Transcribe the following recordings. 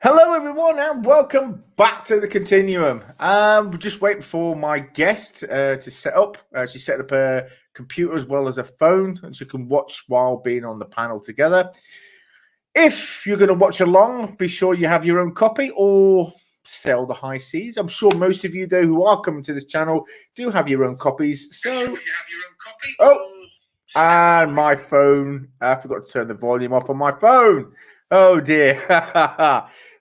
Hello, everyone, and welcome back to the Continuum. We're just waiting for my guest to set up. She set up a computer as well as a phone, and she can watch while being on the panel together. If you're going to watch along, be sure you have your own copy or sell the high seas. I'm sure most of you, though, who are coming to this channel do have your own copies. So, and my phone. I forgot to turn the volume off on my phone. Oh dear.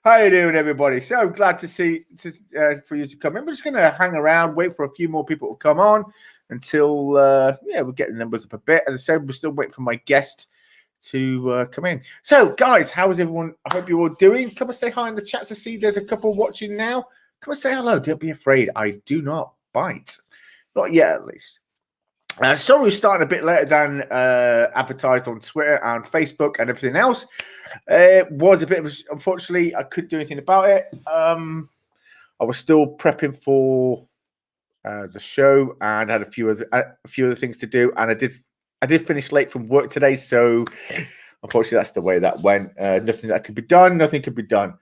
How you doing, everybody? So glad to see for you to come in. We're just going to hang around, wait for a few more people to come on until we'll get the numbers up a bit. As I said, we're still waiting for my guest to come in. So, guys, how is everyone? I hope you're all doing. Come and say hi in the chat to see there's a couple watching now. Come and say hello. Don't be afraid. I do not bite. Not yet, at least. Sorry, we're starting a bit later than advertised on Twitter and Facebook and everything else. It was a bit of unfortunately, I couldn't do anything about it. I was still prepping for the show and had a few other things to do, and I did finish late from work today, so unfortunately, that's the way that went. Nothing that could be done. Nothing could be done.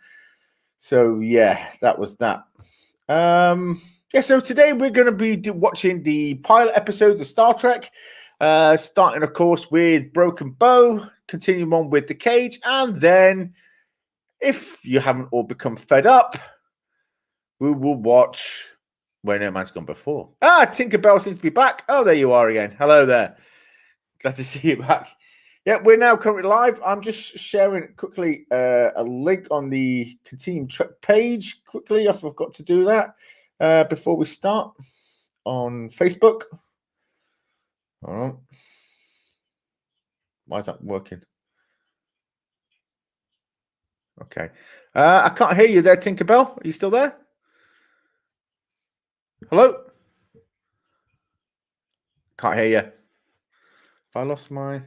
So yeah, that was that. So today we're going to be watching the pilot episodes of Star Trek, starting, of course, with Broken Bow, continuing on with The Cage, and then, if you haven't all become fed up, we will watch Where No Man's Gone Before. Tinkerbell seems to be back. Oh, there you are again. Hello there. Glad to see you back. Yeah, we're now currently live. I'm just sharing quickly a link on the Continuum Trek page. Quickly, I forgot to do that. Before we start on Facebook. All right. Why is that working? Okay. I can't hear you there, Tinkerbell. Are you still there? Hello? Can't hear you. Have I lost my...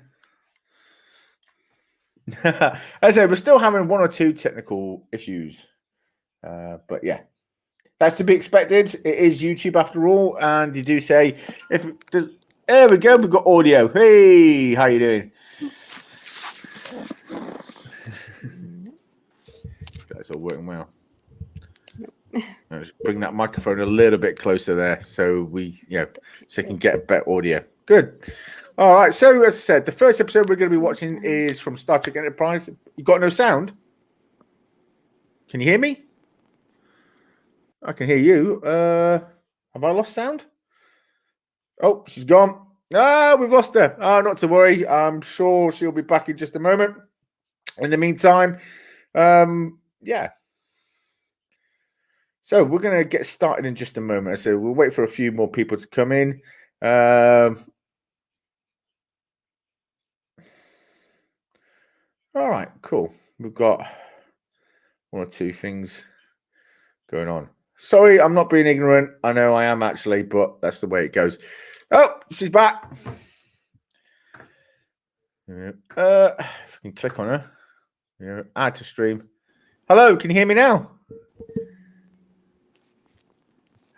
As I said, we're still having one or two technical issues. But yeah. That's to be expected. It is YouTube after all, and you do say there we go. We've got audio. Hey, how you doing? That's all working well. Let's bring that microphone a little bit closer there, so so you can get a better audio. Good. All right. So as I said, the first episode we're going to be watching is from Star Trek Enterprise. You got no sound? Can you hear me? I can hear you. Have I lost sound? Oh, she's gone. We've lost her. Not to worry. I'm sure she'll be back in just a moment. In the meantime, yeah. So we're going to get started in just a moment. So we'll wait for a few more people to come in. All right, cool. We've got one or two things going on. Sorry, I'm not being ignorant. I know I am actually, but that's the way it goes. Oh, she's back. If I can click on her. Add to stream. Hello, can you hear me now?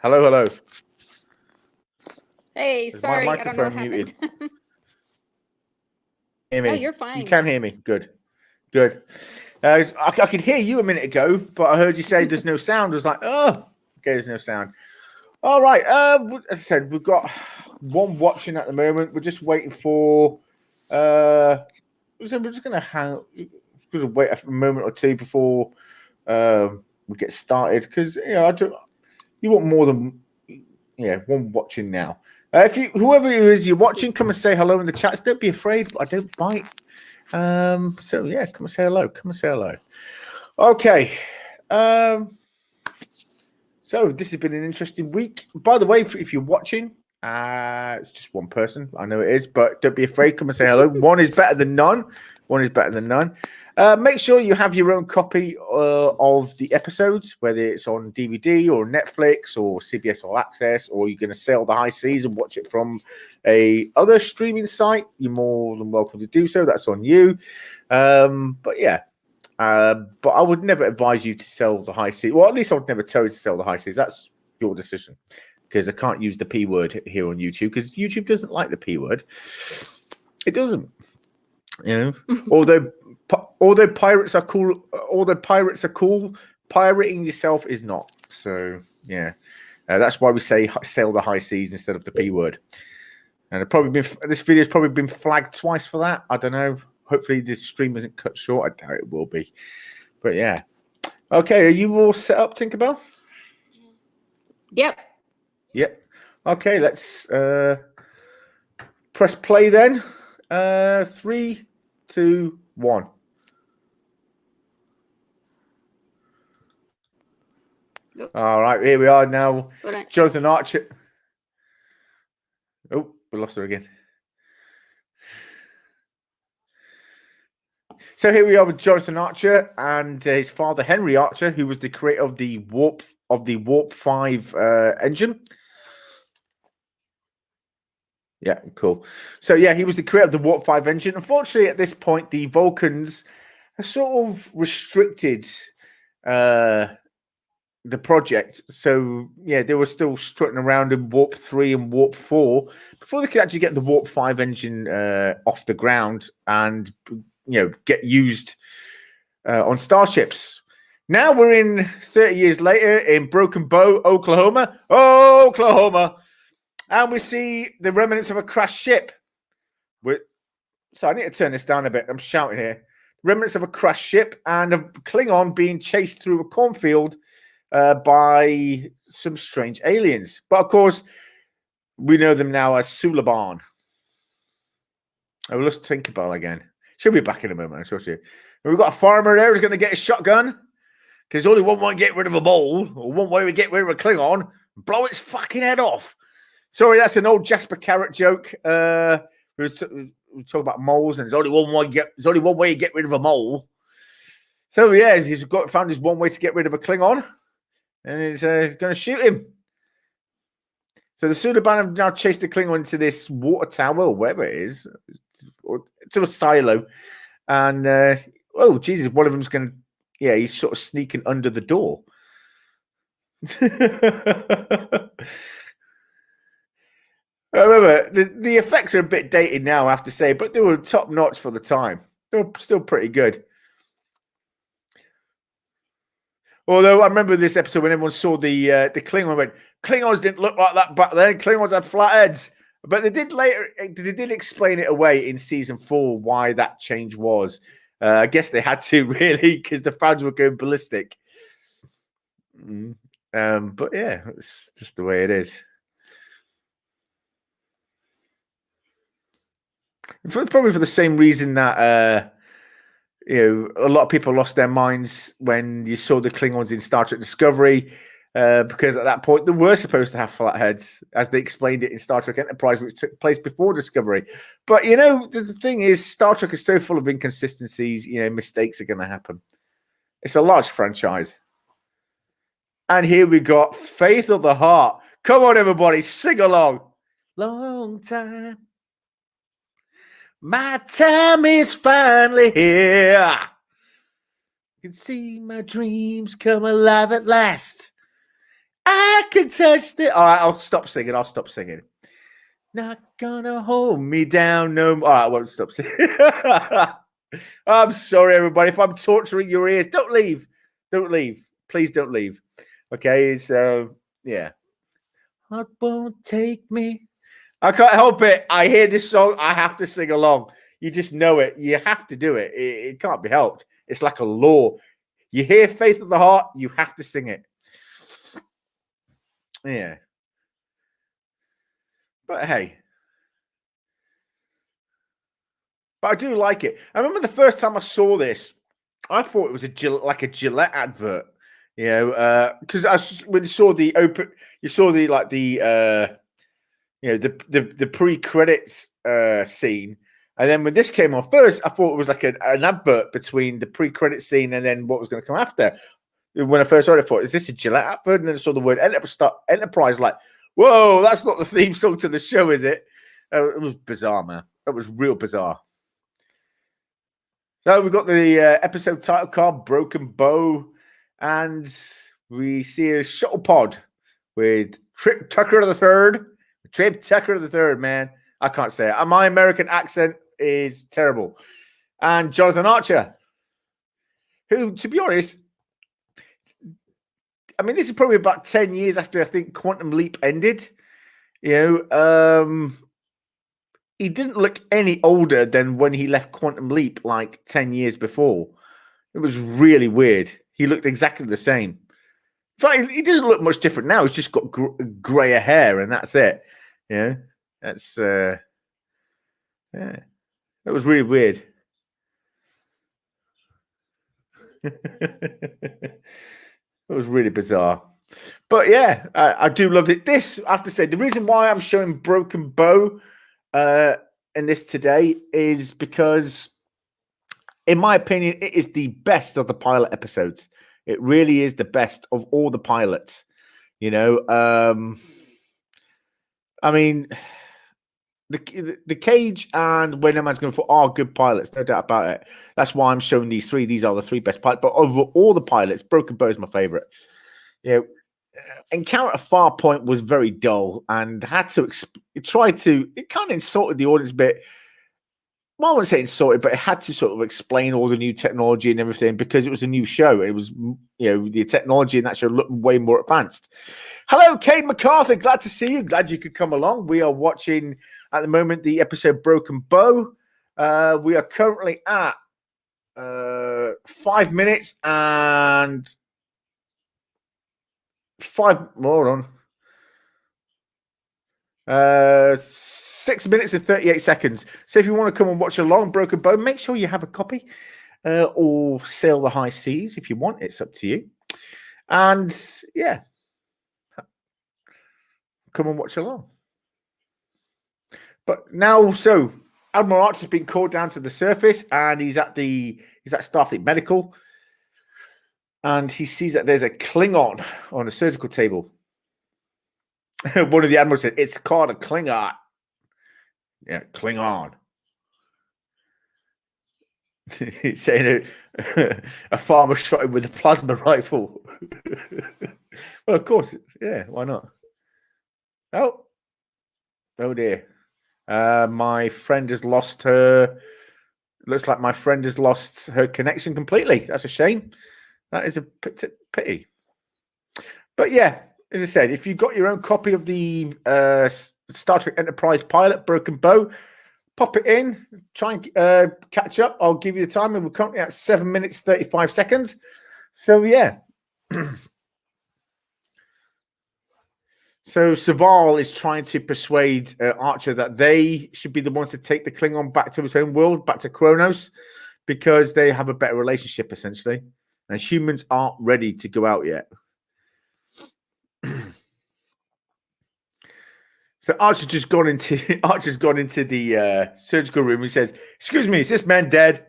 Hello. Hey, sorry, my microphone I don't know what muted. Hear me? No, you're fine. You can hear me. Good. I could hear you a minute ago, but I heard you say there's no sound. I was like, oh, okay, there's no sound. All right. As I said, we've got one watching at the moment. We're just waiting for. We're just going to wait a moment or two before we get started, because you want more than one watching now. Whoever it is you're watching, come and say hello in the chats. Don't be afraid. I don't bite. So yeah, come and say hello. Okay. So this has been an interesting week. By the way, if you're watching, it's just one person. I know it is, but don't be afraid. Come and say hello. One is better than none. Make sure you have your own copy of the episodes, whether it's on DVD or Netflix or CBS All Access, or you're going to sail the high seas and watch it from a other streaming site. You're more than welcome to do so. That's on you. But yeah. But I would never advise you to sell the high seas. Well, at least I would never tell you to sell the high seas. That's your decision, because I can't use the P word here on YouTube, because YouTube doesn't like the P word. It doesn't. You know, although pirates are cool, pirating yourself is not. So yeah, that's why we say sail the high seas instead of the P word. And this video's probably been flagged twice for that. I don't know. Hopefully this stream isn't cut short. I doubt it will be. But yeah. Okay, are you all set up, Tinkerbell? Yep. Yep. Okay, let's press play then. 3, 2, 1. Go. All right, here we are now. Right. Jonathan Archer. Oh, we lost her again. So here we are with Jonathan Archer and his father Henry Archer, who was the creator of the Warp 5 engine. Yeah, cool. So yeah, he was the creator of the Warp 5 engine. Unfortunately, at this point, the Vulcans have sort of restricted the project. So yeah, they were still strutting around in Warp 3 and Warp 4 before they could actually get the Warp 5 engine off the ground and get used on starships. Now we're in 30 years later in Broken Bow, Oklahoma, and we see the remnants of a crashed ship. So I need to turn this down a bit. I'm shouting here. Remnants of a crashed ship and a Klingon being chased through a cornfield by some strange aliens. But of course, we know them now as Suliban. Oh, let's Tinkerbell again. She'll be back in a moment, I trust you. We've got a farmer there who's going to get a shotgun. Because only one way to get rid of a mole, or one way to get rid of a Klingon, blow its fucking head off. Sorry, that's an old Jasper Carrot joke. We talk about moles, and there's only one way to get rid of a mole. So yeah, he's found his one way to get rid of a Klingon, and he's going to shoot him. So the Suliban have now chased the Klingon into this water tower, or wherever it is, or to a silo, and oh Jesus, one of them's going to. Yeah, he's sort of sneaking under the door. Remember, the effects are a bit dated now, I have to say, but they were top notch for the time. They were still pretty good. Although I remember this episode when everyone saw the Klingon went, Klingons didn't look like that back then. Klingons had flat heads. But they did explain it away in season 4 why that change was. I guess they had to, really, because the fans were going ballistic. But yeah, it's just the way it is. Probably for the same reason that a lot of people lost their minds when you saw the Klingons in Star Trek Discovery, because at that point they were supposed to have flat heads, as they explained it in Star Trek Enterprise, which took place before Discovery. But the thing is, Star Trek is so full of inconsistencies. Mistakes are going to happen. It's a large franchise, and here we got Faith of the Heart. Come on, everybody, sing along. Long time. My time is finally here. You can see my dreams come alive at last. I can touch the... All right, I'll stop singing. Not gonna hold me down no more. All right, I won't stop singing. I'm sorry, everybody. If I'm torturing your ears, don't leave. Don't leave. Please don't leave. Okay, so, yeah. Heart won't take me. I can't help it. I hear this song. I have to sing along. You just know it. You have to do it. It can't be helped. It's like a law. You hear Faith of the Heart, you have to sing it. Yeah. But hey. But I do like it. I remember the first time I saw this, I thought it was a Gillette advert. Because when you saw the open, you saw the the pre-credits scene, and then when this came on first, I thought it was like an advert between the pre-credit scene and then what was going to come after. When I first heard it, I thought, is this a Gillette advert? And then I saw the word Enterprise, like, whoa, that's not the theme song to the show, is it? It was bizarre, man. It was real bizarre. So we got the episode title card, Broken Bow, and we see a shuttle pod with Trip Tucker the Third. Trip Tucker the Third, man. I can't say it. My American accent is terrible. and Jonathan Archer, who, to be honest, I mean, this is probably about 10 years after I think Quantum Leap ended. You know, he didn't look any older than when he left Quantum Leap like 10 years before. It was really weird. He looked exactly the same. In fact, he doesn't look much different now. He's just got grayer hair, and that's it. Yeah, that's yeah. That was really weird. It was really bizarre. But yeah, I do love it. This, I have to say, the reason why I'm showing Broken Bow in this today is because, in my opinion, it is the best of the pilot episodes. It really is the best of all the pilots. You know, I mean, the Cage and Where No Man's Going For are good pilots, no doubt about it. That's why I'm showing these three. These are the three best pilots. But over all the pilots, Broken Bow is my favorite. You know, Encounter at Farpoint was very dull and had to it kind of insulted the audience a bit. Well, I wouldn't say insulted, but it had to sort of explain all the new technology and everything because it was a new show. It was, you know, the technology in that show looked way more advanced. Hello, Kate McCarthy. Glad to see you. Glad you could come along. We are watching at the moment the episode Broken Bow. We are currently at 5 minutes and 6 minutes and 38 seconds. So if you want to come and watch along Broken Bow, make sure you have a copy or Sail the High Seas if you want. It's up to you. And yeah, come and watch along. But now, so Admiral Archer's been called down to the surface and he's at Starfleet Medical. And he sees that there's a Klingon on a surgical table. One of the admirals said, "It's called a Klingon." Yeah, Klingon. He's saying a farmer shot him with a plasma rifle. Well, of course, yeah, why not? Oh dear. My friend has lost her. Looks like my friend has lost her connection completely. That's a shame. That is a pity. But yeah, as I said, if you've got your own copy of the Star Trek Enterprise pilot, Broken Bow, pop it in, try and catch up. I'll give you the time, and we're currently at 7 minutes, 35 seconds. So, yeah. So, Saval is trying to persuade Archer that they should be the ones to take the Klingon back to his own world, back to Kronos, because they have a better relationship, essentially. And humans aren't ready to go out yet. So Archer's gone into the surgical room. He says, "Excuse me, is this man dead?"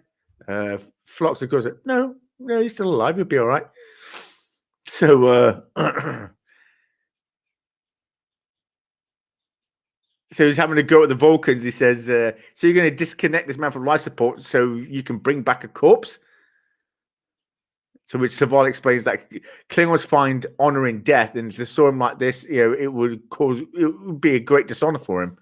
Phlox goes, "No, he's still alive. He'll be all right." So, so he's having a go at the Vulcans. He says, "So you're going to disconnect this man from life support so you can bring back a corpse?" To which Saval explains that Klingons find honor in death, and if they saw him like this, you know, it would be a great dishonor for him.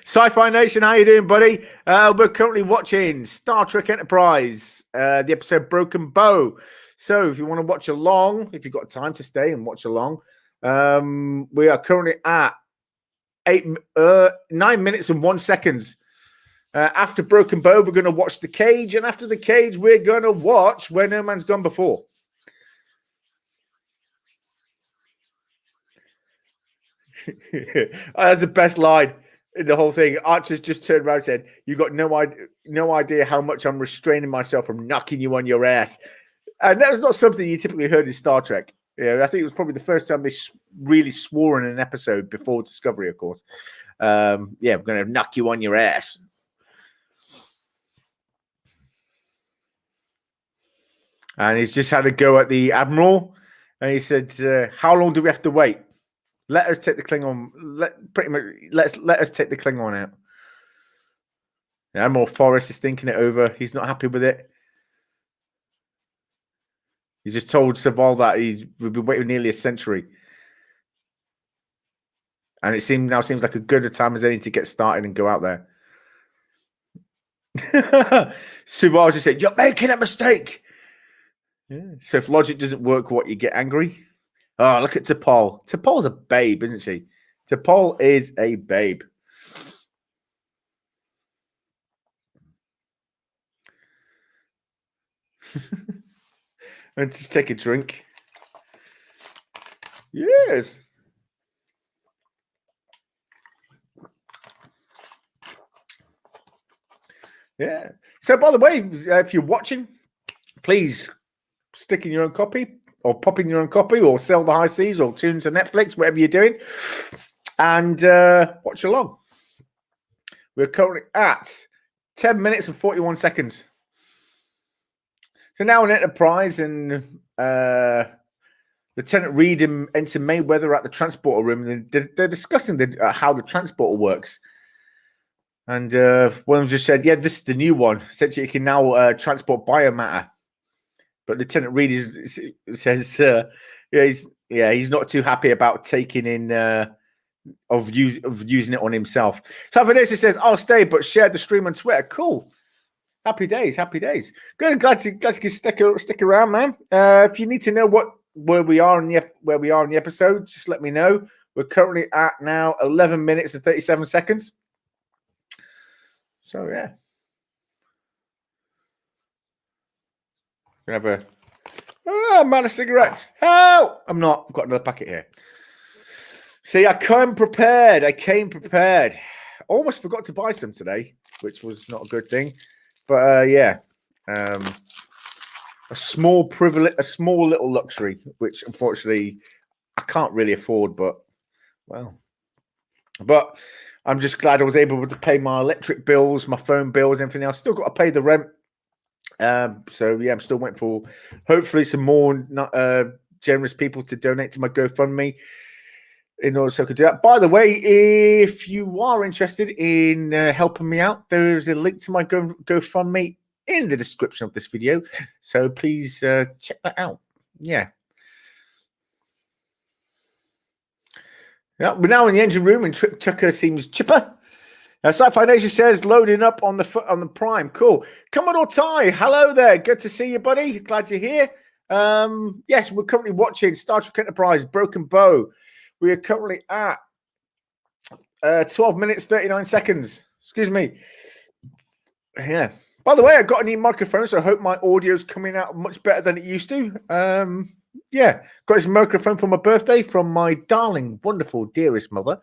Sci-Fi Nation, how you doing, buddy? We're currently watching Star Trek Enterprise, the episode Broken Bow. So if you want to watch along, if you've got time to stay and watch along, we are currently at 9 minutes and 1 second. After Broken Bow, we're going to watch The Cage, and after The Cage, we're going to watch Where No Man's Gone Before. That's the best line in the whole thing. Archer's just turned around and said, "You got no idea how much I'm restraining myself from knocking you on your ass." And that was not something you typically heard in Star Trek. Yeah, I think it was probably the first time they really swore in an episode before Discovery, of course. Yeah, I'm going to knock you on your ass. And he's just had a go at the Admiral. And he said, "How long do we have to wait? Let us take the Klingon. Let us take the Klingon out." The Admiral Forrest is thinking it over. He's not happy with it. He's just told Saval that we've been waiting nearly a century. And it seems like a good a time as any to get started and go out there. Suvaj just said, "You're making a mistake." Yeah. So if logic doesn't work, what, you get angry? Oh, look at T'Pol. T'Pol's a babe, isn't she? T'Pol is a babe. And just take a drink. Yes. Yeah. So, by the way, if you're watching, please stick in your own copy or pop in your own copy or sell the high seas or tune to Netflix, whatever you're doing, and watch along. We're currently at 10 minutes and 41 seconds. So now in Enterprise and Lieutenant Reed and Ensign Mayweather are at the transporter room, and they're discussing how the transporter works. And one of them just said, "Yeah, this is the new one. Essentially, you can now transport biomatter." But Lieutenant Reed says, he's not too happy about taking in of using it on himself. So Vanessa says, "I'll stay, but share the stream on Twitter." Cool. Happy days. Good. Glad to stick around, man. If you need to know where we are in the episode, just let me know. We're currently at now 11 minutes and 37 seconds. So yeah, gonna have I'm out of cigarettes. Help! I'm not. I've got another packet here. See, I came prepared. Almost forgot to buy some today, which was not a good thing. But yeah, a small little luxury, which unfortunately I can't really afford. But I'm just glad I was able to pay my electric bills, my phone bills, everything else. Still got to pay the rent. So yeah, I'm still waiting for hopefully some more generous people to donate to my GoFundMe in order so I could do that. By the way, if you are interested in helping me out, there is a link to my GoFundMe in the description of this video. So please check that out. Yeah. Yeah, we're now in the engine room, and Trip Tucker seems chipper. Sci-Fi Nation says loading up on the Prime. Cool. Commodore Ty, hello there. Good to see you, buddy. Glad you're here. Yes, we're currently watching Star Trek Enterprise Broken Bow. We are currently at 12 minutes 39 seconds. Excuse me. Yeah. By the way, I got a new microphone, so I hope my audio's coming out much better than it used to. Yeah, got this microphone for my birthday from my darling, wonderful, dearest mother,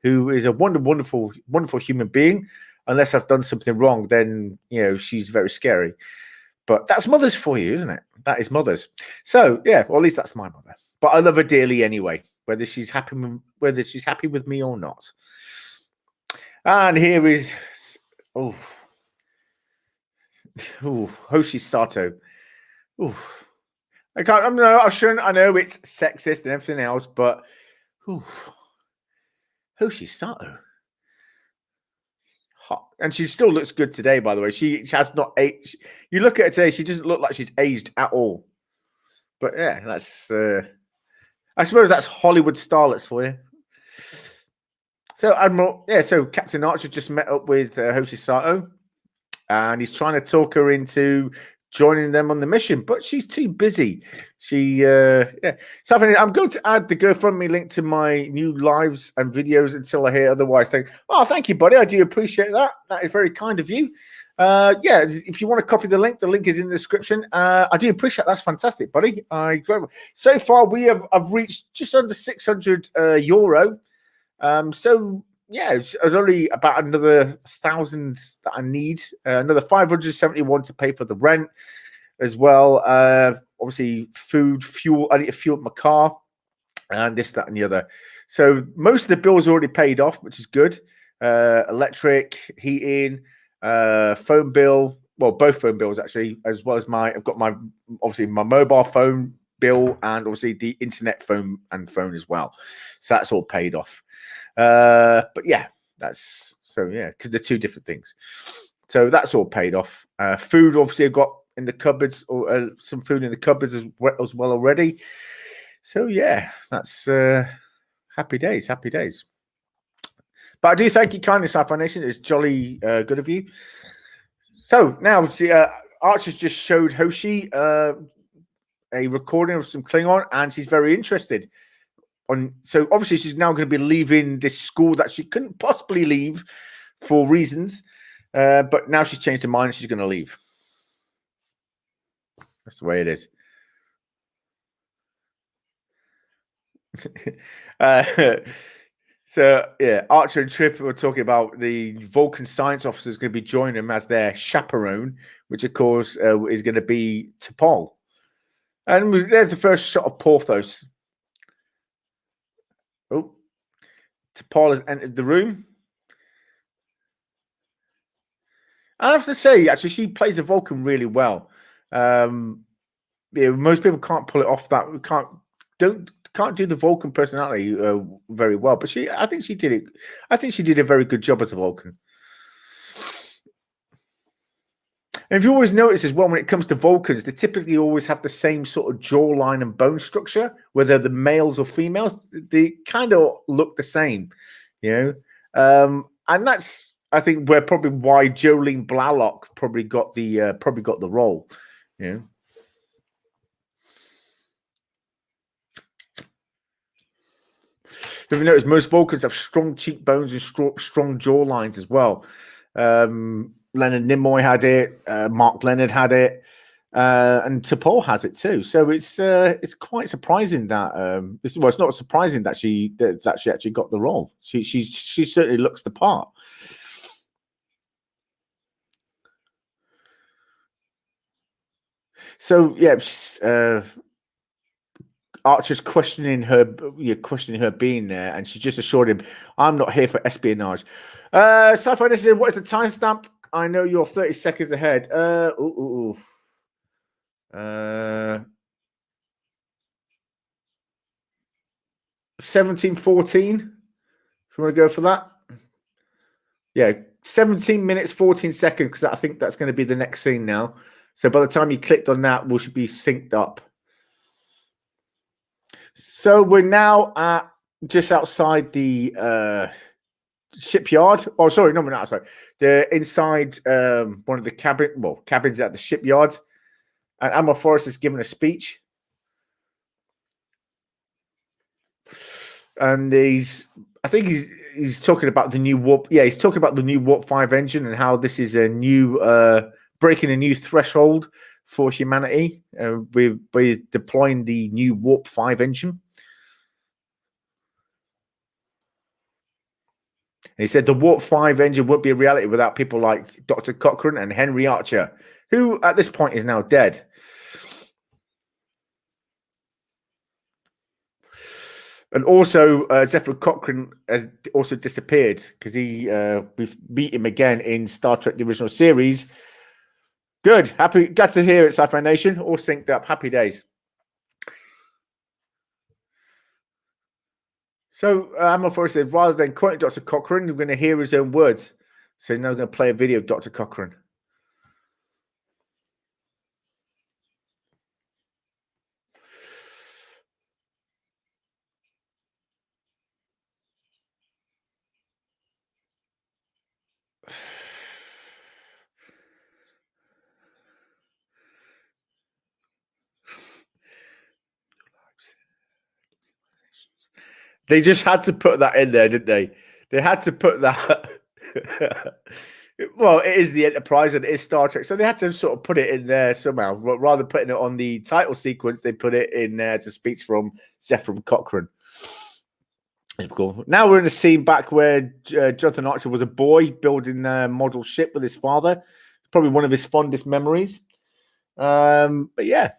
who is a wonderful human being. Unless I've done something wrong, then she's very scary. But that's mothers for you, isn't it? That is mothers. So yeah, or at least that's my mother. But I love her dearly anyway, whether she's happy with me or not. And here is Hoshi Sato. I know it's sexist and everything else, but Hoshi Sato. Hot. And she still looks good today, by the way. She has not aged. You look at her today, she doesn't look like she's aged at all. But yeah, that's I suppose that's Hollywood starlets for you. So Admiral, so Captain Archer just met up with Hoshi Sato, and he's trying to talk her into joining them on the mission, but she's too busy. So I'm going to add the GoFundMe link to my new lives and videos until I hear otherwise. Thank you, buddy. I do appreciate that. That is very kind of you. If you want to copy the link is in the description. I do appreciate that. That's fantastic, buddy. So far I've reached just under 600 euro. So yeah, it's only about another 1,000 that I need. Another 571 to pay for the rent as well. Obviously, food, fuel. I need to fuel up my car, and this, that, and the other. So most of the bills are already paid off, which is good. Electric, heating, phone bill. Well, both phone bills actually, as well as I've got my mobile phone bill and obviously the internet phone as well. So that's all paid off. But yeah, because they're two different things. So that's all paid off. Food, obviously, I've got in the cupboards, or some food in the cupboards as well already. So yeah, that's happy days. But I do thank you kindly, Sci-Fi Nation. It's jolly good of you. So now, Archer's just showed Hoshi a recording of some Klingon, and she's very interested. So obviously she's now going to be leaving this school that she couldn't possibly leave for reasons, but now she's changed her mind. She's going to leave. That's the way it is. So yeah, Archer and Trip were talking about the Vulcan science officer is going to be joining them as their chaperone, which of course is going to be T'Pol. And there's the first shot of Porthos. Oh, T'Pol has entered the room. I have to say, actually, she plays a Vulcan really well. Yeah, most people can't pull it off. Can't do the Vulcan personality very well, but I think she did it. I think she did a very good job as a Vulcan. And if you always notice as well, when it comes to Vulcans, they typically always have the same sort of jawline and bone structure, whether the males or females. They kind of look the same, you know. And that's, I think, where probably why Jolene Blalock probably got the role, you know. If you notice, most Vulcans have strong cheekbones and strong jawlines as well. Leonard Nimoy had it. Mark Leonard had it, and T'Pol has it too. So it's quite surprising that it's not surprising that she actually got the role. She certainly looks the part. So yeah, Archer's questioning her being there, and she just assured him, "I'm not here for espionage." Sci-Fi Initiative, what is the timestamp? I know you're 30 seconds ahead. 17:14. If you want to go for that, yeah, 17 minutes 14 seconds, because I think that's going to be the next scene now. So by the time you clicked on that, we should be synced up. So we're now at just outside the shipyard. Oh, sorry, no, we're not outside. They're inside one of the cabins at the shipyard. And Admiral Forrest is giving a speech. And he's talking about the new warp. Yeah, he's talking about the new Warp 5 engine and how this is a new breaking a new threshold for humanity. We're deploying the new Warp 5 engine. And he said the Warp 5 engine won't be a reality without people like Dr. Cochrane and Henry Archer, who at this point is now dead. And also, Zephyr Cochrane has also disappeared because we meet him again in Star Trek: The Original Series. Good, glad to hear it, Sci-Fi Nation. All synced up, happy days. So Admiral Forrest said, rather than quoting Dr. Cochrane, we're going to hear his own words. So now we're going to play a video of Dr. Cochrane. They just had to put that in there, didn't they? They had to put that. Well, it is the Enterprise and it is Star Trek, so they had to sort of put it in there somehow. Rather than putting it on the title sequence, they put it in there as a speech from Zephyr Cochrane. Cool. Now we're in a scene back where Jonathan Archer was a boy building a model ship with his father. Probably one of his fondest memories. But yeah,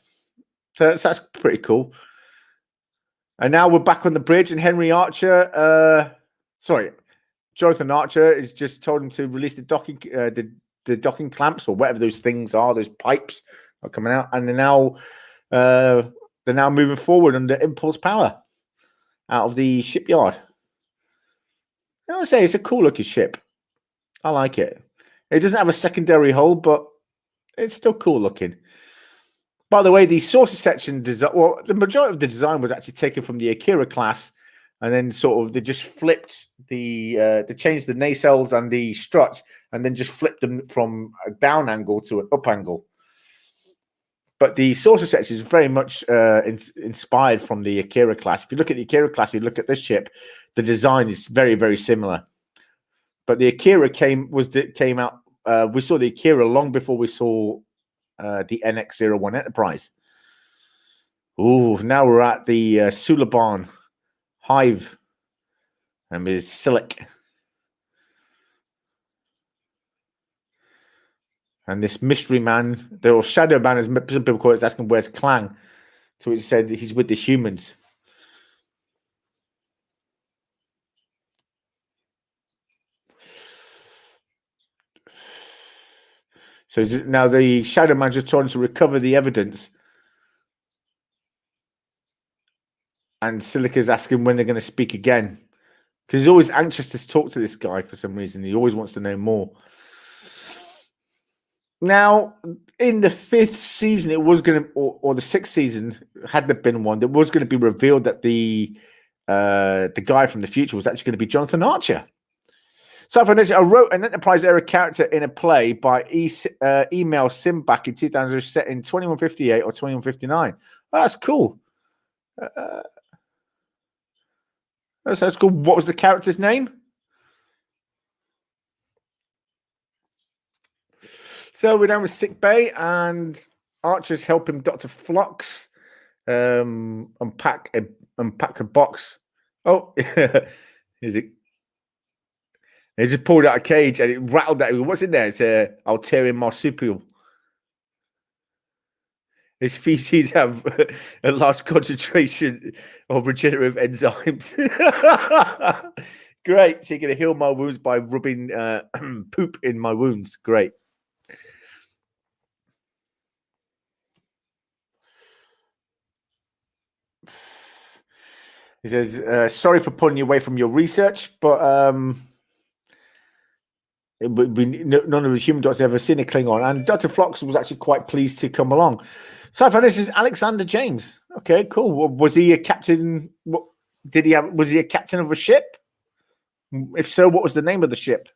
so that's pretty cool. And now we're back on the bridge, and Henry Archer, Jonathan Archer has just told him to release the docking clamps or whatever those things are, those pipes are coming out, and they're now moving forward under impulse power out of the shipyard. I would say it's a cool looking ship. I like it. It doesn't have a secondary hull, but it's still cool looking. By the way, the saucer section design, well, the majority of the design was actually taken from the Akira class, and then sort of they just flipped they changed the nacelles and the struts, and then just flipped them from a down angle to an up angle. But the saucer section is very much inspired from the Akira class. If you look at the Akira class, you look at this ship, the design is very, very similar. But the Akira came out. We saw the Akira long before we saw the NX-01 Enterprise. Ooh, now we're at the Suliban Hive, and there's Silic. And this mystery man, or shadow man, as some people call it, is asking where's Clang. So it said he's with the humans. So now the shadow man just trying to recover the evidence. And Silica's asking when they're going to speak again. Because he's always anxious to talk to this guy for some reason. He always wants to know more. Now, in the 5th season, it was going to, or the 6th season, had there been one, it was going to be revealed that the guy from the future was actually going to be Jonathan Archer. So, I wrote an Enterprise era character in a play by email Sim back in 2000, set in 2158 or 2159. Oh, that's cool. That's cool. What was the character's name? So we're down with sick bay, and Archer's helping Dr. Phlox unpack a box. Oh, is it? He just pulled out a cage and it rattled that. What's in there? It's a Alterian marsupial. His feces have a large concentration of regenerative enzymes. Great. So you're going to heal my wounds by rubbing poop in my wounds. Great. He says, sorry for pulling you away from your research, but none of the human doctors ever seen a Klingon. And Dr. Phlox was actually quite pleased to come along. So this is Alexander James. Okay, cool. Was he a captain? Was he a captain of a ship? If so, what was the name of the ship?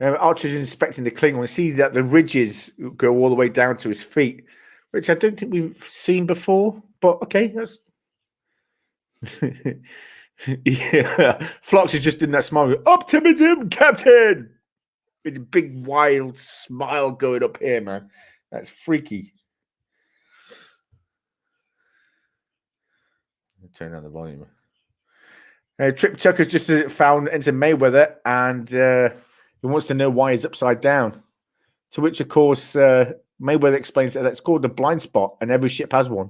Archer's inspecting the Klingon and sees that the ridges go all the way down to his feet, which I don't think we've seen before. But okay, that's yeah. Phlox is just in that smile. Optimism, Captain. With a big wild smile going up here, man. That's freaky. Turn down the volume. Trip Tucker's just found into Mayweather, and he wants to know why he's upside down. To which, of course, Mayweather explains that that's called the blind spot, and every ship has one.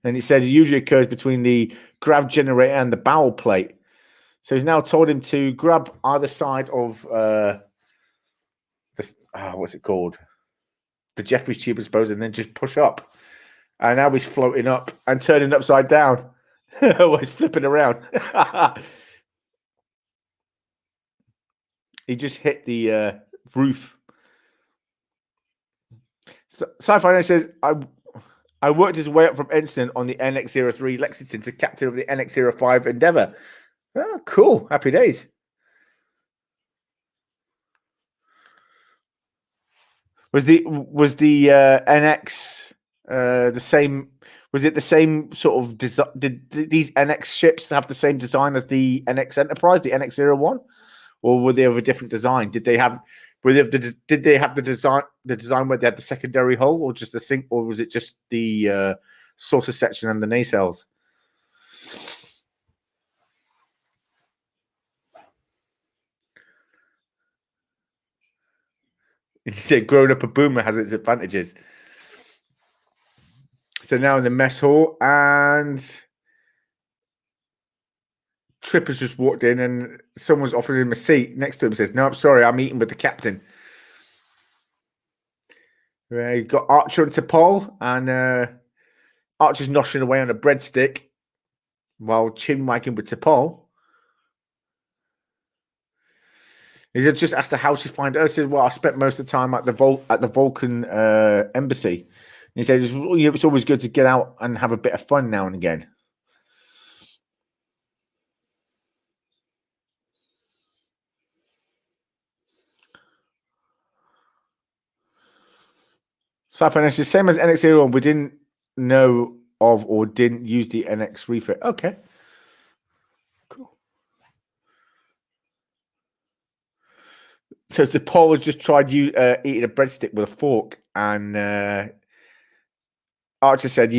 And he said it usually occurs between the grav generator and the bowel plate. So he's now told him to grab either side of what's it called? The Jeffries tube, I suppose, and then just push up. And now he's floating up and turning upside down. He's flipping around. He just hit the roof. Sci-Fi says, I worked his way up from ensign on the NX-03 Lexington to captain of the NX-05 Endeavour. Oh, cool. Happy days. Was the NX the same? Was it the same sort of design? Did these NX ships have the same design as the NX Enterprise, the NX-01, or were they of a different design? Did they have the design where they had the secondary hull, or just the sink, or was it just the saucer section and the nacelles? He said, "Growing up a boomer has its advantages." So now in the mess hall, and Tripper's just walked in, and someone's offered him a seat next to him. Says, "No, I'm sorry, I'm eating with the captain." You got Archer and T'Pol, and Archer's noshing away on a breadstick while chin wagging with T'Pol. He said, just asked her how she find her. She said, well, I spent most of the time at the Vulcan embassy. And he said, it's always good to get out and have a bit of fun now and again. South Financial, same as NX01, we didn't know of or didn't use the NX refit. Okay. Cool. So Paul has just tried eating a breadstick with a fork, and Archer said,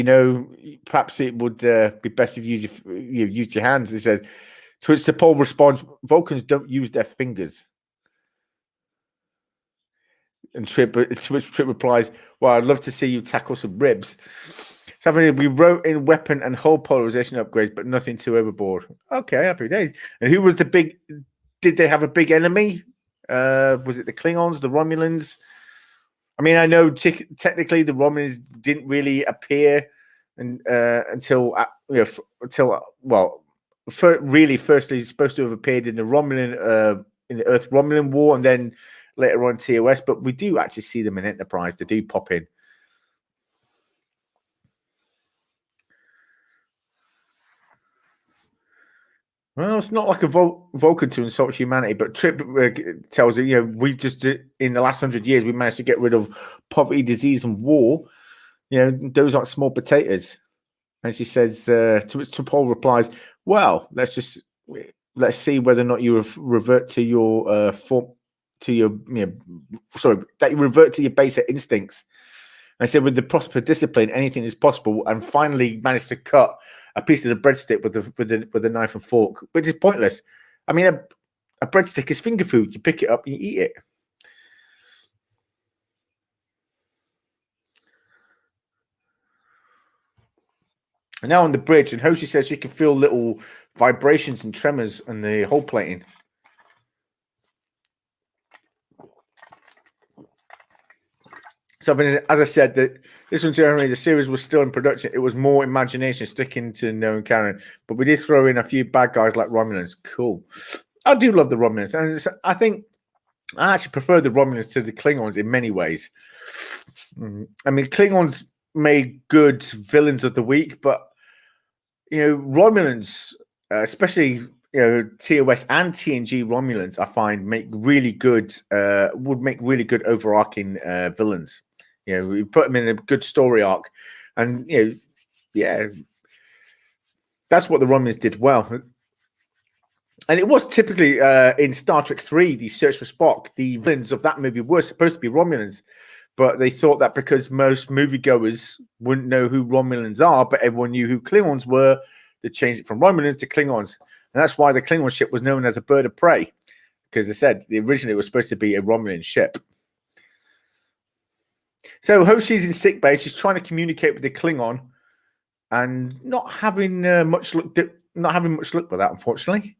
perhaps it would be best if you use your hands. He said, to which Paul responds, Vulcans don't use their fingers. And to which Trip replies, well, I'd love to see you tackle some ribs. So we wrote in weapon and hull polarization upgrades, but nothing too overboard. Okay, happy days. And who was the big? Did they have a big enemy? Was it the Klingons, the Romulans? I mean, I know technically the Romulans didn't really appear until firstly supposed to have appeared in the Earth Romulan War, and then later on TOS. But we do actually see them in Enterprise. They do pop in. Well, it's not like a Vulcan to insult humanity, but Trip tells it, we just, in the last 100 years, we managed to get rid of poverty, disease, and war. Those aren't small potatoes. And she says, to Paul replies, well, let's see whether or not you revert to your that you revert to your basic instincts. And I said, with the proper discipline, anything is possible. And finally managed to cut a piece of the breadstick with a knife and fork, which is pointless. I mean, a breadstick is finger food. You pick it up and you eat it. And now on the bridge, and Hoshi says she can feel little vibrations and tremors on the hull plating. So, as I said, that this one generally the series was still in production. It was more imagination sticking to known canon, but we did throw in a few bad guys like Romulans. Cool. I do love the Romulans, and I think I actually prefer the Romulans to the Klingons in many ways. I mean, Klingons made good villains of the week, but Romulans, especially TOS and TNG Romulans, I find would make really good overarching villains. We put them in a good story arc, and that's what the Romulans did well. And it was typically in Star Trek 3, The Search for Spock, the villains of that movie were supposed to be Romulans, but they thought that because most moviegoers wouldn't know who Romulans are, but everyone knew who Klingons were, they changed it from Romulans to Klingons. And that's why the Klingon ship was known as a bird of prey, because I said originally it was supposed to be a Romulan ship. So Hoshi's in sickbay. She's trying to communicate with the Klingon, and not having much luck. Not having much luck with that, unfortunately.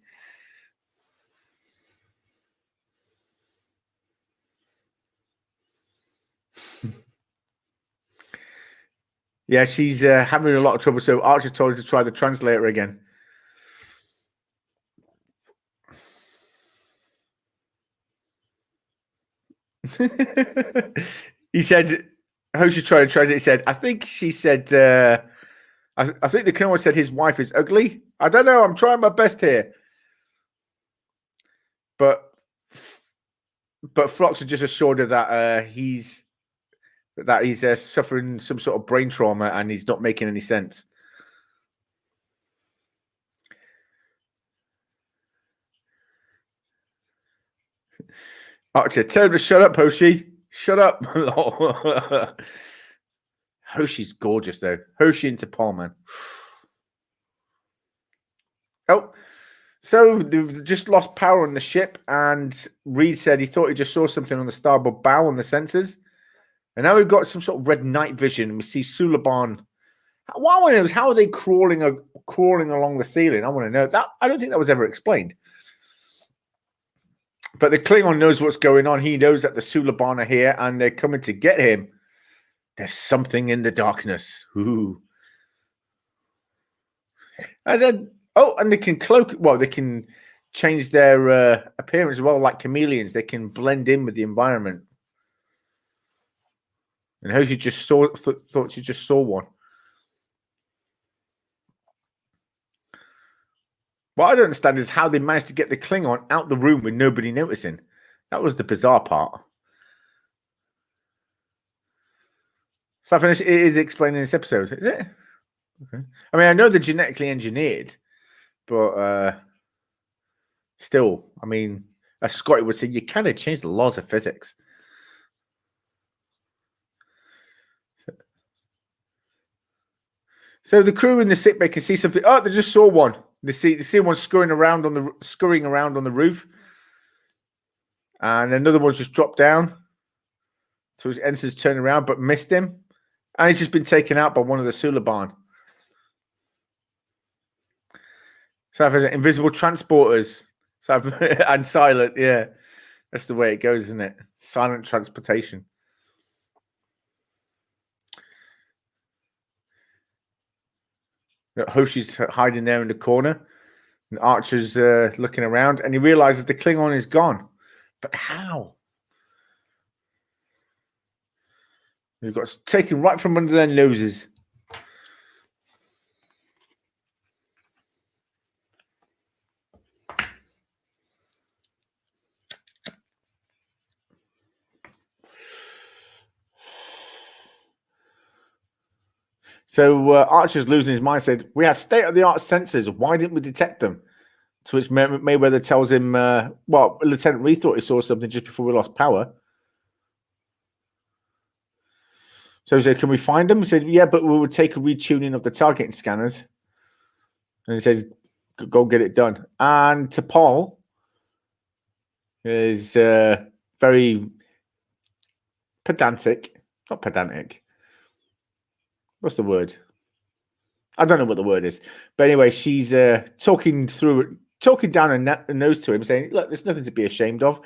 Yeah, she's having a lot of trouble. So Archer told her to try the translator again. He said, Hoshi tried to translate. He said, I think she said, I think the Klingon said his wife is ugly. I don't know. I'm trying my best here. But Phlox had just assured her that he's suffering some sort of brain trauma and he's not making any sense. Archer, tell him to shut up, Hoshi. Shut up. Hoshi's gorgeous, though. Hoshi into Paul, man. Oh, so they've just lost power on the ship, and Reed said he thought he just saw something on the starboard bow on the sensors. And now we've got some sort of red night vision, and we see Suliban. What I want to know is, how are they crawling along the ceiling? I want to know that. I don't think that was ever explained. But the Klingon knows what's going on. He knows that the Suliban are here, and they're coming to get him. There's something in the darkness. Ooh. I said, oh, and they can cloak. Well, they can change their appearance as well, like chameleons. They can blend in with the environment. And Hoshi just thought she just saw one. What I don't understand is how they managed to get the Klingon out the room with nobody noticing. That was the bizarre part. So I finished. It is explained in this episode, is it? Okay. I mean, I know they're genetically engineered, but still, I mean, as Scotty would say, you kind of change the laws of physics. So the crew in the sickbay can see something. Oh, they just saw one. They see one scurrying around on the roof, and another one's just dropped down. So his ensign's turned around, but missed him, and he's just been taken out by one of the Suliban. So invisible transporters, and silent. Yeah, that's the way it goes, isn't it? Silent transportation. Hoshi's hiding there in the corner, and Archer's looking around, and he realizes the Klingon is gone. But how? They've got taken right from under their noses. So Archer's losing his mind. Said, "We have state-of-the-art sensors. Why didn't we detect them?" To which Mayweather tells him, "Well, Lieutenant Reed thought he saw something just before we lost power." So he said, "Can we find them?" He said, "Yeah, but we would take a retuning of the targeting scanners." And he says, "Go get it done." And T'Pol is very pedantic. Not pedantic. What's the word? I don't know what the word is. But anyway, she's talking down her nose to him, saying, "Look, there's nothing to be ashamed of.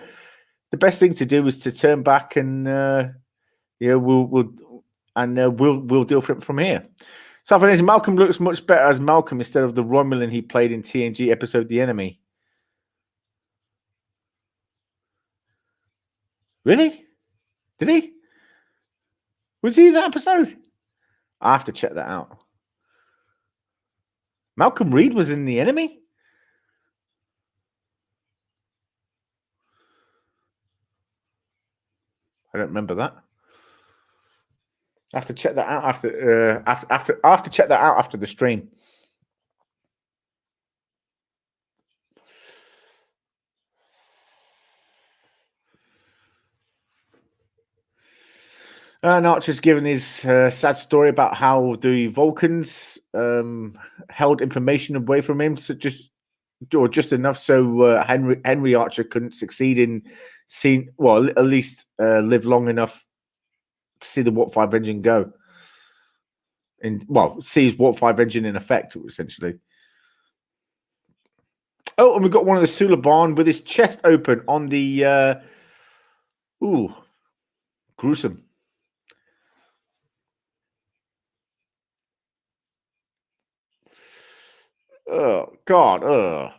The best thing to do is to turn back and we'll deal from here." So Malcolm looks much better as Malcolm instead of the Romulan he played in TNG episode The Enemy. Really? Did he? Was he in that episode? I have to check that out. Malcolm Reed was in The Enemy? I don't remember that. I have to check that out after the stream. And Archer's given his sad story about how the Vulcans held information away from him, so just enough so Henry Archer couldn't succeed in seeing, well, at least live long enough to see the Warp 5 engine go. See his Warp 5 engine in effect, essentially. Oh, and we've got one of the Suliban with his chest open on the gruesome. Oh God,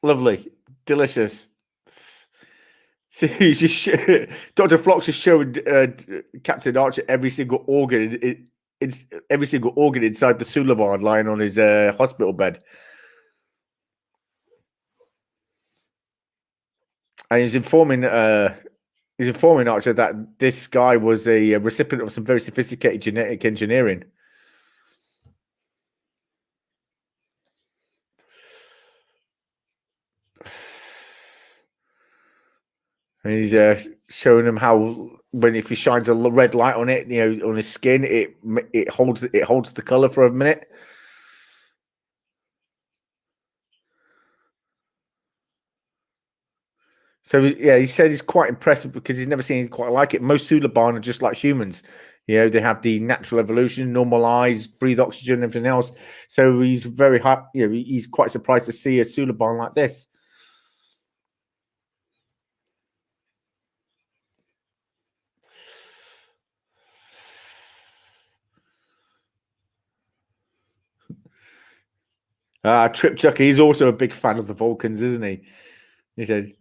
lovely, delicious. So he's just Dr. Phlox is showing Captain Archer every single organ. It's every single organ inside the Suliban lying on his hospital bed, and he's informing Archer that this guy was a recipient of some very sophisticated genetic engineering. And he's showing him how if he shines a red light on it, on his skin, it holds the color for a minute. So yeah, he said he's quite impressive because he's never seen anything quite like it. Most Suliban are just like humans. They have the natural evolution, normal eyes, breathe oxygen, and everything else. So he's very high. He's quite surprised to see a Suliban like this. Trip Chucker, he's also a big fan of the Vulcans, isn't he? He said,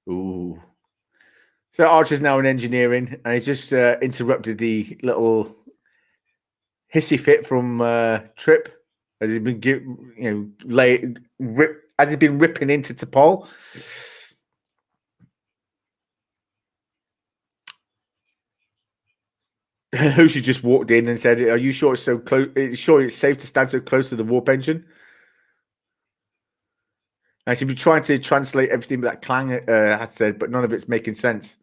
ooh. So Archer's now in engineering, and he just interrupted the little hissy fit from Trip as he's been, as he's been ripping into T'Pol. Hoshi just walked in and said, "Are you sure it's so close? Sure it's safe to stand so close to the warp engine?" And she'd be trying to translate everything that Clang had said, but none of it's making sense.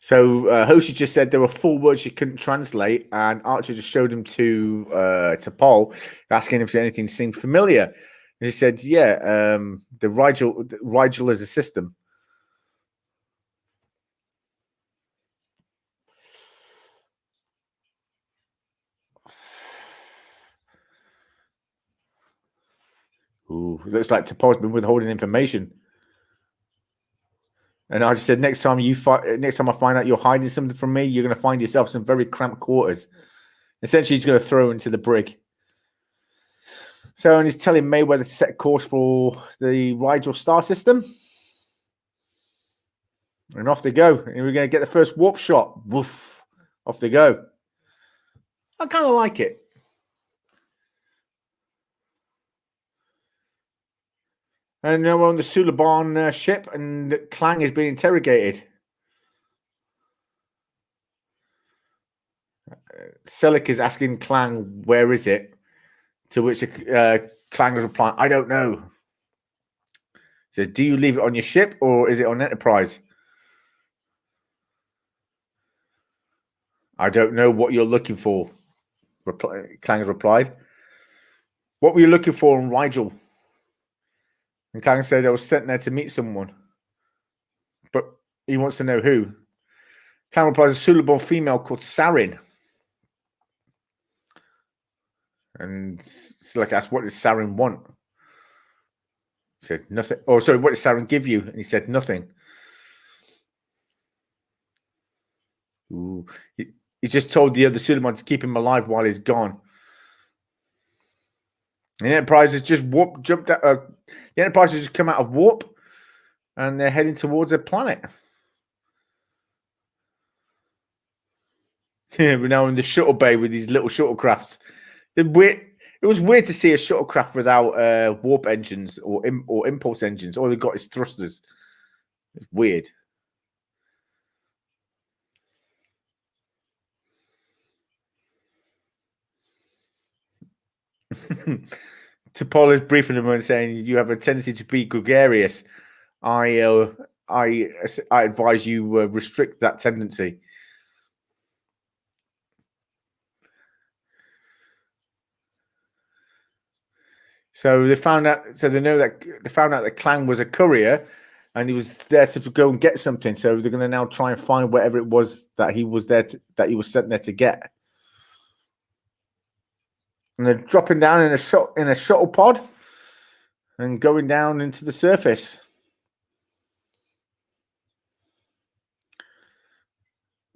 So Hoshi just said there were 4 words she couldn't translate, and Archer just showed him to Paul, asking if anything seemed familiar. And he said, "Yeah, the Rigel is a system." Ooh, looks like T'Pol's been withholding information. And I just said, next time I find out you're hiding something from me, you're going to find yourself some very cramped quarters. Essentially, he's going to throw into the brig. So, and he's telling Mayweather to set course for the Rigel star system. And off they go. And we're going to get the first warp shot. Woof. Off they go. I kind of like it. And now we're on the Suliban ship, and Clang is being interrogated. Selleck is asking Clang, "Where is it?" To which Clang is replying, "I don't know." He says, "Do you leave it on your ship, or is it on Enterprise?" "I don't know what you're looking for," Clang has replied. "What were you looking for on Rigel?" And Clang said, "I was sent there to meet someone." But he wants to know who. Clang replies, "A Suliban female called Sarin." And Selleck asked, "What does Sarin want?" He said, "Nothing." Oh, sorry, "What did Sarin give you?" And he said, "Nothing." Ooh. He just told the other Suliban to keep him alive while he's gone. The Enterprise has just jumped out. The Enterprise has just come out of warp, and they're heading towards a planet. We're now in the shuttle bay with these little shuttlecrafts. It was weird to see a shuttlecraft without warp engines or impulse engines. All they've got is thrusters. It's weird. T'Pol is briefing him and saying, "You have a tendency to be gregarious. I advise you restrict that tendency." So they found out. So they found out that Clang was a courier, and he was there to go and get something. So they're going to now try and find whatever it was that he was sent there to get. And they're dropping down in a shuttle pod and going down into the surface.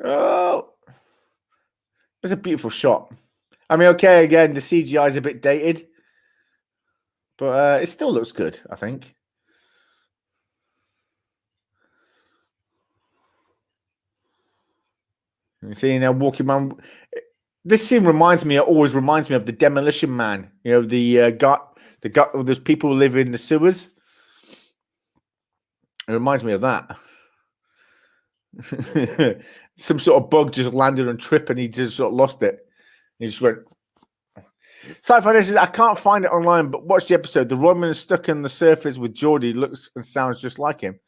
Oh, it's a beautiful shot. I mean, okay, again, the CGI is a bit dated, but it still looks good, I think. You see now walking around. This scene always reminds me of the Demolition Man. You know, the guy, those people who live in the sewers. It reminds me of that. Some sort of bug just landed on Trip and he just sort of lost it. He just went. Sci-fi says, I can't find it online, but watch the episode. The Roman is stuck on the surface with Geordie, looks and sounds just like him.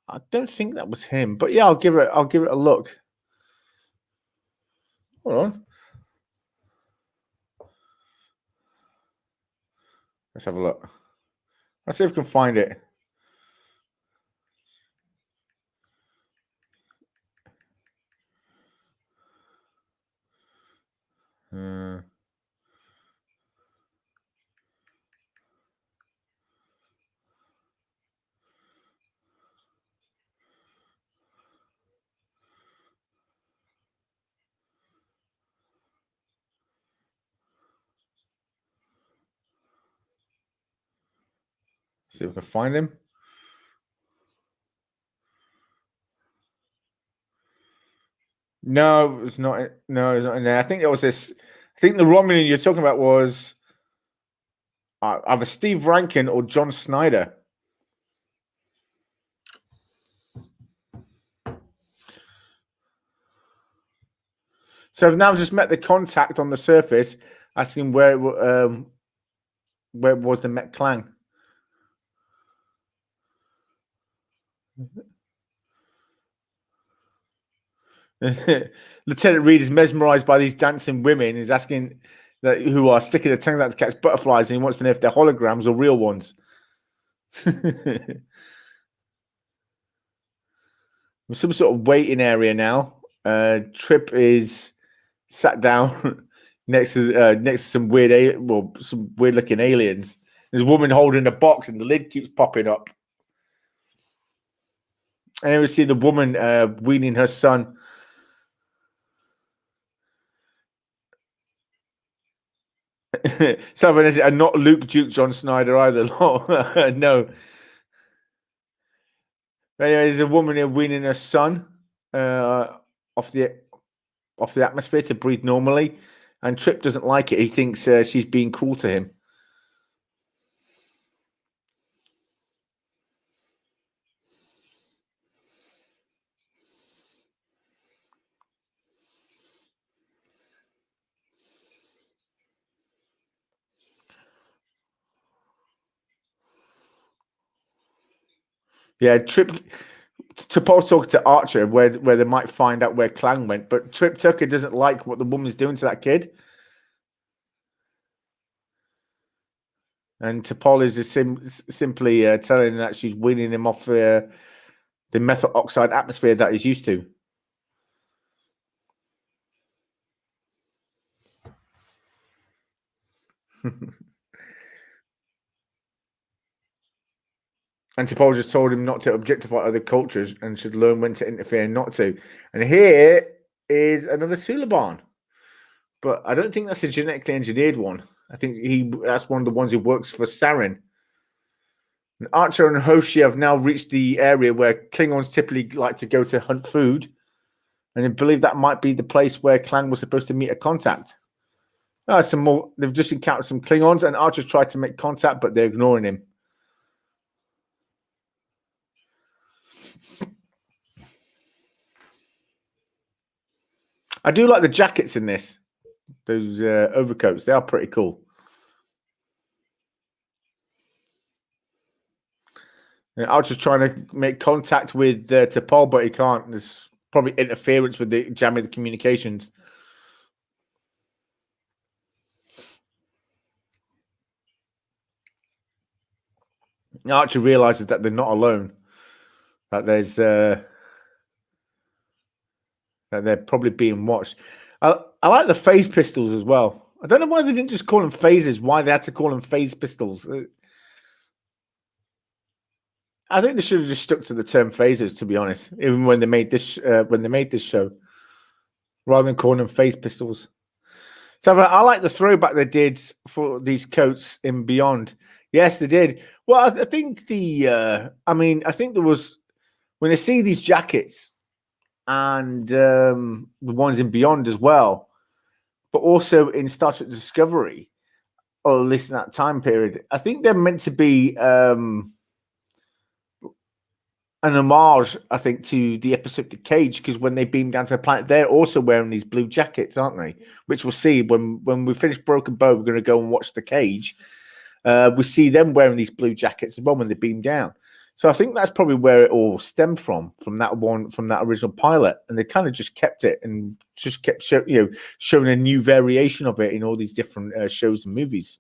I don't think that was him, but yeah, I'll give it a look. Hold on. Let's have a look. Let's see if we can find it. See if we can find him. No, it's not. No, it's not in there. I think it was this. I think the Romulan you're talking about was either Steve Rankin or John Snyder. So I've now just met the contact on the surface, asking where was the Met Clang. Lieutenant Reed is mesmerized by these dancing women. He's asking who are sticking their tongues out to catch butterflies, and he wants to know if they're holograms or real ones. Some sort of waiting area now. Trip is sat down next to some weird, some weird looking aliens. There's a woman holding a box, and the lid keeps popping up. And then we see the woman weaning her son. So and not Luke Duke John Snyder either. No. But anyway, there's a woman here weaning her son off the atmosphere to breathe normally, and Trip doesn't like it. He thinks she's being cruel to him. Yeah, Trip. T'Pol's talking to Archer where they might find out where Clang went, but Trip Tucker doesn't like what the woman's doing to that kid. And T'Pol is simply telling him that she's weaning him off the methyl oxide atmosphere that he's used to. And T'Pol just told him not to objectify other cultures and should learn when to interfere and not to. And here is another Suliban. But I don't think that's a genetically engineered one. I think that's one of the ones who works for Saren. And Archer and Hoshi have now reached the area where Klingons typically like to go to hunt food. And I believe that might be the place where Clang was supposed to meet a contact. Some more. They've just encountered some Klingons, and Archer's tried to make contact, but they're ignoring him. I do like the jackets in this. Those overcoats, they are pretty cool. And Archer's trying to make contact with T'Pol, but he can't. There's probably interference with the jamming the communications. Archer realizes that they're not alone. That there's that they're probably being watched. I like the phase pistols as well. I don't know why they didn't just call them phases. Why they had to call them phase pistols. I think they should have just stuck to the term phasers, to be honest. Even when they made this show, rather than calling them phase pistols. So I like the throwback they did for these coats in Beyond. Yes, they did. Well, I think I think there was when I see these jackets and the ones in Beyond as well, but also in Star Trek Discovery, or at least in that time period, I think they're meant to be an homage, I think, to the episode The Cage, because when they beam down to the planet, they're also wearing these blue jackets, aren't they? Which we'll see when we finish Broken Bow. We're going to go and watch The Cage. We see them wearing these blue jackets as well when they beam down. So I think that's probably where it all stemmed from that original pilot, and they kind of just kept it and just kept showing a new variation of it in all these different shows and movies.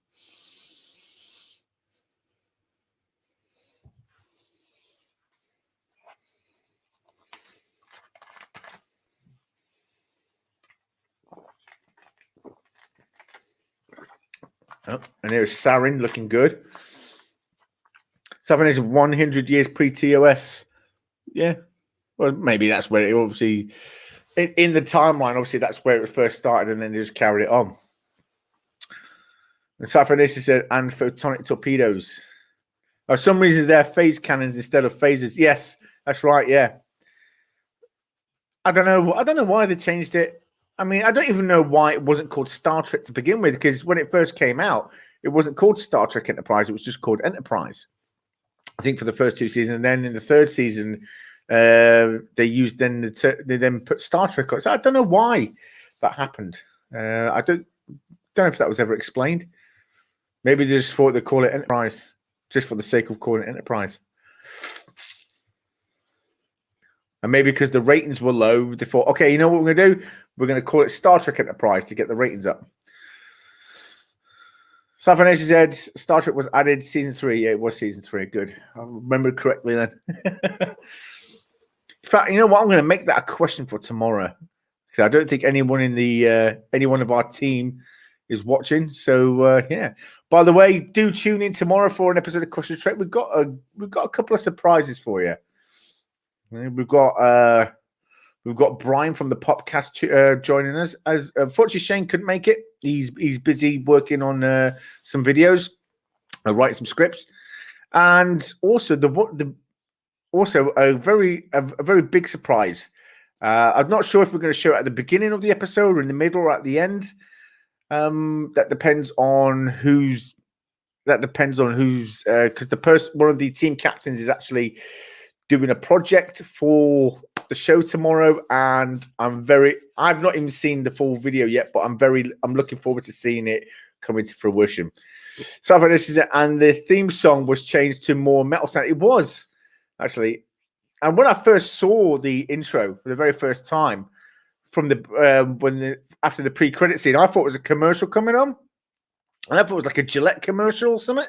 Oh, and there's Sarin looking good. Sarin is 100 years pre-TOS. Yeah. Well, maybe that's where it obviously, in the timeline, obviously that's where it first started, and then they just carried it on. And Sarin said, and photonic torpedoes. For some reason, they're phase cannons instead of phasers. Yes, that's right. Yeah. I don't know why they changed it. I mean, I don't even know why it wasn't called Star Trek to begin with, because when it first came out, it wasn't called Star Trek Enterprise. It was just called Enterprise, I think, for the first 2 seasons. And then in the 3rd season, they then put Star Trek on. So I don't know why that happened. I don't know if that was ever explained. Maybe they just thought they'd call it Enterprise just for the sake of calling it Enterprise. And maybe because the ratings were low, they thought, okay, you know what we're going to do? We're going to call it Star Trek Enterprise to get the ratings up. Southern Asia said Star Trek was added season 3. Yeah, it was season 3. Good. I remember correctly then. In fact, you know what? I'm going to make that a question for tomorrow, because I don't think anyone in the anyone of our team is watching. So yeah. By the way, do tune in tomorrow for an episode of Question Trek. We've got a couple of surprises for you. We've got Brian from the Popcast joining us. As unfortunately Shane couldn't make it. He's busy working on some videos, writing some scripts, and also a very big surprise. I'm not sure if we're going to show it at the beginning of the episode, or in the middle, or at the end. That depends on who's. Because one of the team captains is actually doing a project for the show tomorrow, and I've not even seen the full video yet, but I'm looking forward to seeing it come into fruition. So and the theme song was changed to more metal sound. It was actually, and when I first saw the intro for the very first time from after the pre-credit scene, I thought it was a commercial coming on, and I thought it was like a Gillette commercial or something.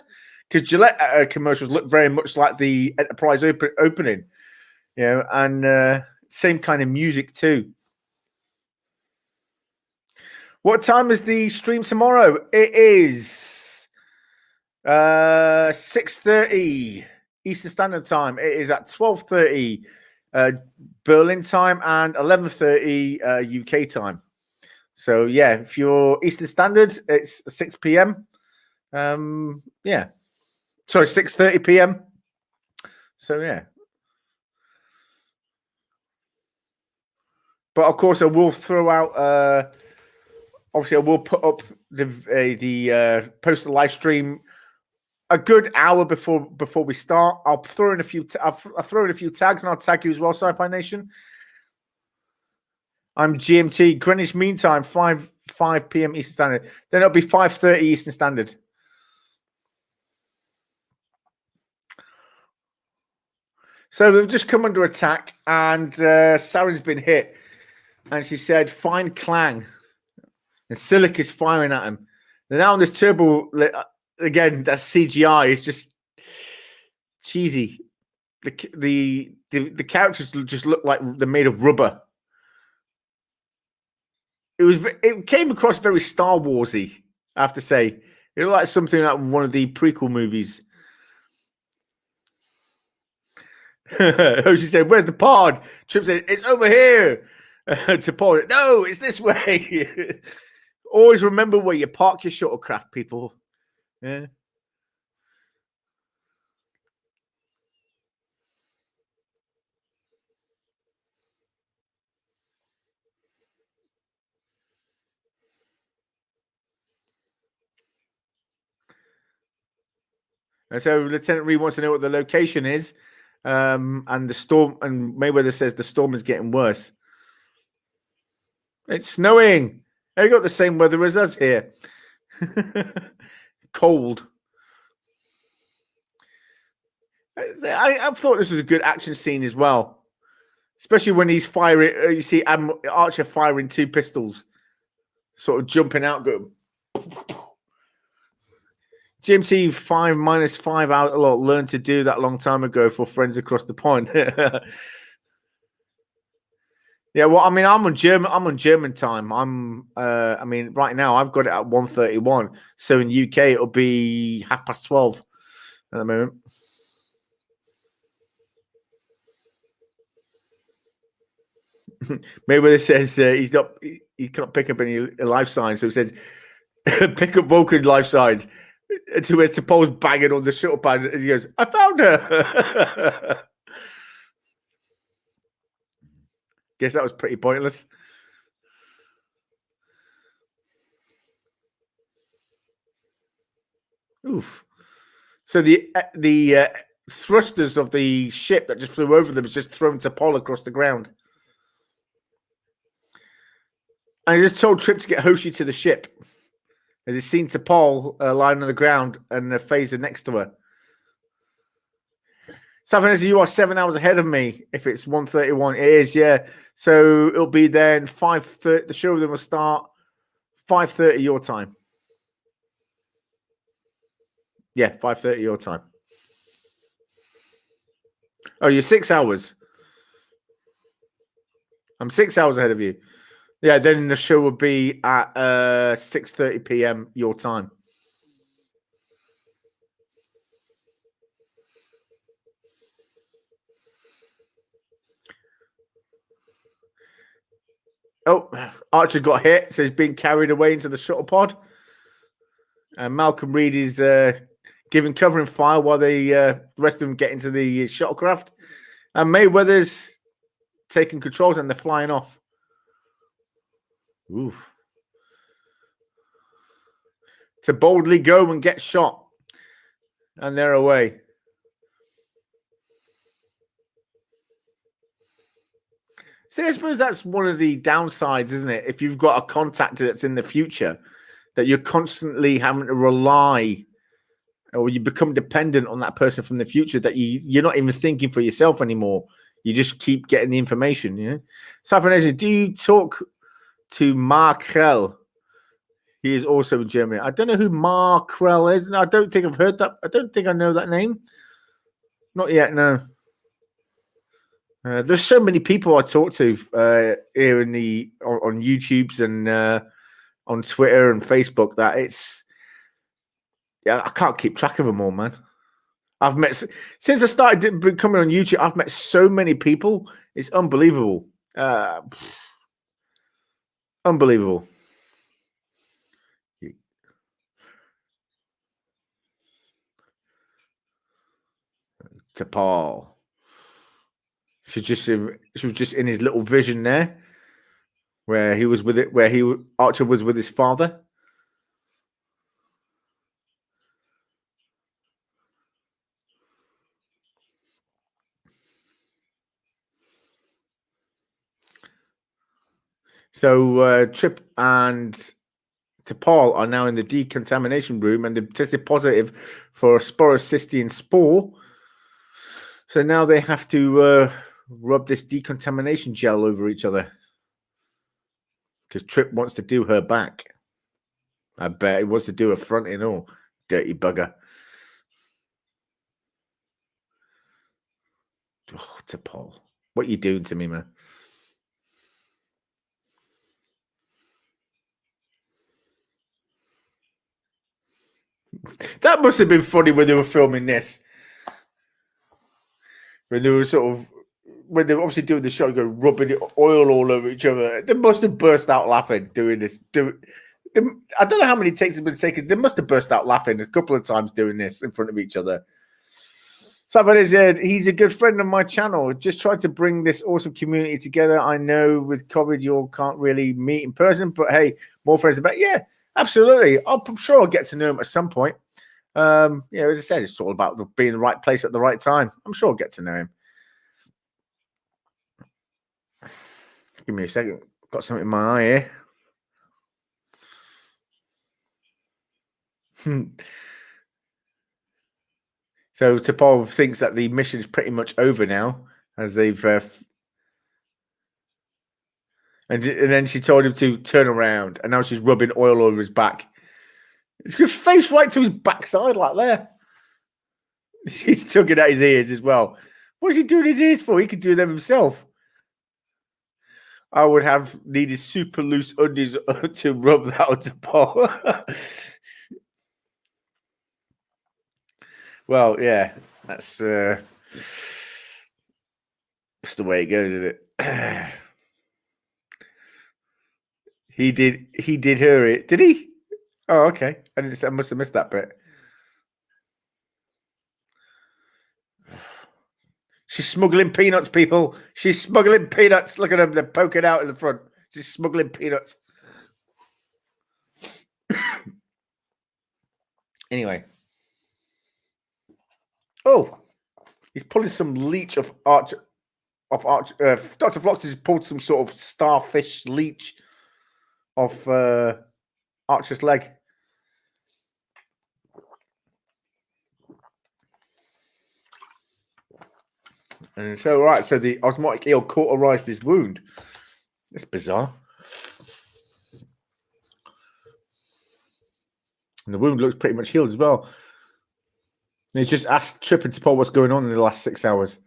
Because Gillette commercials look very much like the Enterprise opening, and same kind of music too. What time is the stream tomorrow? It is 6:30 Eastern Standard Time. It is at 12:30 Berlin time and 11:30 UK time. So yeah, if you're Eastern Standard, it's 6 p.m. Yeah. Sorry, 6:30 p.m. So yeah, but of course I will throw out. Obviously, I will put up the post the live stream a good hour before we start. I'll throw in a few. I'll throw in a few tags, and I'll tag you as well, Sci-Fi Nation. I'm GMT Greenwich Mean Time, 5 p.m. Eastern Standard. Then it'll be 5:30 Eastern Standard. So we've just come under attack, and Saren's been hit, and she said, "Find Clang," and Silic is firing at him. And now on this turbo, again, that CGI is just cheesy. The characters just look like they're made of rubber. It came across very Star Warsy, I have to say. It looked like something out of one of the prequel movies. She said, "Where's the pod?" Trip said, "It's over here." To Paul, "No, it's this way." Always remember where you park your shuttlecraft, people. Yeah. And so Lieutenant Reed wants to know what the location is. And the storm, and Mayweather says the storm is getting worse. It's snowing. They got the same weather as us here. Cold. I thought this was a good action scene as well, especially when he's firing. You see Archer firing 2 pistols, sort of jumping out. Go. GMT 5-5 Outlaw learned to do that a long time ago for friends across the pond. Yeah, well, I mean, I'm on German time. I mean, right now I've got it at 1:31. So in UK it'll be 12:30 at the moment. Mayweather says he can't pick up any life signs, so he says pick up Vulcan life signs. To where Paul's banging on the shuttle pad as he goes, I found her. Guess that was pretty pointless. Oof. So the thrusters of the ship that just flew over them is just thrown Paul across the ground. And he just told Trip to get Hoshi to the ship. As he's seen Paul lying on the ground and a phaser next to her. Something as you are 7 hours ahead of me. If it's 1:31, it is, yeah. So it'll be then 5:30. The show then will start 5:30 your time. Yeah, 5:30 your time. Oh, you're 6 hours. I'm 6 hours ahead of you. Yeah, then the show will be at 6:30 p.m. your time. Oh, Archer got hit, so he's being carried away into the shuttle pod. And Malcolm Reed is giving covering fire while the rest of them get into the shuttlecraft. And Mayweather's taking controls and they're flying off. Oof. To boldly go and get shot. And they're away. See, I suppose that's one of the downsides, isn't it? If you've got a contact that's in the future, that you're constantly having to rely or you become dependent on that person from the future, that you're not even thinking for yourself anymore. You just keep getting the information. Yeah. Safinesi, do you talk to Markrell? He is also in Germany. I don't know who Markrell is. I don't think I've heard that. I don't think I know that name. Not yet, no. There's so many people I talk to here on YouTube's and on Twitter and Facebook that I can't keep track of them all, man. I've met since I started becoming on YouTube. I've met so many people. It's unbelievable. Unbelievable. To Paul. She was just in his little vision there, where he was with it, Archer was with his father. So Trip and Paul are now in the decontamination room, and they've tested positive for sporocystin spore. So now they have to rub this decontamination gel over each other because Trip wants to do her back. I bet he wants to do her front and all. Dirty bugger. Oh, to Paul. What are you doing to me, man? That must have been funny when they were filming this. When they were when they were obviously doing the show, go rubbing oil all over each other. They must have burst out laughing doing this. I don't know how many takes have been taken. They must have burst out laughing a couple of times doing this in front of each other. Somebody said, he's a good friend of my channel. Just trying to bring this awesome community together. I know with COVID, you all can't really meet in person, but hey, more friends about. Yeah, absolutely. I'm sure I'll get to know him at some point. Yeah, as I said, it's all about being in the right place at the right time. I'm sure I'll get to know him. Give me a second. Got something in my eye here. So Topol thinks that the mission is pretty much over now, as they've and then she told him to turn around, and now she's rubbing oil over his back. It's his face right to his backside, like there. She's tugging at his ears as well. What's he doing his ears for? He could do them himself. I would have needed super loose undies to rub that on Topol. Well, yeah, that's the way it goes, isn't it? He did her it. Did he? Oh, okay. I must have missed that bit. She's smuggling peanuts, people. She's smuggling peanuts. Look at them. They're poking out in the front. She's smuggling peanuts. Anyway. Oh, he's pulling some leech of Arch. Dr. Flox has pulled some sort of starfish leech off Archer's leg. And so, right, so the osmotic eel cauterized his wound. It's bizarre. And the wound looks pretty much healed as well. And he's just asked Trip and Topol what's going on in the last 6 hours.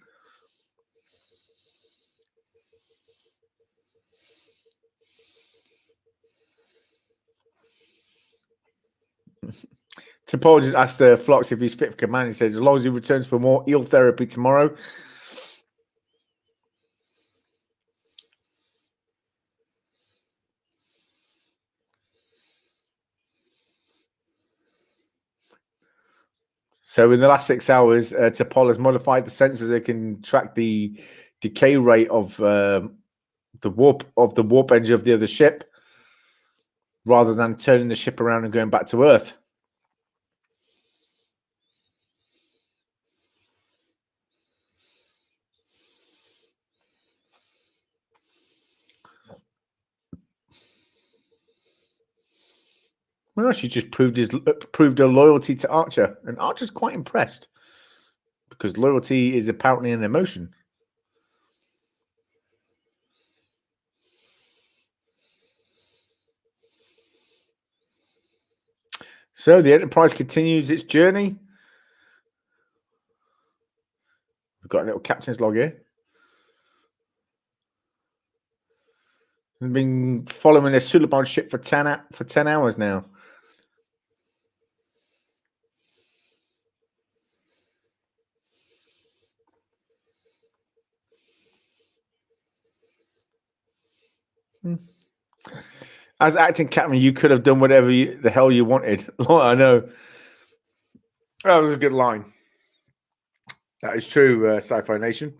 Topol just asked Flox if he's fit for command. He says, as long as he returns for more eel therapy tomorrow. So in the last 6 hours, Topol has modified the sensors that can track the decay rate of the warp engine of the other ship, rather than turning the ship around and going back to Earth. Well, she just proved her loyalty to Archer, and Archer's quite impressed because loyalty is apparently an emotion. So the Enterprise continues its journey. We've got a little captain's log here. We've been following a Suliban ship for 10 hours now. As acting captain, you could have done whatever the hell you wanted. I know. That was a good line. That is true, Sci-Fi Nation.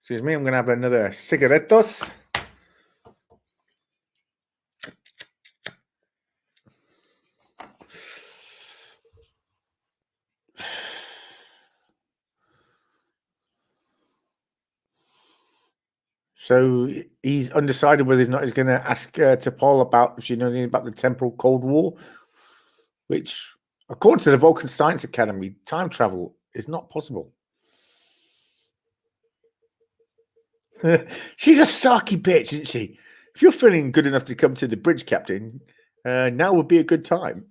Excuse me, I'm going to have another cigarettos. So he's undecided whether he's going to ask Topol about if she knows anything about the temporal Cold War, which, according to the Vulcan Science Academy, time travel is not possible. She's a sarky bitch, isn't she? If you're feeling good enough to come to the bridge, Captain, now would be a good time.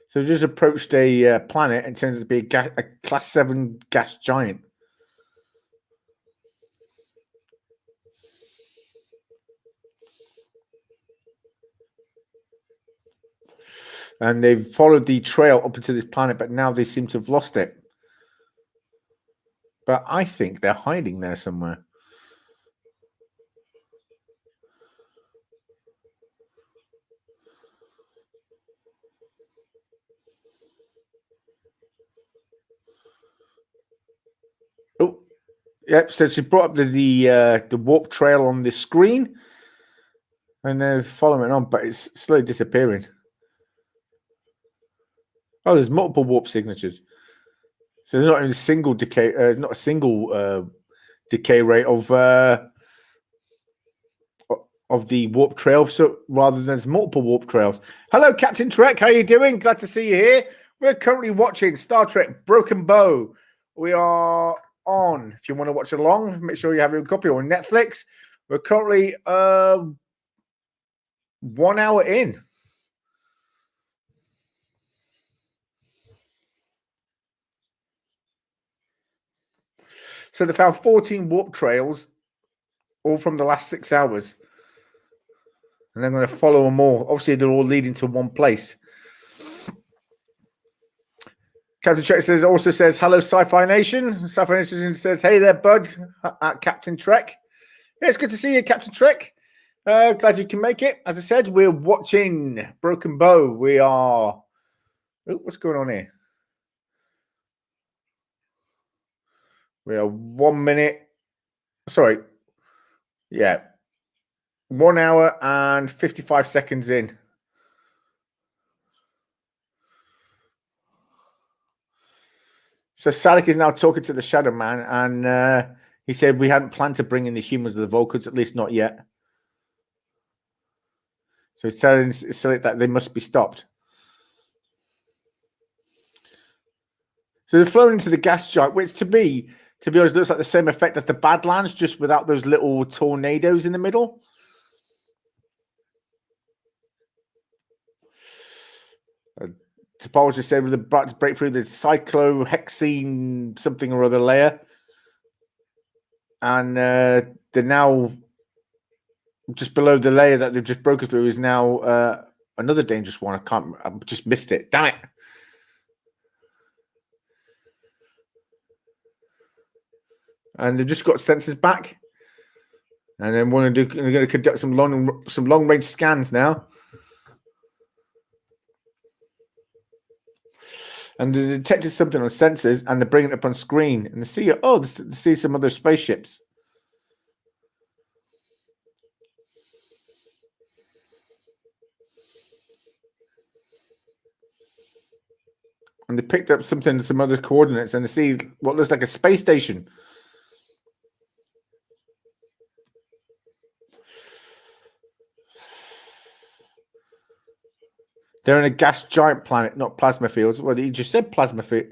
So we just approached a planet and turns out to be a Class 7 gas giant. And they've followed the trail up into this planet, but now they seem to have lost it. But I think they're hiding there somewhere. Oh, yep. So she brought up the warp trail on the screen, and they're following on, but it's slowly disappearing. Oh, there's multiple warp signatures. So there's not even a single decay, not a single decay rate of the warp trail. So rather than there's multiple warp trails. Hello, Captain Trek. How you doing? Glad to see you here. We're currently watching Star Trek Broken Bow. We are on. If you want to watch along, make sure you have your copy on Netflix. We're currently 1 hour in. So they found 14 warp trails, all from the last 6 hours. And they're going to follow them all. Obviously, they're all leading to one place. Captain Trek also says, hello, Sci-Fi Nation. Sci-Fi Nation says, hey there, bud, at Captain Trek. Yeah, it's good to see you, Captain Trek. Glad you can make it. As I said, we're watching Broken Bow. We are... Oh, what's going on here? We are 1 minute. Sorry. Yeah. 1 hour and 55 seconds in. So Sadek is now talking to the Shadow Man, and he said we hadn't planned to bring in the humans or the Vulcans, at least not yet. So he's telling Sadek that they must be stopped. So they've flown into the gas giant, which to be honest, looks like the same effect as the Badlands, just without those little tornadoes in the middle. Topology said with the about to break through the cyclohexene something or other layer. And they're now just below the layer that they've just broken through is now another dangerous one. I just missed it. Damn it. And they've just got sensors back. And then they're going to conduct some long range scans now. And they detected something on sensors, and they're bringing it up on screen. And they see some other spaceships. And they picked up some other coordinates, and they see what looks like a space station. They're in a gas giant planet, not plasma fields. Well, you just said plasma field.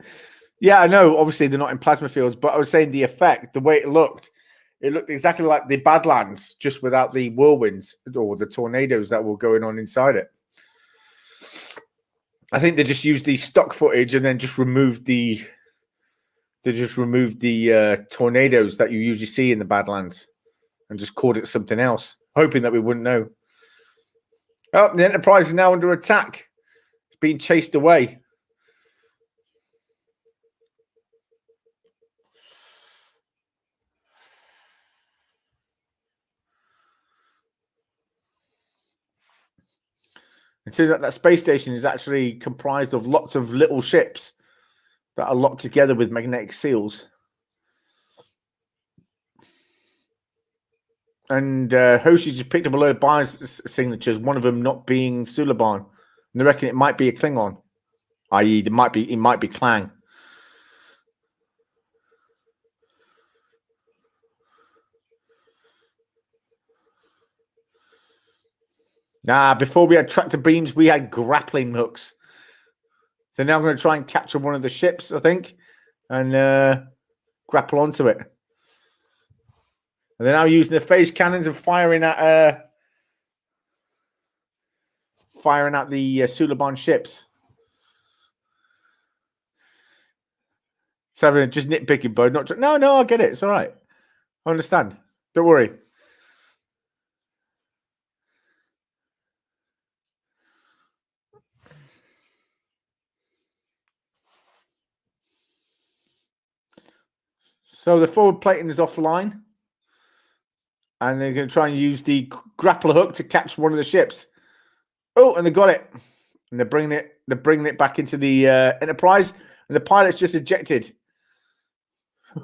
Yeah, I know. Obviously, they're not in plasma fields, but I was saying the effect, the way it looked exactly like the Badlands, just without the whirlwinds or the tornadoes that were going on inside it. I think they just used the stock footage and then just removed the tornadoes that you usually see in the Badlands and just called it something else, hoping that we wouldn't know. Oh, the Enterprise is now under attack. It's being chased away. It says that space station is actually comprised of lots of little ships that are locked together with magnetic seals. And Hoshi just picked up a load of bias signatures, one of them not being Suliban. And they reckon it might be a Klingon, i.e. it might be Klang. Before we had tractor beams, we had grappling hooks. So now I'm going to try and capture one of the ships, I think, and grapple onto it. And they're now using the phase cannons and firing at the Suliban ships. So just nitpicking, bud. No, I get it. It's all right. I understand. Don't worry. So the forward plating is offline. and they're going to try and use the grappler hook to catch one of the ships. Oh, and they got it, and they're bringing it back into the Enterprise, and the pilot's just ejected.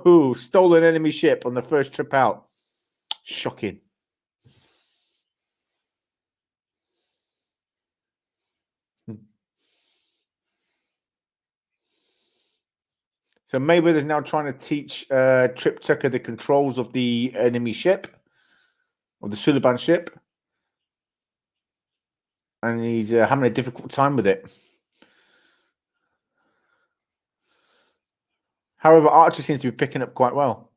Ooh, stolen enemy ship on the first trip out. Shocking. So Mayweather's now trying to teach Trip Tucker the controls of the enemy ship, of the Suliban ship. And he's having a difficult time with it. However, Archer seems to be picking up quite well.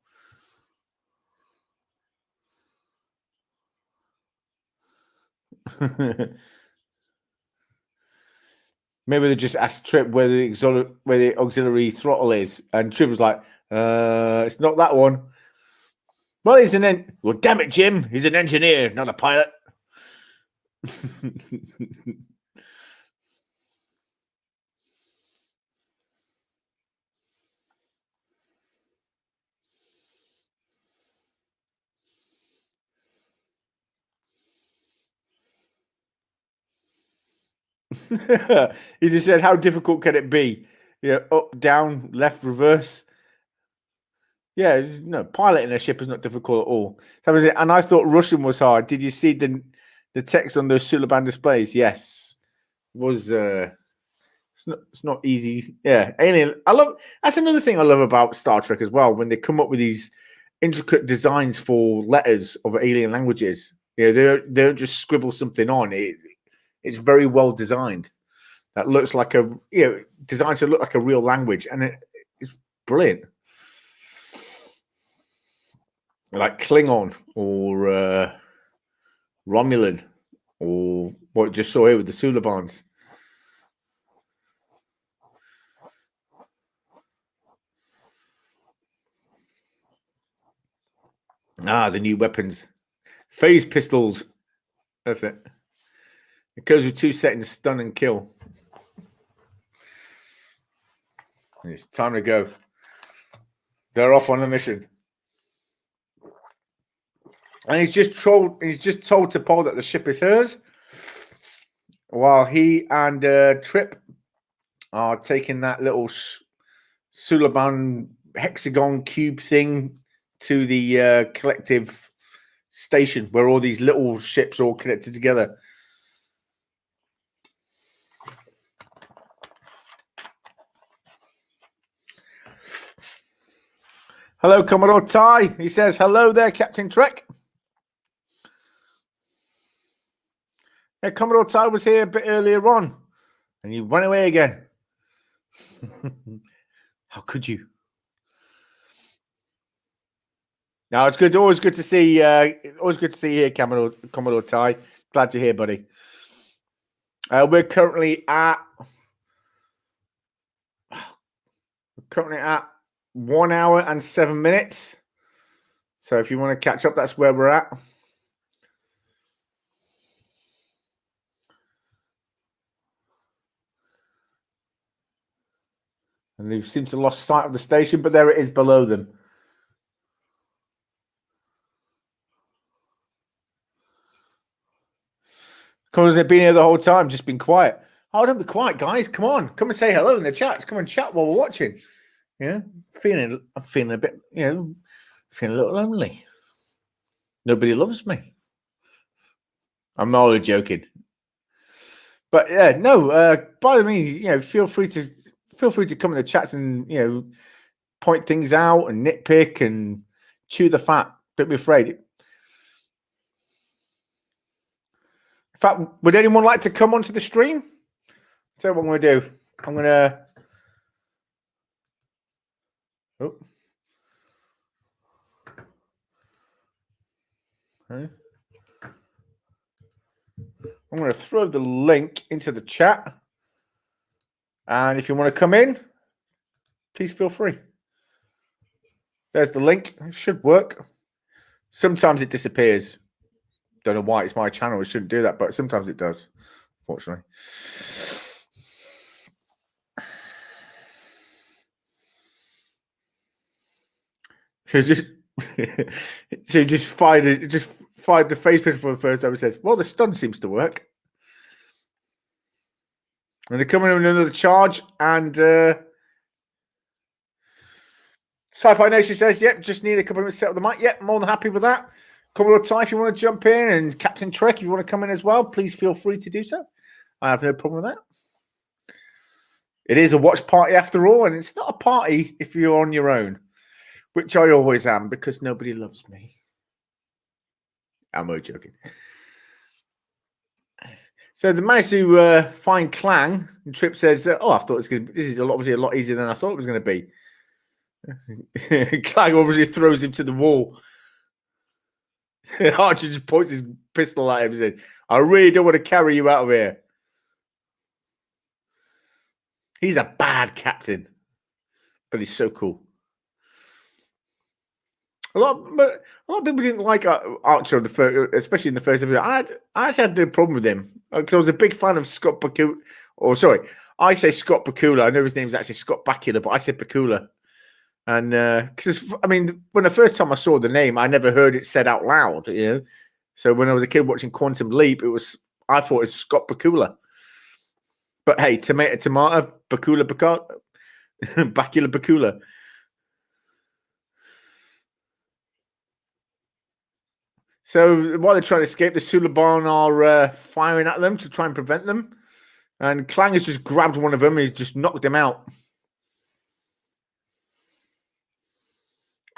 Maybe they just asked Trip where the auxiliary throttle is, and Trip was like, "It's not that one." Well, he's well, damn it, Jim, he's an engineer, not a pilot. He just said, "How difficult can it be? Yeah, up, down, left, reverse." Yeah, no, piloting a ship is not difficult at all. That was it. And I thought Russian was hard. Did you see the text on the Suliban displays? Yes, it was. It's not easy. Yeah, Alien. That's another thing I love about Star Trek as well. When they come up with these intricate designs for letters of alien languages, they don't just scribble something on. It's very well designed. That looks like designed to look like a real language, and it's brilliant. Like Klingon or Romulan, or what we just saw here with the Sulibans. The new weapons. Phase pistols. That's it. It goes with 2 seconds, stun and kill. And it's time to go. They're off on a mission. And he's just told to Paul that the ship is hers, while he and Trip are taking that little Suliban hexagon cube thing to the collective station where all these little ships are all connected together. Hello, Commodore Ty. He says, "Hello there, Captain Trek." Yeah, Commodore Ty was here a bit earlier on, and he went away again. How could you? No, it's good. Always good to see. Always good to see you here, Commodore Ty. Glad you're here, buddy. We're currently at 1 hour and 7 minutes. So if you want to catch up, that's where we're at. And they seem to have lost sight of the station, but there it is below them. Because they've been here the whole time, just been quiet. Oh, don't be quiet, guys. Come on. Come and say hello in the chats. Come and chat while we're watching. Yeah. I'm feeling a bit, feeling a little lonely. Nobody loves me. I'm only joking. But yeah, no, by all means, feel free to come in the chats and point things out and nitpick and chew the fat. Don't be afraid. In fact, would anyone like to come onto the stream? So what I'm going to do, I'm going to. Oh. Okay. I'm going to throw the link into the chat. And if you want to come in, please feel free. There's the link. It should work. Sometimes it disappears. Don't know why. It's my channel. It shouldn't do that, but sometimes it does, fortunately. So he just fired the phase pistol for the first time and says, well, the stun seems to work. And they're coming in with another charge, and Sci-Fi Nation says, yep, just need a couple of minutes to set up the mic. Yep, more than happy with that. Commodore Ty, if you want to jump in, and Captain Trek, if you want to come in as well, please feel free to do so. I have no problem with that. It is a watch party after all, and it's not a party if you're on your own, which I always am because nobody loves me. I'm only joking. So they managed to find Clang, and Trip says, I thought it was going to be, this is obviously a lot easier than I thought it was going to be. Clang obviously throws him to the wall. Archer just points his pistol at him and says, I really don't want to carry you out of here. He's a bad captain, but he's so cool. A lot of people didn't like Archer, especially in the first episode. I actually had no problem with him because I was a big fan of Scott Bakula. Or sorry, I say Scott Bakula. I know his name's actually Scott Bakula, but I say Bakula. And because I mean, when the first time I saw the name, I never heard it said out loud. You know, so when I was a kid watching Quantum Leap, I thought it was Scott Bakula. But hey, tomato, Bakula, Bakula, Bakula. So while they're trying to escape, the Suliban are firing at them to try and prevent them. And Clang has just grabbed one of them. He's just knocked him out.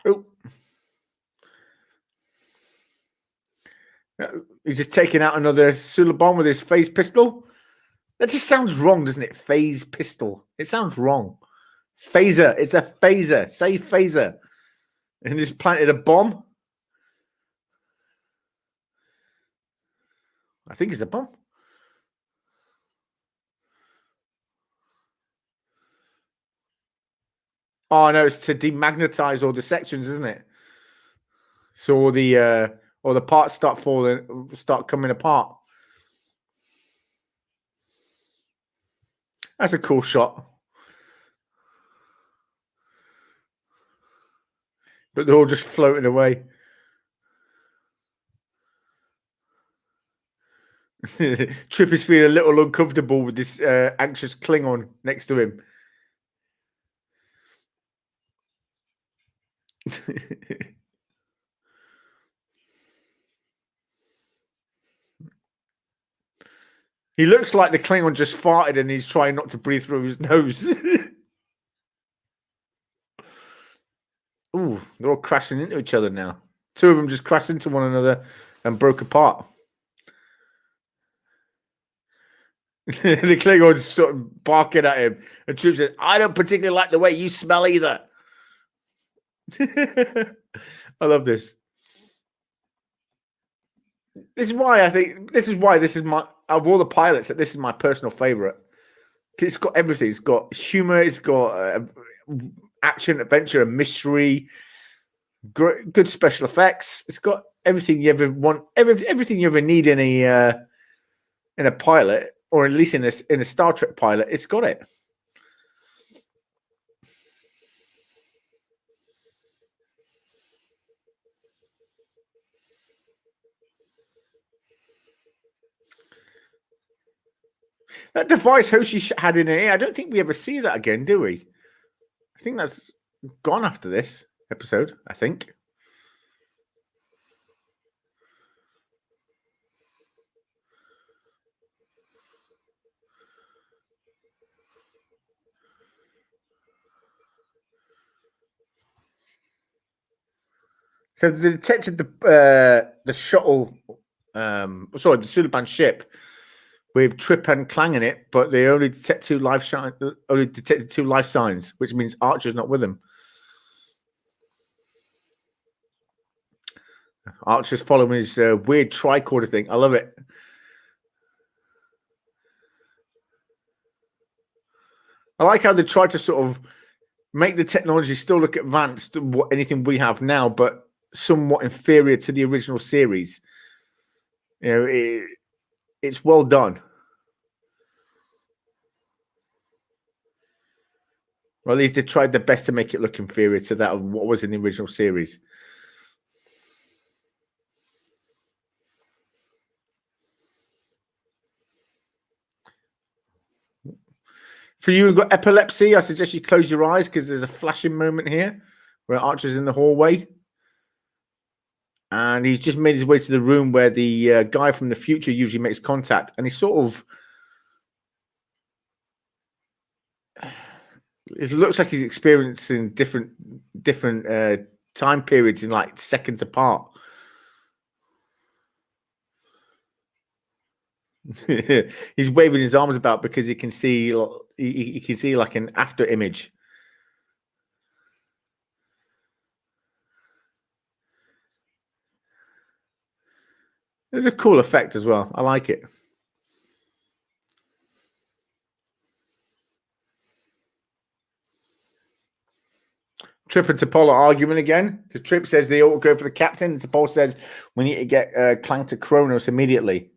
Oh. He's just taking out another Suliban with his phase pistol. That just sounds wrong, doesn't it? Phase pistol. It sounds wrong. Phaser. It's a phaser. Say phaser. And just planted a bomb. I think it's a bomb. Oh no, it's to demagnetize all the sections, isn't it? So all the parts start coming apart. That's a cool shot. But they're all just floating away. Trip is feeling a little uncomfortable with this anxious Klingon next to him. He looks like the Klingon just farted and he's trying not to breathe through his nose. Ooh, they're all crashing into each other now. Two of them just crashed into one another and broke apart. The Klingons sort of barking at him. And Troop says, I don't particularly like the way you smell either. I love this. This is why this is my, of all the pilots, that this is my personal favorite. It's got everything. It's got humor. It's got action, adventure, and mystery. Good special effects. It's got everything you ever want. Everything you ever need in a pilot, or at least in a Star Trek pilot. It's got it. That device Hoshi had in here, I don't think we ever see that again, do we? I think that's gone after this episode, I think. So they detected the shuttle, the Suliban ship with Trip and Clang in it, but they only detected two life signs, which means Archer's not with them. Archer's following his weird tricorder thing. I love it. I like how they try to sort of make the technology still look advanced than anything we have now, but somewhat inferior to the original series. You know, it's well done. Or at least they tried their best to make it look inferior to that of what was in the original series. For you who've got epilepsy, I suggest you close your eyes because there's a flashing moment here where Archer's in the hallway. And he's just made his way to the room where the guy from the future usually makes contact. And he's sort of... It looks like he's experiencing different time periods in like seconds apart. He's waving his arms about because he can see like an after image. There's a cool effect as well. I like it. Trip and T'Pol are arguing again because Trip says they ought to go for the captain, and T'Pol says we need to get Clank to Kronos immediately.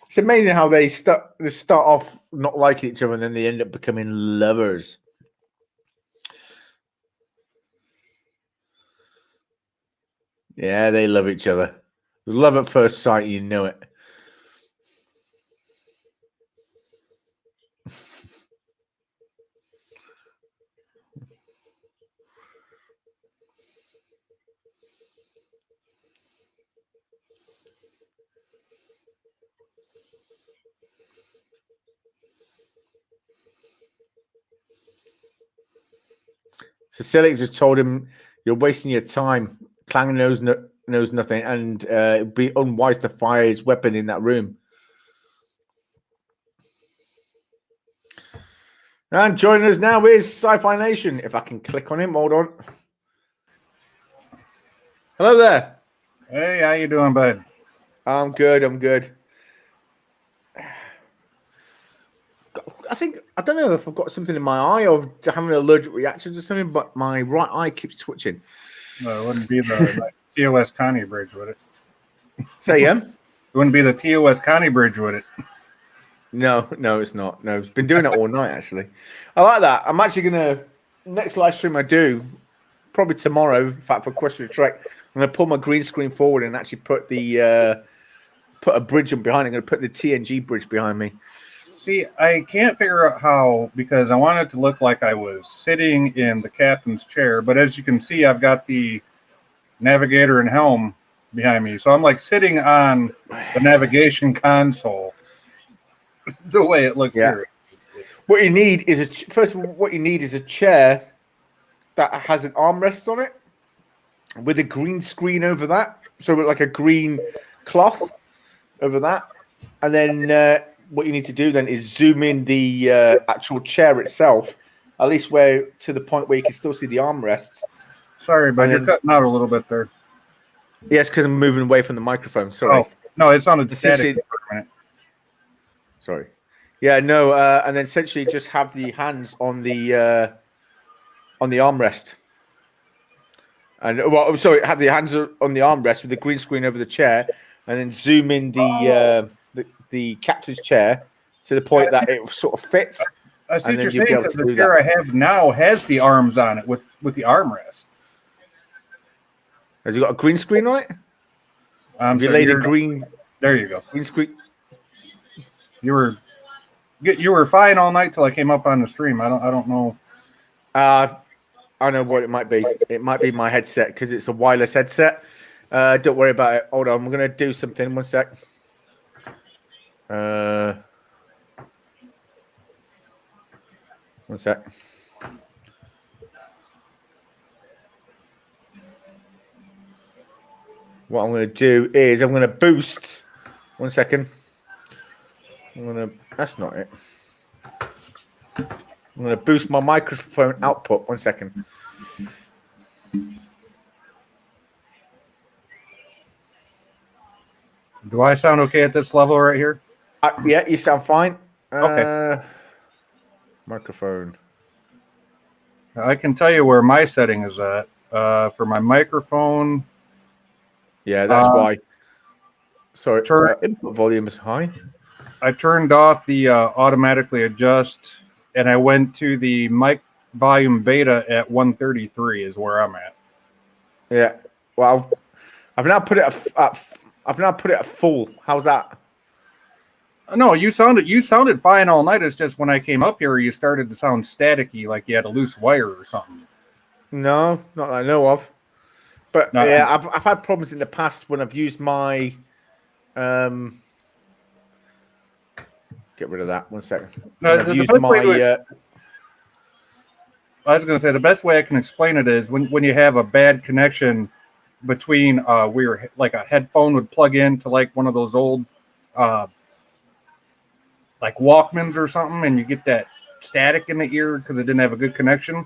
It's amazing how they start off not liking each other and then they end up becoming lovers. Yeah, they love each other. Love at first sight, you know it. So Selig just told him, "You're wasting your time. Clang knows nothing, and it'd be unwise to fire his weapon in that room." And joining us now is Sci-Fi Nation. If I can click on him, hold on. Hello there. Hey, how you doing, bud? I'm good. I'm good. I don't know if I've got something in my eye or having an allergic reaction to something, but my right eye keeps twitching. No, it wouldn't be the TOS Connie Bridge, would it? Say again? It wouldn't be the TOS Connie Bridge, would it? No, it's not. No, it's been doing it all night, actually. I like that. I'm actually going to, next live stream I do, probably tomorrow, in fact, for Question Trek, I'm going to pull my green screen forward and actually put the put a bridge on behind. I'm going to put the TNG bridge behind me. See, I can't figure out how, because I want it to look like I was sitting in the captain's chair, but as you can see, I've got the navigator and helm behind me. So I'm like sitting on the navigation console the way it looks here. What you need is a chair that has an armrest on it with a green screen over that. So like a green cloth over that. And then what you need to do then is zoom in the actual chair itself, at least where to the point where you can still see the armrests. Sorry, but you're cutting out a little bit there. Yes, because I'm moving away from the microphone. Sorry. Oh, no, it sounded static for a minute. Sorry. Yeah, no, and then essentially just have the hands on the armrest. And well, sorry, have the hands on the armrest with the green screen over the chair, and then zoom in the captain's chair to the point that it sort of fits. I see what you're saying, because the chair I have now has the arms on it with the armrest. Has it got a green screen on it? So green. There you go. Green screen. You were fine all night till I came up on the stream. I don't know. I know what it might be. It might be my headset because it's a wireless headset. Don't worry about it. Hold on, I'm gonna do something. One sec. One sec. What I'm going to do is I'm going to boost. 1 second. That's not it. I'm going to boost my microphone output. 1 second. Do I sound okay at this level right here? Yeah, you sound fine. Okay. Microphone. I can tell you where my setting is at. For my microphone. Yeah, that's why. Sorry, input volume is high. I turned off the automatically adjust, and I went to the mic volume beta at 133 is where I'm at. Yeah. Well, I've now put it at full. How's that? No, you sounded fine all night. It's just when I came up here, you started to sound staticky, like you had a loose wire or something. No, not that I know of. But No, yeah, I've had problems in the past when I've used my get rid of that 1 second. No, I've the used best my way I was going to say the best way I can explain it is when you have a bad connection between where like a headphone would plug into like one of those old like Walkmans or something, and you get that static in the ear because it didn't have a good connection.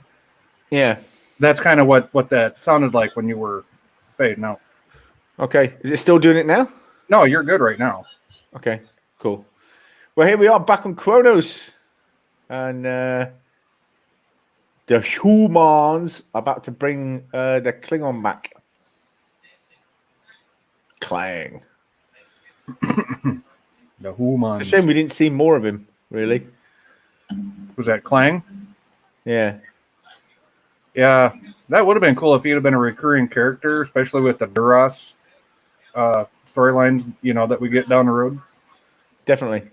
yeah. That's kind of what that sounded like when you were fading out. Okay, is it still doing it now? No, you're good right now. Okay, cool. Well, here we are back on Kronos, and the humans are about to bring the Klingon back. Clang. The humans. It's a shame we didn't see more of him, really. Was that Clang? Yeah. Yeah, that would have been cool if he'd have been a recurring character, especially with the Duras storylines, that we get down the road. Definitely.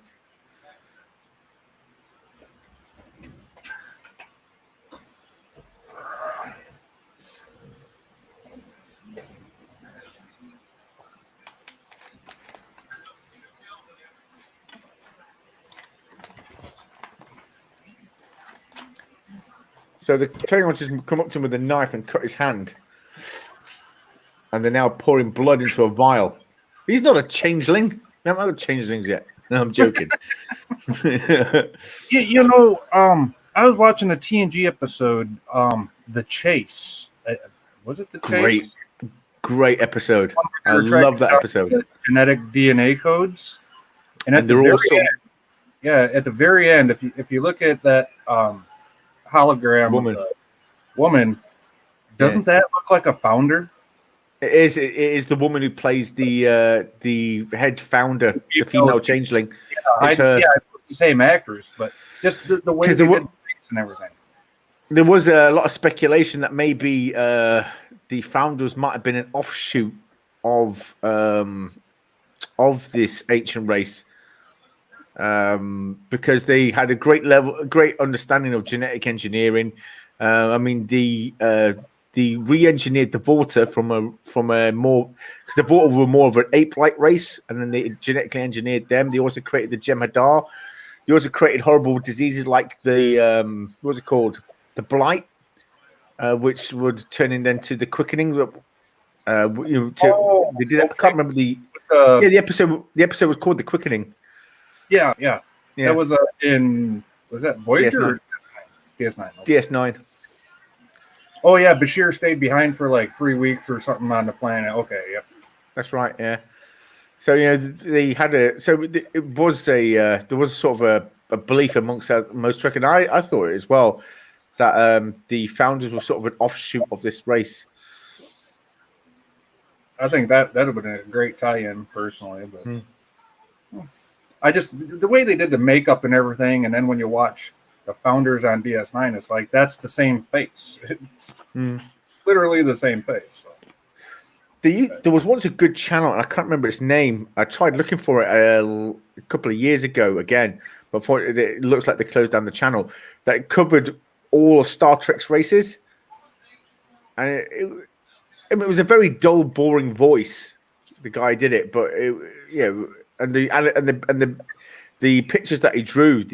So the Klingons just come up to him with a knife and cut his hand. And they're now pouring blood into a vial. He's not a changeling. We haven't had changelings yet. No, I'm joking. I was watching a TNG episode, The Chase. Was it The Chase? Great episode. I love that episode. Genetic DNA codes. And at the very end, if you look at that hologram of the woman, doesn't that look like a founder? It is the woman who plays the head founder, the female changeling. It's the same actress, but just the way they did the face and everything. There was a lot of speculation that maybe the founders might have been an offshoot of this ancient race, because they had a great understanding of genetic engineering. They re-engineered the Vorta from a more, because the Vorta were more of an ape-like race, and then they genetically engineered them. They also created the Jem'Hadar. They also created horrible diseases like the what's it called, the Blight, which would turn into the Quickening. They did. I can't remember the episode. The episode was called the Quickening. Yeah. That was was that Voyager or DS9? DS9. Oh yeah, Bashir stayed behind for like 3 weeks or something on the planet. Okay, yep. That's right, yeah. So they had there was sort of a belief amongst most Trek, and I thought it as well, that the founders were sort of an offshoot of this race. I think that would have been a great tie-in personally, but I just, the way they did the makeup and everything, and then when you watch the founders on DS9, it's like that's the same face. It's literally the same face. So. There was once a good channel, and I can't remember its name. I tried looking for it a couple of years ago again, but it looks like they closed down the channel, that covered all of Star Trek's races. And it was a very dull, boring voice. The guy did it, but the pictures that he drew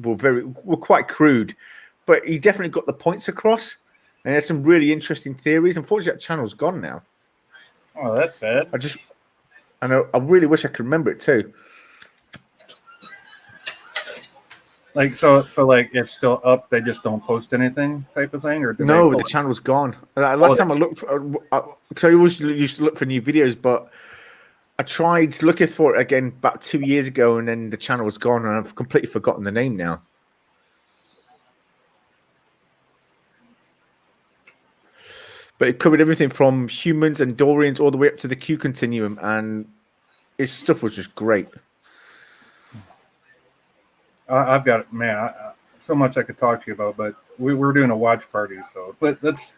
were quite crude, but he definitely got the points across, and there's some really interesting theories. Unfortunately, that channel's gone now. Oh, that's sad. I really wish I could remember it too. Like so like it's still up. They just don't post anything, type of thing, or no? The channel's gone. Last time I looked, because I always used to look for new videos, but I tried looking for it again about 2 years ago, and then the channel was gone, and I've completely forgotten the name now. But it covered everything from humans and Dorians all the way up to the Q continuum, and his stuff was just great. I've got man, so much I could talk to you about, but we're doing a watch party, so but that's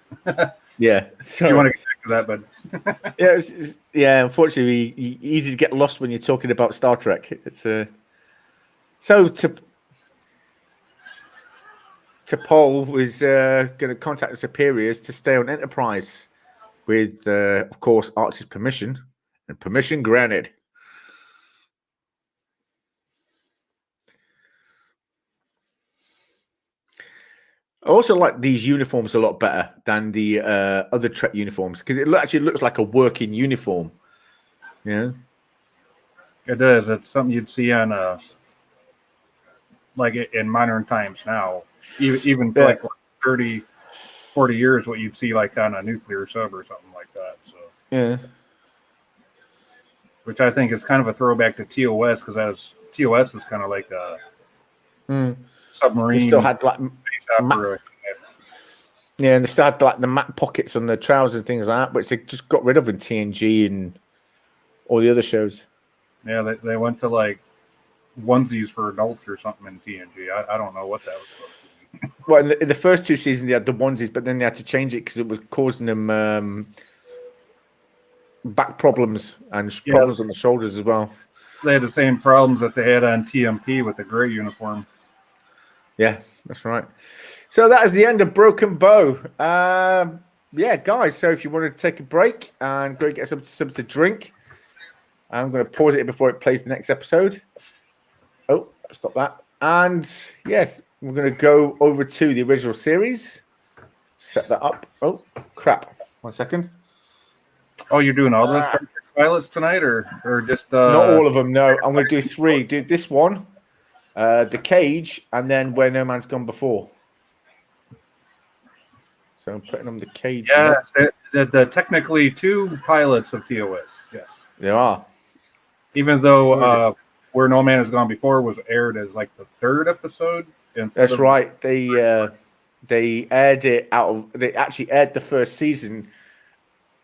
Yeah. you So want to get back to that, but yeah, yeah. Unfortunately, easy to get lost when you're talking about Star Trek. It's so Paul was going to contact the superiors to stay on Enterprise with, of course, Archer's permission, and permission granted. I also like these uniforms a lot better than the other Trek uniforms because it actually looks like a working uniform. Yeah, it does. It's something you'd see on like in modern times now, even for yeah, like 30, 40 years, what you'd see like on a nuclear sub or something like that. So, yeah. which I think is kind of a throwback to TOS because TOS was kind of like a They still submarine had like space opera. yeah, and they still had like the map pockets on the trousers and things like that, which they just got rid of in TNG and all the other shows. Yeah, they went to like onesies for adults or something in TNG. I don't know what that was supposed to be. Well, in the first two seasons, they had the onesies, but then they had to change it because it was causing them back problems and problems on the shoulders as well. They had the same problems that they had on TMP with the gray uniform. Yeah, that's right. So that is the end of Broken Bow. Yeah, guys. So if you want to take a break and go get something to drink, I'm going to pause it before it plays the next episode. Oh, stop that. And yes, we're going to go over to the original series. Set that up. Oh, crap. 1 second. Oh, you're doing all those Star Trek pilots tonight, or just not all of them? No, I'm going to do 3. Do this one, the Cage, and then Where No Man's Gone Before. So I'm putting on the Cage. Yeah, the technically 2 pilots of TOS. Yes, there are. Even though Where No Man Has Gone Before was aired as like the 3rd episode. That's right. They aired it out of. They actually aired the first season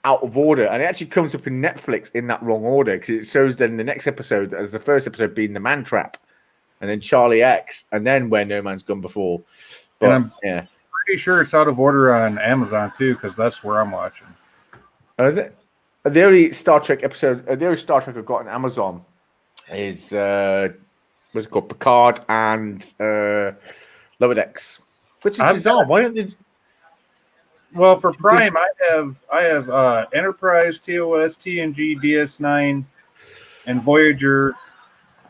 out of order, and it actually comes up in Netflix in that wrong order because it shows then the next episode as the first episode being the Man Trap, and then Charlie X, and then Where No Man's Gone Before. But I'm pretty sure it's out of order on Amazon too, because that's where I'm watching. Oh, is it? The only Star Trek episode, the only Star Trek I've got on Amazon is what's it called, Picard and Lower Decks, which is bizarre. Why don't they? Well, for Prime, I have Enterprise, TOS, TNG, DS9, and Voyager.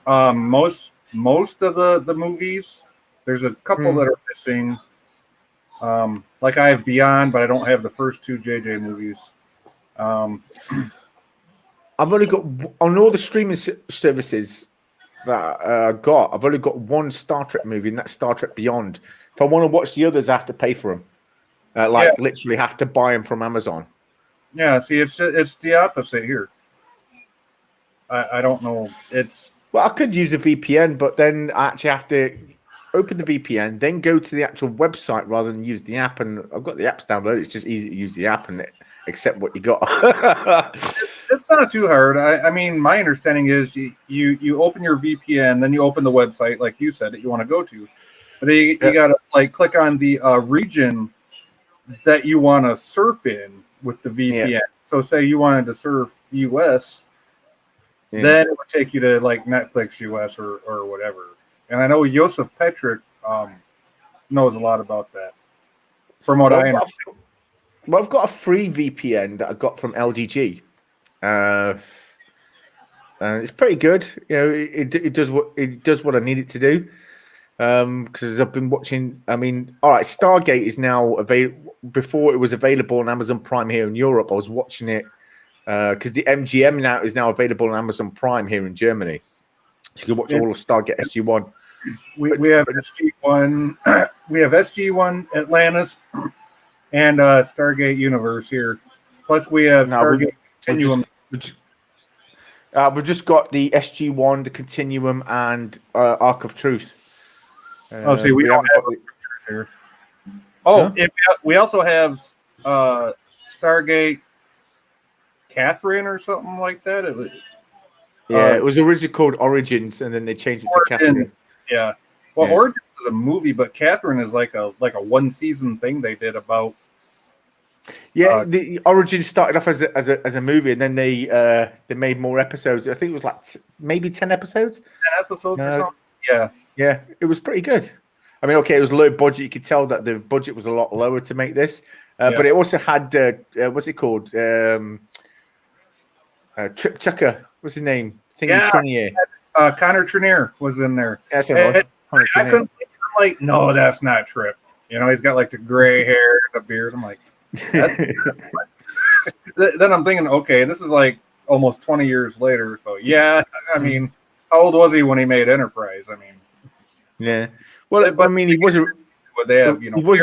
Most of the movies. There's a couple that are missing. Like I have Beyond, but I don't have the first 2 JJ movies. I've only got on all the streaming services that I got. I've only got 1 Star Trek movie, and that's Star Trek Beyond. If I want to watch the others, I have to pay for them. Literally have to buy them from Amazon. Yeah, see, it's the opposite here. I don't know. Well, I could use a VPN, but then I actually have to open the VPN, then go to the actual website rather than use the app. And I've got the apps downloaded. It's just easy to use the app and accept what you got. It's not too hard. I mean, my understanding is you open your VPN, then you open the website, like you said, that you want to go to. But then you got to like click on the region that you want to surf in with the VPN. Yeah. So say you wanted to surf US, then it would take you to like Netflix US or whatever. And I know Joseph Petrick knows a lot about that. From what I understand. Well, I've got a free VPN that I got from LDG. It's pretty good. You know, it does what I need it to do. Because I've been watching. I mean, all right, Stargate is now available. Before it was available on Amazon Prime here in Europe, I was watching it because the MGM now is now available on Amazon Prime here in Germany. So you can watch all of Stargate SG-1. We have SG-1. We have SG-1 Atlantis and Stargate Universe here. Plus, we have Stargate Continuum. We've just got the SG-1, the Continuum, and Arc of Truth. See, we don't have Truth here. Oh, we also have Stargate Catherine or something like that. It was originally called Origins, and then they changed it to Catherine. Yeah. Well, Yeah. Origins is a movie, but Catherine is like a 1-season thing they did about. Yeah, the Origin started off as a movie, and then they made more episodes. I think it was like maybe 10 episodes. 10 episodes or something. Yeah. Yeah, it was pretty good. I mean, okay, it was low budget. You could tell that the budget was a lot lower to make this, but it also had what's it called? Trip Tucker. What's his name? Trinier. Connor Trinier was in there. That's I right. couldn't like, no, that's not Trip. You know, he's got like the gray hair and the beard. I'm like, that's then I'm thinking, okay, this is like almost 20 years later. So yeah, I mean, how old was he when he made Enterprise? I mean, yeah. Well, but I mean, he was a. Would they have, you know, he was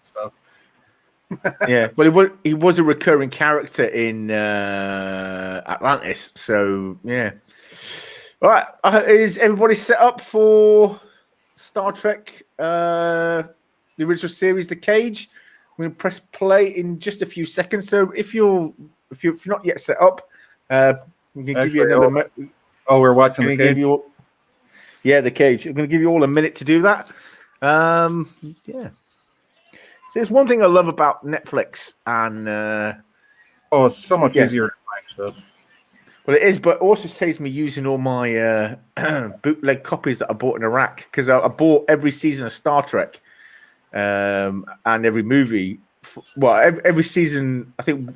stuff? Yeah, well, he was a recurring character in Atlantis. So yeah. All right, is everybody set up for Star Trek, the original series, The Cage? We're going to press play in just a few seconds. So if you're not yet set up, we can give you another. We're watching The Cage. The Cage. We're going to give you all a minute to do that. Yeah. So there's one thing I love about Netflix, and it's so much easier to find stuff. Well, it is, but it also saves me using all my bootleg copies that I bought in Iraq, because I bought every season of Star Trek and every movie. Every season, I think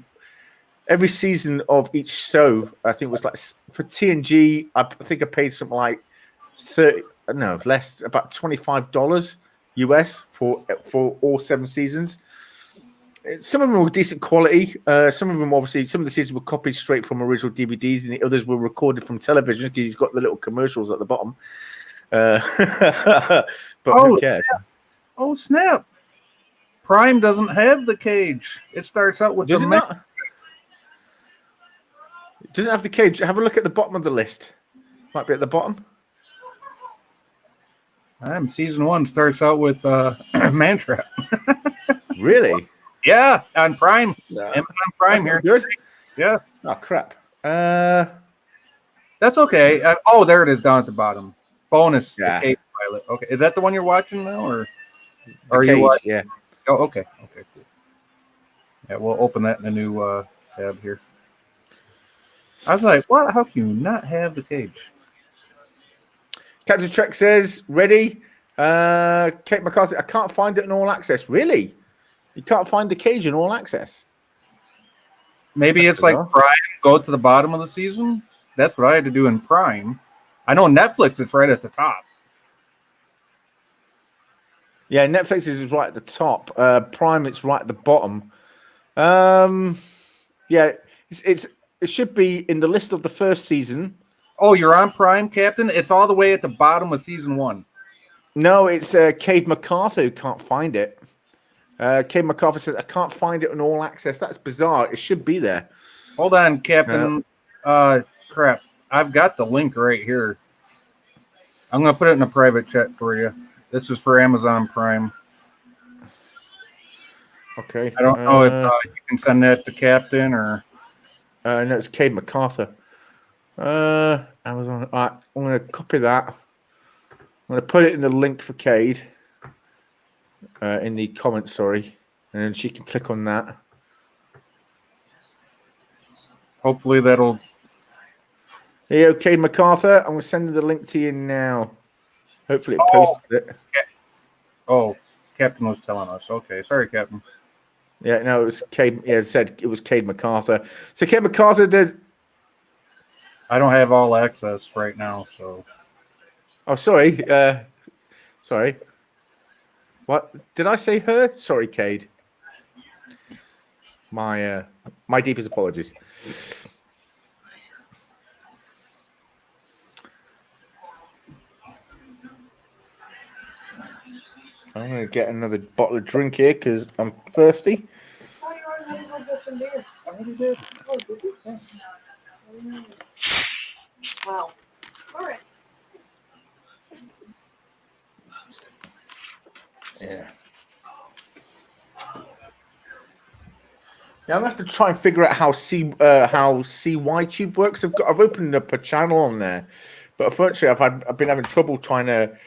every season of each show, I think was like for TNG, I think I paid something like about $25 US for all 7 seasons. Some of them were decent quality. Some of them, obviously, some of the seasons were copied straight from original DVDs, and the others were recorded from television because he's got the little commercials at the bottom. But who cares? Oh, snap. Prime doesn't have The Cage. It starts out with Does it not? It doesn't have The Cage. Have a look at the bottom of the list. Might be at the bottom. Season 1 starts out with Mantrap. Really? Yeah, on Prime. No. Amazon Prime here. Good. Yeah. Oh crap. That's okay. There it is down at the bottom. Bonus. Yeah. The Cage pilot. Okay, is that the one you're watching now, or are you watching? Yeah. Oh, okay. Okay, cool. Yeah, we'll open that in a new tab here. I was like, what? How can you not have The Cage? Captain Trek says, ready. Kate McCarthy, I can't find it in all access. Really? You can't find The Cage in all access? Maybe it's like Prime, go to the bottom of the season. That's what I had to do in Prime. I know Netflix, it's right at the top. Yeah, Netflix is right at the top. Prime, it's right at the bottom. Yeah, it should be in the list of the first season. Oh, you're on Prime, Captain? It's all the way at the bottom of season 1. No, it's Cade MacArthur who can't find it. Cade MacArthur says, I can't find it in all access. That's bizarre. It should be there. Hold on, Captain. Crap. I've got the link right here. I'm going to put it in a private chat for you. This is for Amazon Prime. Okay. I don't know if you can send that to Captain or... No, it's Cade MacArthur. Amazon. All right, I'm going to copy that. I'm going to put it in the link for Cade. In the comments, sorry. And then she can click on that. Hopefully that'll... Hey, okay, MacArthur. I'm going to send the link to you now. Hopefully it posts it. Oh, Captain was telling us. Okay, sorry, Captain. Yeah, no, it was Cade. Yeah, it said it was Cade MacArthur. So Cade MacArthur did... I don't have all access right now, so... Oh, sorry. Sorry. What? Did I say her? Sorry, Cade. My deepest apologies. I'm going to get another bottle of drink here because I'm thirsty. Wow. All right. Yeah. Yeah, I'm gonna have to try and figure out how CY Tube works. I've opened up a channel on there, but unfortunately, I've been having trouble trying to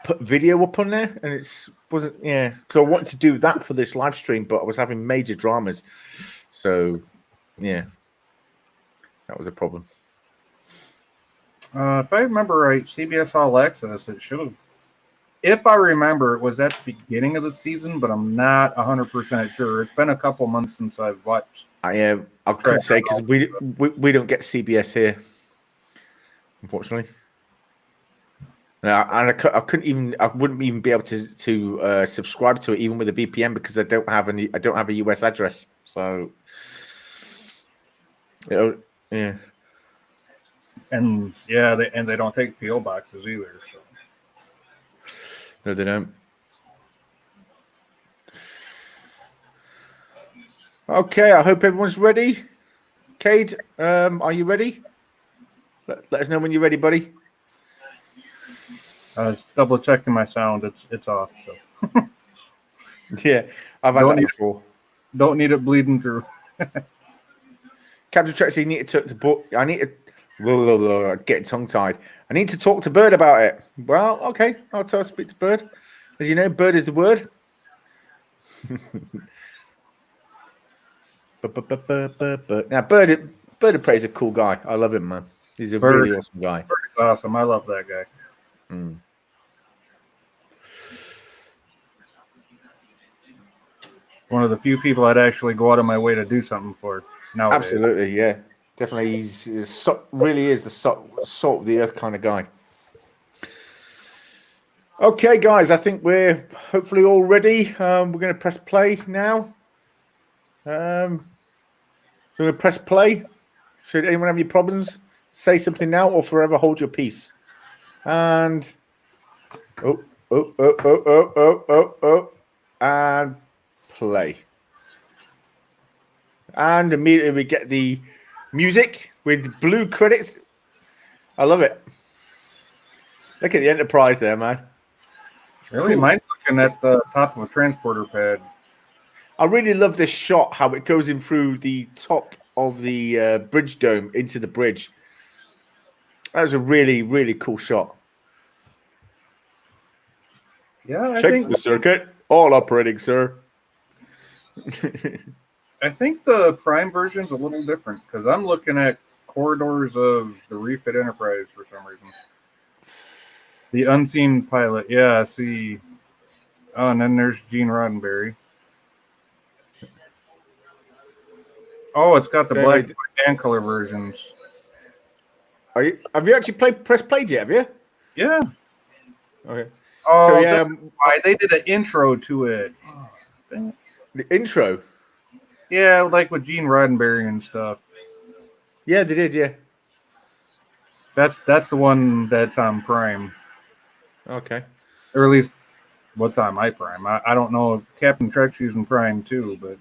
put video up on there, and wasn't. Yeah, so I wanted to do that for this live stream, but I was having major dramas. So, yeah, that was a problem. If I remember right, CBS All Access, it should have. If I remember, it was at the beginning of the season, but I'm not 100% sure. It's been a couple months since I've watched. I couldn't say because we don't get CBS here, unfortunately. And I couldn't even. I wouldn't even be able to subscribe to it even with a VPN because I don't have a US address. So, yeah. And yeah, they don't take PO boxes either. So. No, they don't. Okay, I hope everyone's ready. Cade, are you ready? Let us know when you're ready, buddy. Just double checking my sound. It's off. So Yeah, I've had that before. Don't need it bleeding through. Captain Trexie, need to talk to book. I need to get tongue tied. I need to talk to Bird about it. Well, okay, I'll speak to Bird. As you know, Bird is the word. Now, Bird plays a cool guy. I love him, man. He's a really awesome guy. Bird is awesome. I love that guy. One of the few people I'd actually go out of my way to do something for nowadays. Absolutely, yeah. Definitely, he's really is the salt of the earth kind of guy. Okay, guys, I think we're hopefully all ready. We're going to press play now. So we're going to press play. Should anyone have any problems, say something now or forever hold your peace. And and play. And immediately we get the music with blue credits. I love it. Look at the Enterprise there, man. It's really cool. Mine's looking at the top of a transporter pad. I really love this shot, how it goes in through the top of the bridge dome into the bridge. That was a really, really cool shot. Yeah, I Check think the circuit. All operating, sir. I think the Prime version's a little different because I'm looking at corridors of the refit Enterprise for some reason. The unseen pilot, yeah. See, oh, and then there's Gene Roddenberry. Oh, it's got the black and color versions. Have you actually press played yet? Have you? Yeah. Okay. Oh, so, yeah, why they did an intro to it. Oh, the intro. Yeah, like with Gene Roddenberry and stuff. Yeah, they did. Yeah. That's the one that's on Prime. Okay. Or at least what's on my Prime. I don't know if Captain Trek's using Prime too, but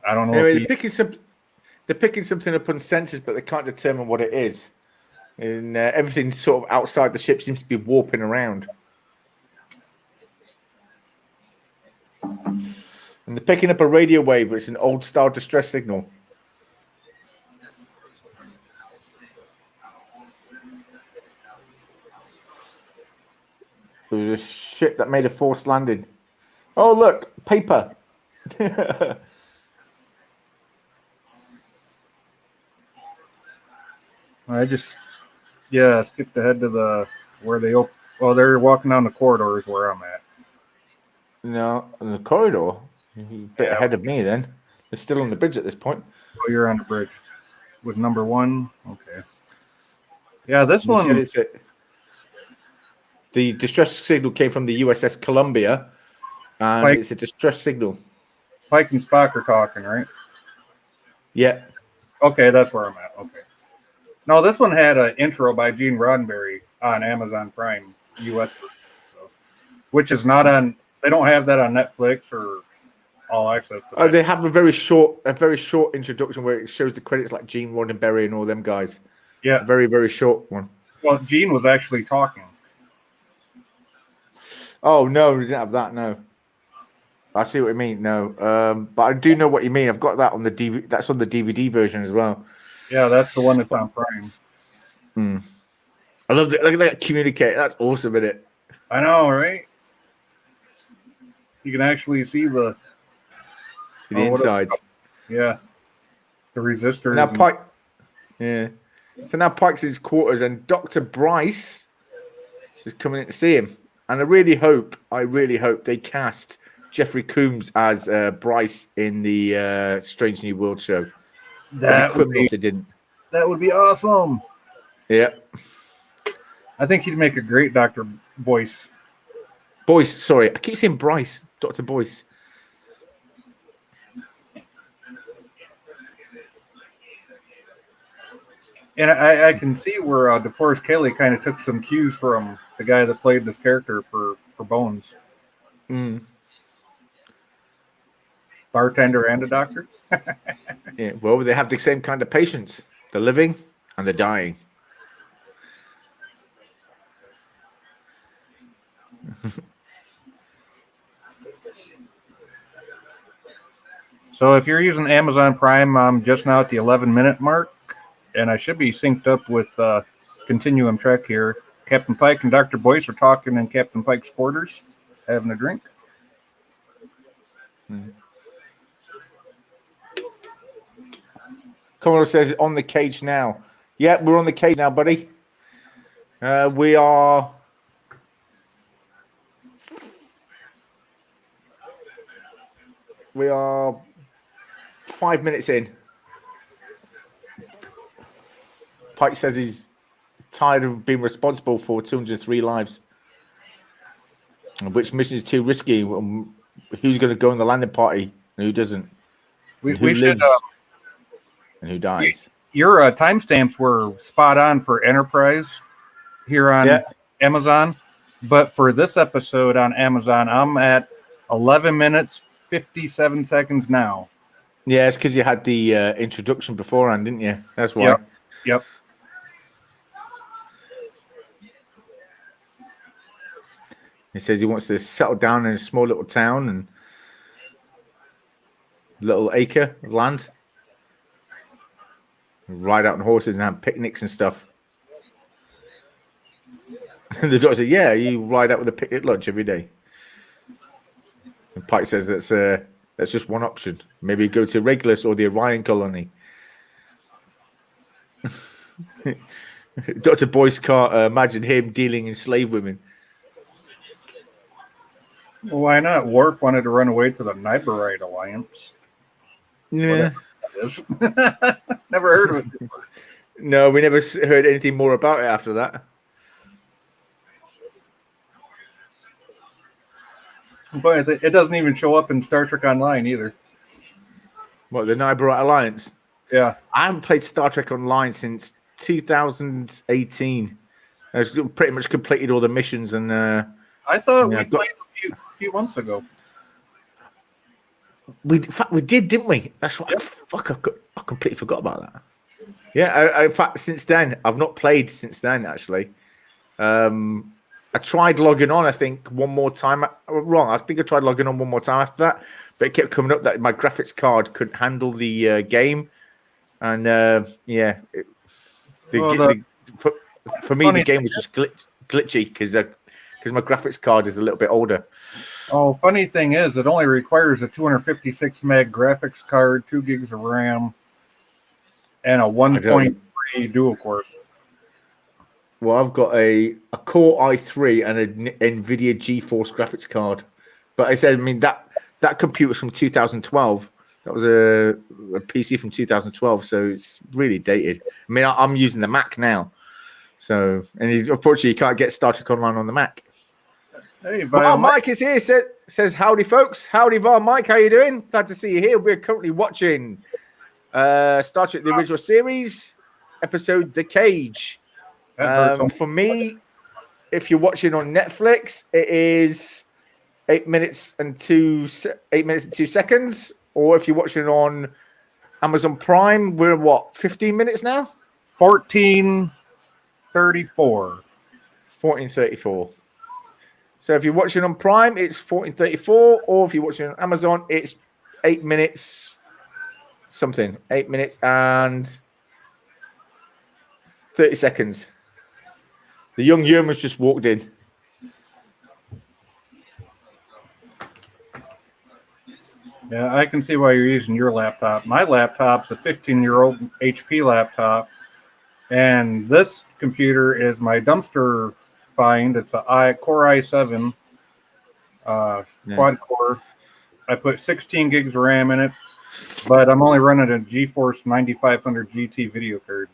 I don't know. Anyway, they're picking something up on sensors, but they can't determine what it is. And everything sort of outside the ship seems to be warping around. And they're picking up a radio wave. It's an old style distress signal. There was a ship that made a forced landing. Oh, look, paper. I just, skipped ahead to where they they're walking down the corridors where I'm at. No, in the corridor? A bit ahead of me then. They're still on the bridge at this point. Oh, you're on the bridge with number 1? Okay. Yeah, this one. The distress signal came from the USS Columbia, and it's a distress signal. Pike and Spock are talking, right? Yeah. Okay, that's where I'm at. Okay. No, this one had an intro by Gene Roddenberry on Amazon Prime US version, which is not on. They don't have that on Netflix or All Access. Oh, they have a very short introduction where it shows the credits like Gene Roddenberry and all them guys. Yeah, a very, very short one. Well, Gene was actually talking. Oh no, we didn't have that. No, I see what you mean. No, but I do know what you mean. I've got that on the DVD. That's on the DVD version as well. Yeah, that's the one that's on Prime. I love it. Look at that communicate. That's awesome, isn't it? I know, right? You can actually see the insides. Yeah, the resistors. Now Pike, yeah. So now Pike's in his quarters, and Dr. Bryce is coming in to see him. And I really hope they cast Jeffrey Combs as Bryce in the Strange New World show. That would be, if they didn't. That would be awesome. Yeah. I think he'd make a great Dr. Boyce. Boyce, sorry. I keep saying Bryce. Dr. Boyce. And I can see where DeForest Kelley kind of took some cues from the guy that played this character for Bones. Mm. Bartender and a doctor. Yeah, well, they have the same kind of patients: the living and the dying. So if you're using Amazon Prime, I'm just now at the 11-minute mark, and I should be synced up with Continuum Trek here. Captain Pike and Dr. Boyce are talking in Captain Pike's quarters, having a drink. Commodore says on the cage now. Yeah, we're on the cage now, buddy. We are. We are 5 minutes in. Pike says he's tired of being responsible for 203 lives. Which mission is too risky? Who's going to go on the landing party and who doesn't? We lives should. And who dies? Your timestamps were spot on for Enterprise here on Amazon. But for this episode on Amazon, I'm at 11 minutes, 57 seconds now. Yeah, it's because you had the introduction beforehand, didn't you? That's why. Yep. He says he wants to settle down in a small little town and little acre of land. Ride out on horses and have picnics and stuff. And the doctor said, yeah, you ride out with a picnic lunch every day. And Pike says that's just one option. Maybe go to Regulus or the Orion colony. Dr. Boyce can't imagine him dealing in slave women. Well, why not? Worf wanted to run away to the Niberite Alliance. Yeah. Never heard of it. No, we never heard anything more about it after that. But it doesn't even show up in Star Trek Online either. What, the Niberite Alliance? Yeah. I haven't played Star Trek Online since 2018. I've pretty much completed all the missions and... I thought we played a few months ago. In fact, we did, didn't we? That's right. Yep. Fuck, I completely forgot about that. Yeah, in fact, since then, I've not played since then, actually. I tried logging on, I think, one more time. Wrong. I think I tried logging on one more time after that, but it kept coming up that my graphics card couldn't handle the game. And, for me, the game was just glitchy because my graphics card is a little bit older. Oh, funny thing is, it only requires a 256 meg graphics card, 2 gigs of RAM, and a 1.3 dual core. Well, I've got a Core i3 and an NVIDIA GeForce graphics card. But I said, that computer's from 2012. That was a PC from 2012, so it's really dated. I'm using the Mac now. So, and unfortunately, you can't get Star Trek Online on the Mac. Hey, Mike is here. Says howdy, folks. Howdy, Var Mike. How you doing? Glad to see you here. We're currently watching Star Trek: The Original Series, episode "The Cage." For me, if you're watching on Netflix, it is 8 minutes and 2 seconds. Or if you're watching on Amazon Prime, we're 15 minutes now? 14:34. 14:34. So if you're watching on Prime, it's 14:34, or if you're watching on Amazon, it's 8 minutes something. 8 minutes and 30 seconds. The young Yerman's just walked in. Yeah, I can see why you're using your laptop. My laptop's a 15-year-old HP laptop, and this computer is my dumpster find. It's a Core i7 quad core. I put 16 gigs of RAM in it, but I'm only running a GeForce 9500 GT video card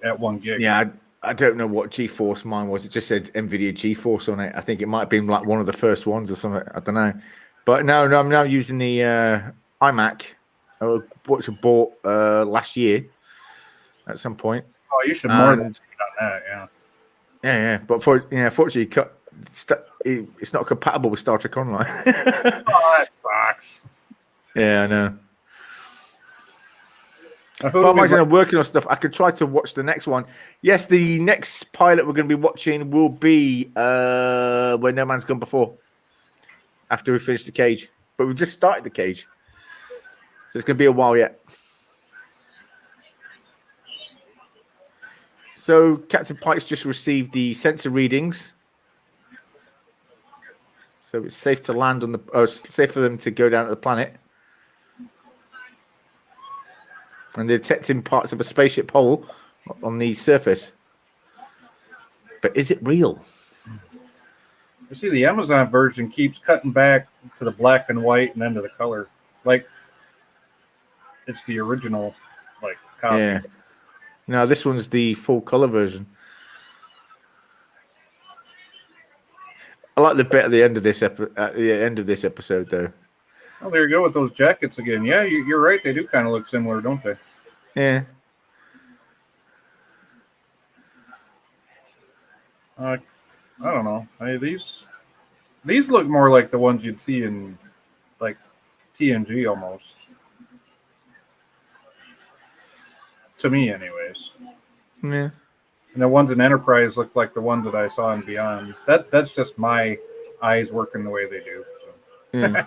at 1 gig. Yeah, I don't know what GeForce mine was. It just said NVIDIA GeForce on it. I think it might have been like one of the first ones or something. I don't know. But no, I'm now using the iMac, which I bought last year at some point. Oh, you should more than that, yeah. Yeah. But fortunately, it's not compatible with Star Trek Online. Oh, that sucks. Yeah, I know. But imagine I'm working on stuff. I could try to watch the next one. Yes, the next pilot we're going to be watching will be Where No Man's Gone Before. After we finish the Cage, but we've just started the Cage, so it's going to be a while yet. So Captain Pike's just received the sensor readings, so it's safe to land on the. Safe for them to go down to the planet. And they're detecting parts of a spaceship hull on the surface. But is it real? You see, the Amazon version keeps cutting back to the black and white and then to the color. Like, it's the original, like, copy. Yeah. No, this one's the full color version. I like the bit at the end of this episode, though. Oh, there you go with those jackets again. Yeah, you're right. They do kind of look similar, don't they? Yeah. I don't know. These look more like the ones you'd see in like TNG almost. To me, anyways. Yeah. And the ones in Enterprise look like the ones that I saw in Beyond. That's just my eyes working the way they do. So. Yeah.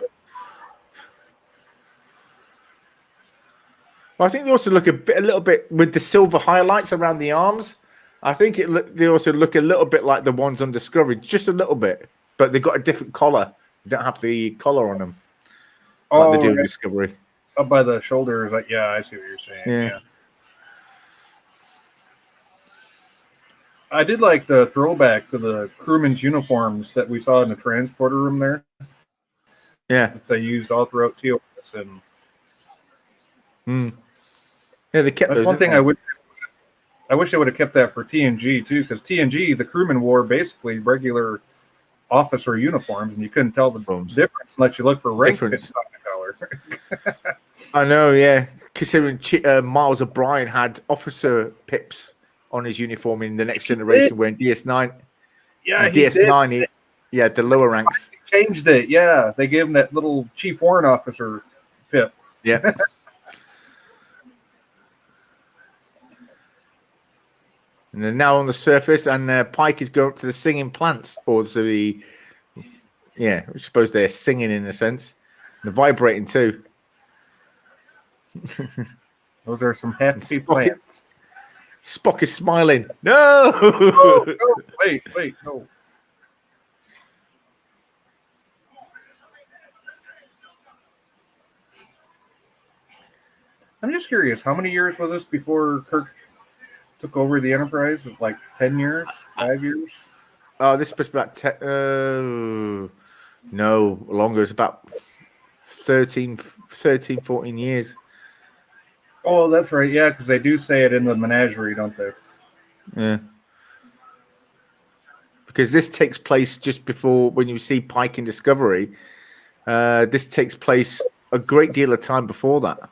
Well, I think they also look a little bit with the silver highlights around the arms. I think they also look a little bit like the ones on Discovery, just a little bit, but they've got a different collar. They don't have the collar on them like they do in Discovery. Up by the shoulders, yeah, I see what you're saying. Yeah. I did like the throwback to the crewmen's uniforms that we saw in the transporter room there. Yeah. That they used all throughout TOS and. Yeah, they kept. That's those, one thing they? I wish they would have kept that for TNG too, because TNG the crewmen wore basically regular officer uniforms, and you couldn't tell the difference unless you look for rank on the collar. I know, yeah. Considering Miles O'Brien had officer pips on his uniform in the Next Generation, when DS9. Yeah, DS9. Yeah, the lower ranks. He changed it. Yeah, they gave him that little Chief Warrant Officer pip. Yeah. And they're now on the surface, and Pike is going up to the singing plants, or to the, I suppose they're singing in a sense. They're vibrating too. Those are some happy plants. Spock is smiling. No! Oh, no. Wait, no. I'm just curious, how many years was this before Kirk took over the Enterprise? Like 10 years? 5 years? Oh, this was about 10. No, longer. It's about 13, 14 years. Oh, that's right. Yeah, because they do say it in the menagerie, don't they? Yeah. Because this takes place just before, when you see Pike in Discovery, this takes place a great deal of time before that.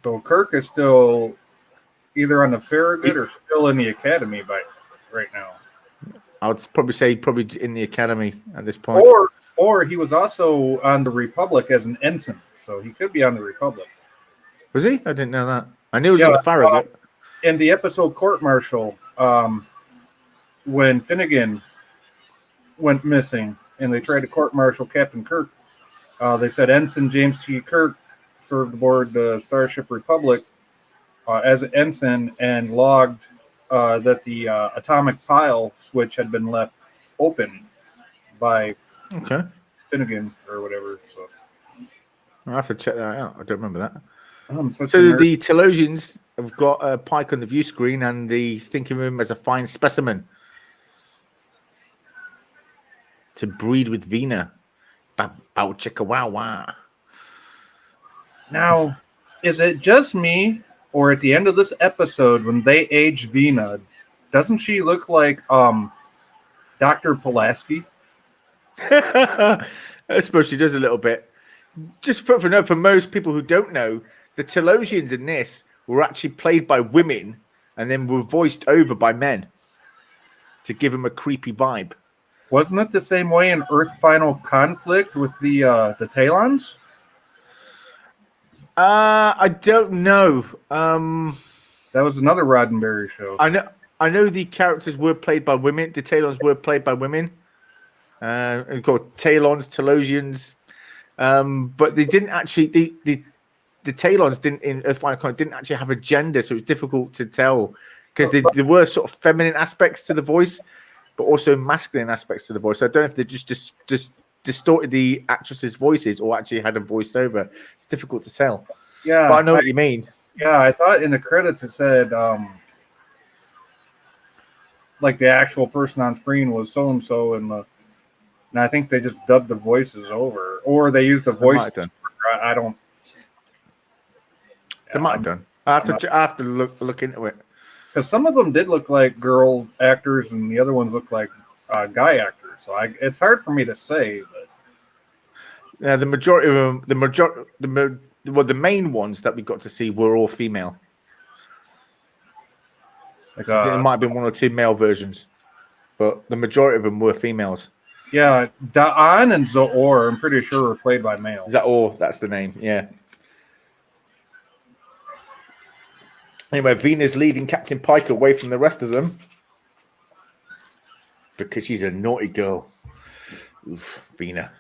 So Kirk is still either on the Farragut or still in the Academy right now. I would probably say in the Academy at this point. Or he was also on the Republic as an ensign, so he could be on the Republic. Was he? I didn't know that. I knew he was on the Farragut. In the episode Court Martial, when Finnegan went missing and they tried to court-martial Captain Kirk, they said Ensign James T. Kirk served aboard the Starship Republic as an ensign and logged that the atomic pile switch had been left open by Finnegan or whatever. So I'll have to check that out. I don't remember that. I'm such a So nerd. the Telosians have got a Pike on the view screen, and they think of him as a fine specimen to breed with Vina. Bow chicka wow wow. Now, is it just me, or at the end of this episode when they age Vina, doesn't she look like Dr. Pulaski? I suppose she does a little bit. Just for most people who don't know, the Telosians in this were actually played by women and then were voiced over by men to give them a creepy vibe. Wasn't it the same way in Earth Final Conflict with the Talons? I don't know. That was another Roddenberry show. I know the characters were played by women. The Talons were played by women. Called Talons, Telosians. But they didn't actually. The Talons didn't in Earth Final Conflict didn't actually have a gender, so it was difficult to tell because there were sort of feminine aspects to the voice, but also masculine aspects to the voice. So I don't know if they just distorted the actresses' voices or actually had them voiced over. It's difficult to tell. Yeah, but I know what you mean. Yeah, I thought in the credits it said like the actual person on screen was so and so, and I think they just dubbed the voices over, or they used a voice. I don't. They might have done. I have to look into it because some of them did look like girl actors, and the other ones look like guy actors. So it's hard for me to say. But yeah, the majority of them, the main ones that we got to see were all female. Like, it might have been one or two male versions, but the majority of them were females. Yeah, Da'an and Zoor, I'm pretty sure were played by males. Is that all? That's the name, yeah. Anyway, Vena's leading Captain Pike away from the rest of them because she's a naughty girl. Oof, Vena.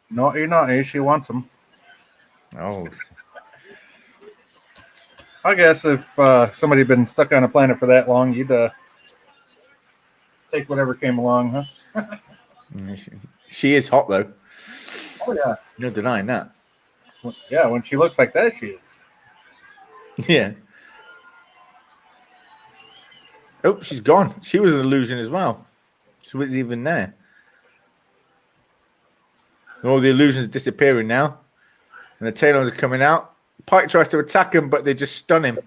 Naughty, she wants him. Oh. I guess if somebody had been stuck on a planet for that long, you'd take whatever came along, huh? She is hot, though. Oh, yeah. No denying that. Yeah, when she looks like that, she is. Yeah. Oh, she's gone. She was an illusion as well. She wasn't even there. All the illusions disappearing now. And the Talons are coming out. Pike tries to attack him, but they just stun him.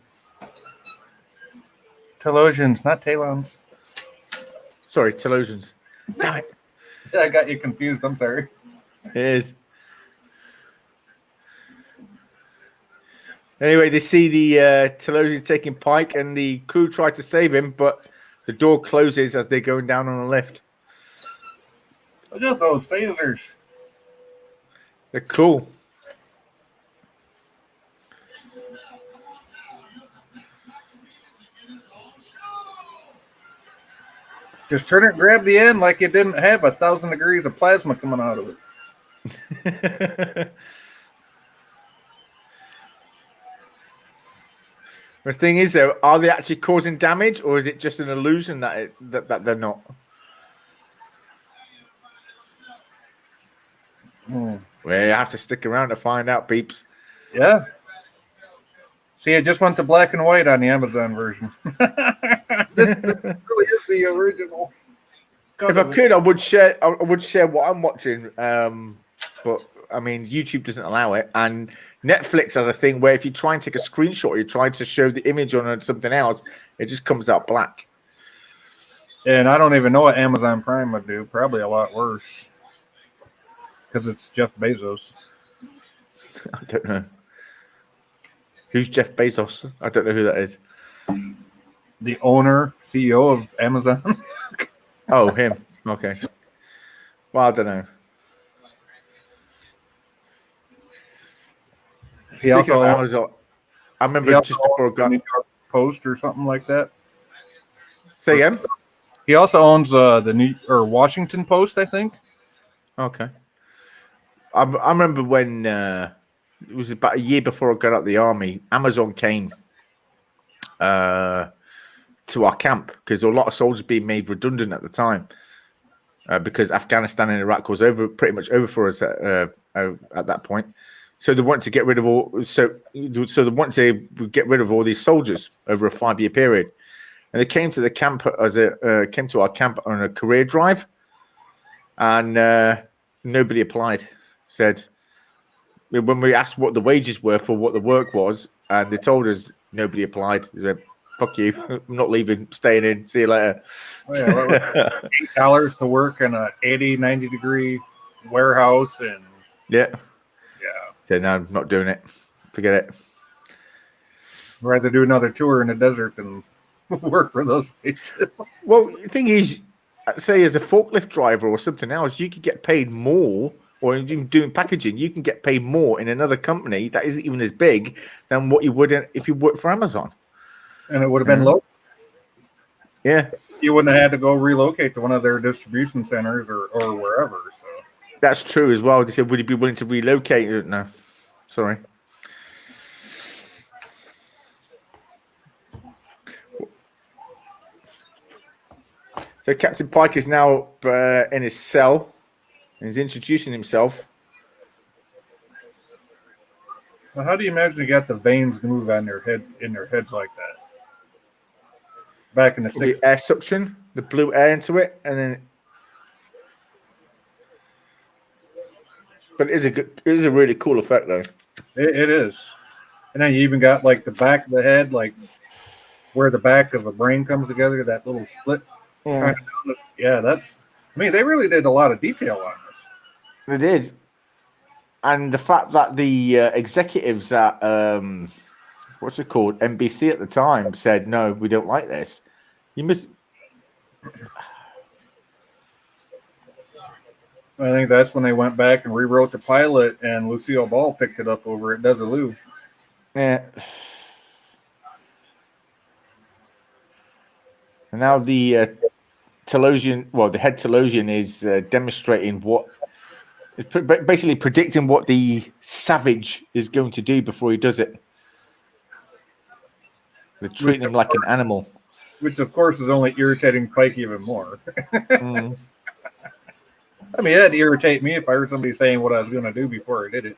Telosians, not Talons. Sorry, Telosians. Damn it. I got you confused. I'm sorry. It is. Anyway, they see the Telosians taking Pike, and the crew try to save him, but the door closes as they're going down on a lift. Look at those phasers. They're cool. Just turn it and grab the end like it didn't have 1,000 degrees of plasma coming out of it. The thing is, though, are they actually causing damage, or is it just an illusion that they're not? Well, you have to stick around to find out, peeps. Yeah. See, it just went to black and white on the Amazon version. This really is the original. If I could, I would share what I'm watching. But I mean, YouTube doesn't allow it, and Netflix has a thing where if you try and take a screenshot, or you try to show the image on something else, it just comes out black. And I don't even know what Amazon Prime would do. Probably a lot worse, because it's Jeff Bezos. I don't know. Who's Jeff Bezos? I don't know who that is. The owner, CEO of Amazon. Oh, him. Okay. Well, I don't know. He also Amazon, I remember just before I got New York Post or something like that. Say again. He also owns the Washington Post, I think. Okay. I remember when it was about a year before I got out of the army. Amazon came to our camp because a lot of soldiers being made redundant at the time because Afghanistan and Iraq was pretty much over for us at that point. So they want to get rid of all. So they want to get rid of all these soldiers over a 5-year period. And they came to the camp came to our camp on a career drive, and nobody applied. Said when we asked what the wages were for what the work was, and they told us nobody applied. They said, "Fuck you! I'm not leaving. Staying in. See you later." Oh, yeah, what was $8 to work in a 80, 90 degree warehouse, and Yeah. yeah, So no, I'm not doing it. Forget it. I'd rather do another tour in the desert than work for those wages. Well, the thing is, say as a forklift driver or something else, you could get paid more, or even doing packaging, you can get paid more in another company that isn't even as big than what you would if you worked for Amazon. And it would have been low. Yeah, You wouldn't have had to go relocate to one of their distribution centers or wherever. So that's true as well. They said, would you be willing to relocate? No, sorry. So Captain Pike is now in his cell, and he's introducing himself. well, how do you imagine you got the veins to move on their head in their heads like that? Back in the The 60s. air suction, the blue air into it, and then. But it is a really cool effect, though. It is. And then you even got like the back of the head, like where the back of a brain comes together, that little split. Yeah, Yeah, that's. I mean, they really did a lot of detail on this. they did. And the fact that the executives at what's it called, NBC at the time, said no, we don't like this. You must. I think that's when they went back and rewrote the pilot, and Lucille Ball picked it up over at Desilu. Yeah. And now the Telosian, well, the head Telosian is demonstrating what, basically predicting what the savage is going to do before he does it. They're treating him like an animal. Which, of course, is only irritating Pike even more. Mm. I mean, it'd irritate me if I heard somebody saying what I was going to do before I did it.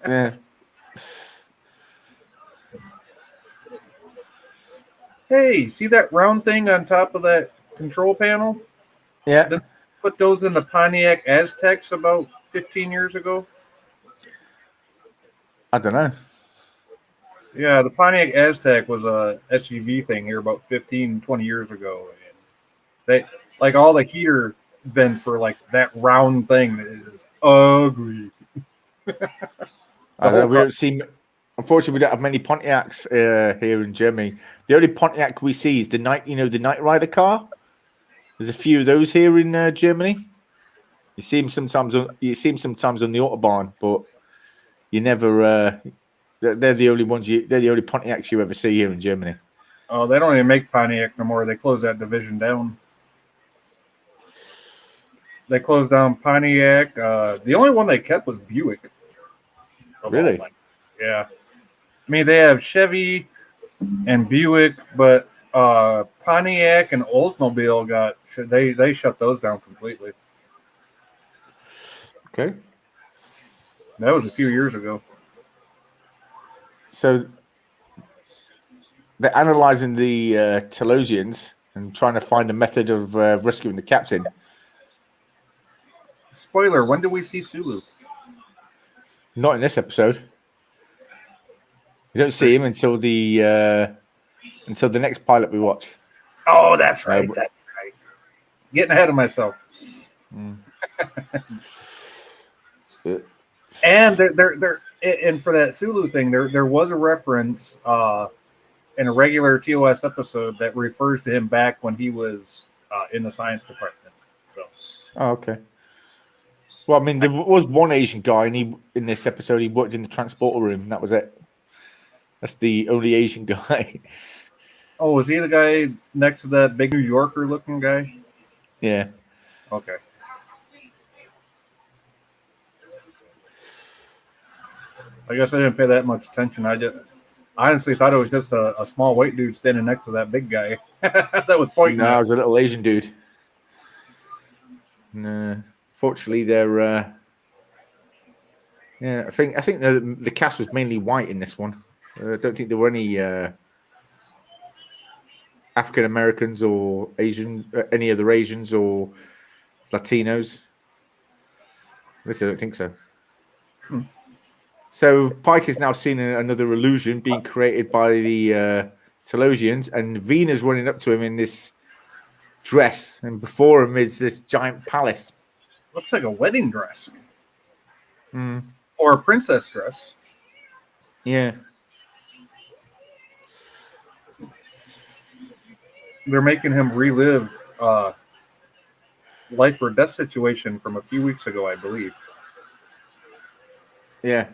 Yeah. Hey, see that round thing on top of that control panel? Yeah. They put those in the Pontiac Aztecs about 15 years ago. I don't know. Yeah, the Pontiac Aztec was a SUV thing here about 15, 20 years ago. And they, like, all the heater vents for like that round thing that is ugly. I don't know. We don't see. Unfortunately, we don't have many Pontiacs here in Germany. The only Pontiac we see is the Knight Rider car. There's a few of those here in Germany. You see them sometimes. You see them sometimes on the autobahn, but you never. They're the only ones. They're the only Pontiacs you ever see here in Germany. Oh, they don't even make Pontiac no more. They closed that division down. They closed down Pontiac. The only one they kept was Buick. Really? Yeah. I mean, they have Chevy and Buick, but Pontiac and Oldsmobile they shut those down completely. Okay. That was a few years ago. So they're analysing the Telosians and trying to find a method of rescuing the captain. Spoiler: when do we see Sulu? Not in this episode. You don't see him until the next pilot we watch. Oh, that's right. That's right. Getting ahead of myself. And and for that Sulu thing, there was a reference in a regular TOS episode that refers to him back when he was in the science department. So. Oh, okay. Well, I mean, there was one Asian guy, and in this episode he worked in the transporter room. And that was it. That's the only Asian guy. Oh, was he the guy next to that big New Yorker looking guy? Yeah. Okay. I guess I didn't pay that much attention. I honestly thought it was just a small white dude standing next to that big guy that was pointing. No, it was a little Asian dude. No, fortunately, they're Yeah, I think the cast was mainly white in this one. I don't think there were any African Americans or Asian, any other Asians or Latinos. At least I don't think so. So Pike is now seeing another illusion being created by the Telosians, and Vena's running up to him in this dress, and before him is this giant palace. Looks like a wedding dress Mm. or a princess dress. Yeah. They're making him relive life or death situation from a few weeks ago, I believe. Yeah.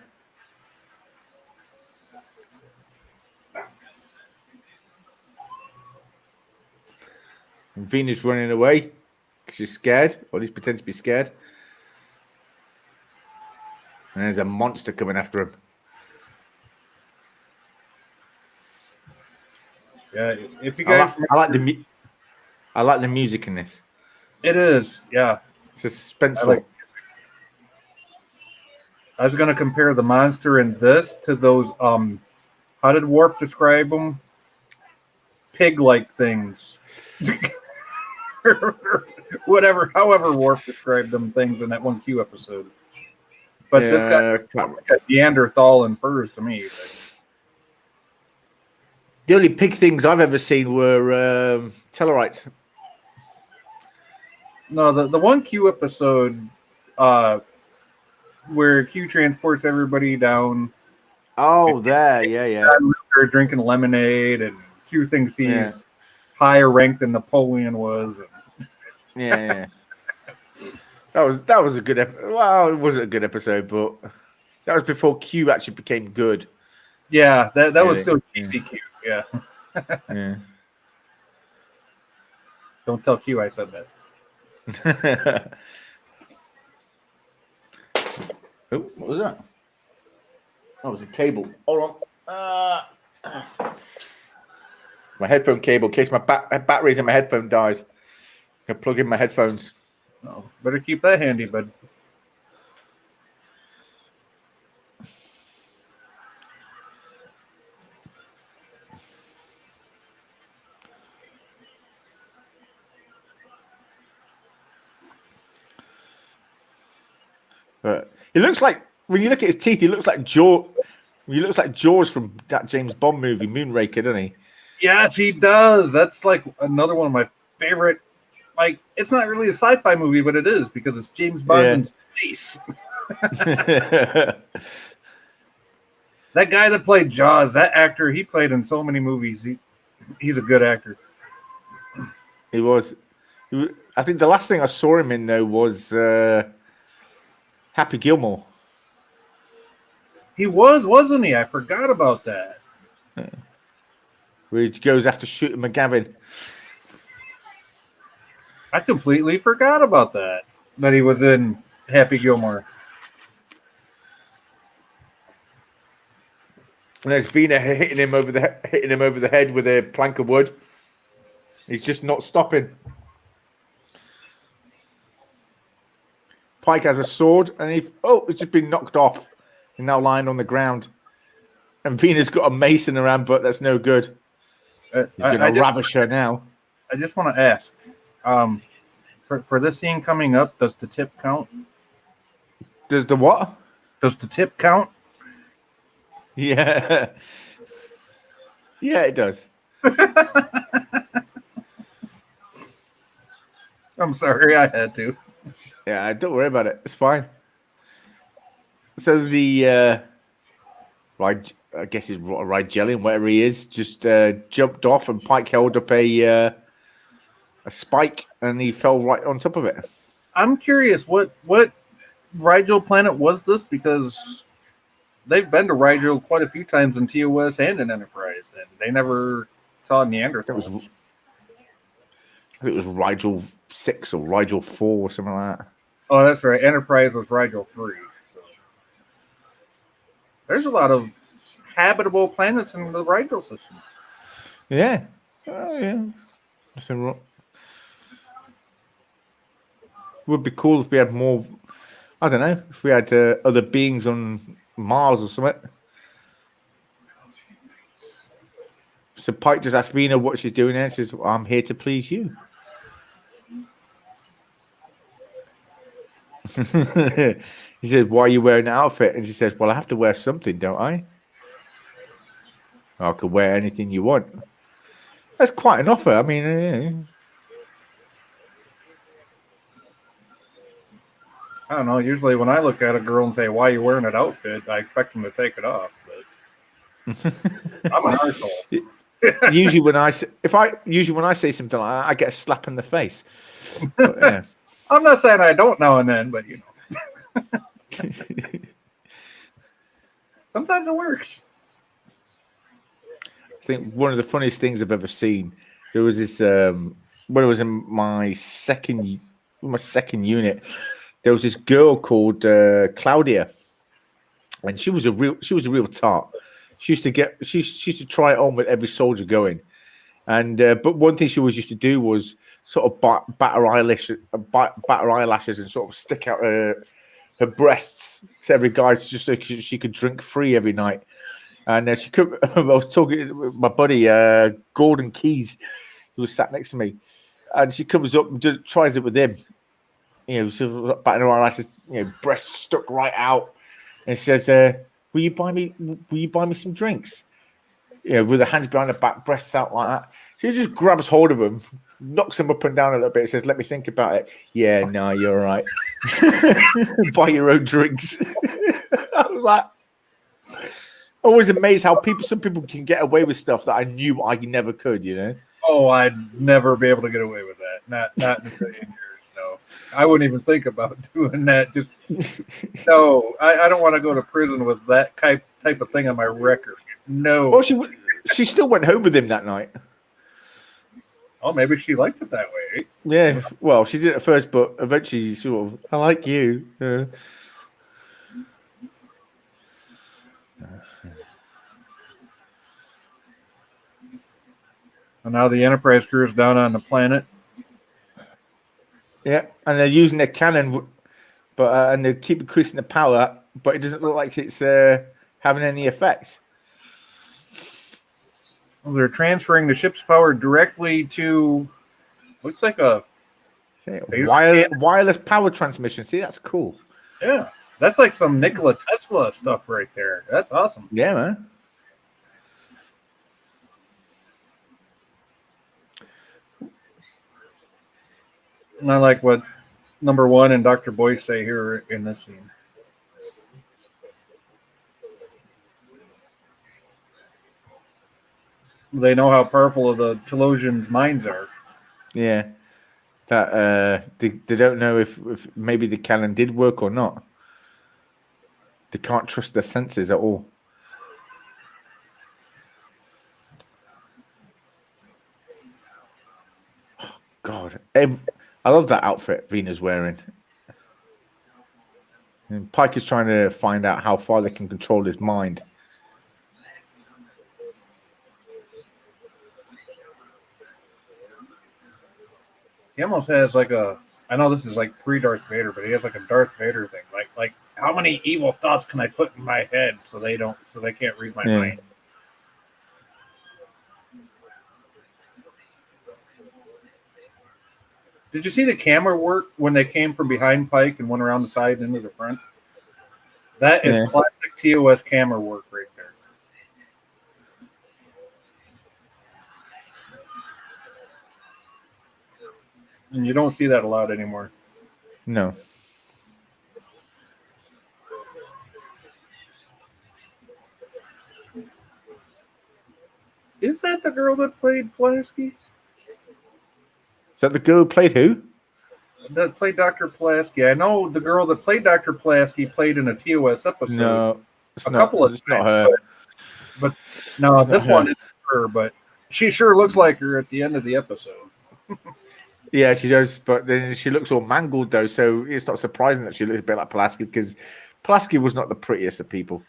And Vena's running away because she's scared, or at least pretends to be scared. And there's a monster coming after him. Yeah, if you guys, I like the music in this. it is. Yeah, It's suspenseful. I was going to compare the monster in this to those. How did Worf describe them? Pig-like things. Whatever, however Worf described them things in that one Q episode. But this guy looks like a Neanderthal in furs to me. The only pig things I've ever seen were Tellarites. No, the one Q episode where Q transports everybody down. Oh, there, yeah. They're drinking lemonade, and Q thinks he's higher ranked than Napoleon was. Yeah. That was a good episode. Well, it wasn't a good episode, but that was before Q actually became good. Yeah, that was still cheesy Q. Yeah. Yeah. Don't tell Q I said that. Oh, what was that? That was a cable. Hold on. My headphone cable, in case my batteries in my headphone dies. I can plug in my headphones. No, better keep that handy, bud. But it looks like, when you look at his teeth, he looks like Jaws. He looks like Jaws from that James Bond movie, Moonraker, doesn't he? Yes, he does. That's like another one of my favorite. Like, it's not really a sci-fi movie, but it is because it's James Bond in space. That guy that played Jaws, that actor, he played in so many movies. He's a good actor. He was. I think the last thing I saw him in, though, was Happy Gilmore. He was, wasn't he? I forgot about that. Where he goes after shooting McGavin. I completely forgot about that he was in Happy Gilmore. And there's Vena hitting him over the head with a plank of wood. He's just not stopping. Pike has a sword, and it's just been knocked off, and now lying on the ground. And Vena's got a mace in her hand, but that's no good. He's going to ravish her now. I just want to ask, for this scene coming up, does the tip count? Does the what? Does the tip count? Yeah. Yeah, it does. I'm sorry, I had to. Yeah, don't worry about it. It's fine. So the I guess he's Rigelian, wherever he is, just jumped off, and Pike held up a spike, and he fell right on top of it. I'm curious, what Rigel planet was this? Because they've been to Rigel quite a few times in TOS and in Enterprise, and they never saw Neanderthals. I think it was Rigel 6 or Rigel 4 or something like that. Oh, that's right. Enterprise was Rigel 3. So. There's a lot of habitable planets in the Rigel system. Yeah. Oh, yeah. Nothing wrong. Would be cool if we had more I don't know if we had other beings on Mars or something. So Pike just asked Vina what she's doing there. She says, I'm here to please you. He says, why are you wearing that outfit? And she says, well, I have to wear something, don't I? I could wear anything you want. That's quite an offer. I mean, I don't know. Usually, when I look at a girl and say, "Why are you wearing that outfit?" I expect them to take it off. But I'm an arsehole. usually when I say something like that, I get a slap in the face. But, yeah. I'm not saying I don't now and then, but you know, sometimes it works. I think one of the funniest things I've ever seen. There was this when I was in my second unit. There was this girl called Claudia, and she was a real tart. She used to try it on with every soldier going, and but one thing she always used to do was sort of bat her eyelashes and sort of stick out her breasts to every guy just so she could drink free every night. And she could. I was talking with my buddy Gordon Keys, who was sat next to me, and she comes up and tries it with him. You know, so batting her eyelashes, you know, breasts stuck right out, and she says, "Will you buy me some drinks?" You know, with her hands behind her back, breasts out like that. So he just grabs hold of him, knocks him up and down a little bit, says, "Let me think about it." Yeah, no, you're all right. Buy your own drinks. I was like, always amazed how some people can get away with stuff that I knew I never could. You know? Oh, I'd never be able to get away with that. Not in a million years. No, I wouldn't even think about doing that. Just no. I don't want to go to prison with that type of thing on my record. No. Well, she still went home with him that night. Oh, maybe she liked it that way. Yeah. Well, she did it at first, but eventually, she sort of, I like you. And now the Enterprise crew is down on the planet. Yeah, and they're using their cannon, but and they keep increasing the power, but it doesn't look like it's having any effect. Well, they're transferring the ship's power directly to looks like a wireless power transmission. See, that's cool. Yeah, that's like some Nikola Tesla stuff right there. That's awesome. Yeah, man. And I like what number 1 and Dr. Boyce say here in this scene. They know how powerful the Telosians' minds are. Yeah. That they don't know if maybe the cannon did work or not. They can't trust their senses at all. Oh, God. I love that outfit Vena's wearing. And Pike is trying to find out how far they can control his mind. He almost has like I know this is like pre-Darth Vader, but he has like a Darth Vader thing. Like how many evil thoughts can I put in my head so they can't read my mind? Did you see the camera work when they came from behind Pike and went around the side and into the front? That is classic TOS camera work right there. And you don't see that a lot anymore. No. Is that the girl that played Pulaski? Is that the girl who played who? That played Dr. Pulaski. I know the girl that played Dr. Pulaski played in a TOS episode. No, couple of times, not her. But no, this one isn't her, but she sure looks like her at the end of the episode. Yeah, she does, but then she looks all mangled though, so it's not surprising that she looks a bit like Pulaski because Pulaski was not the prettiest of people.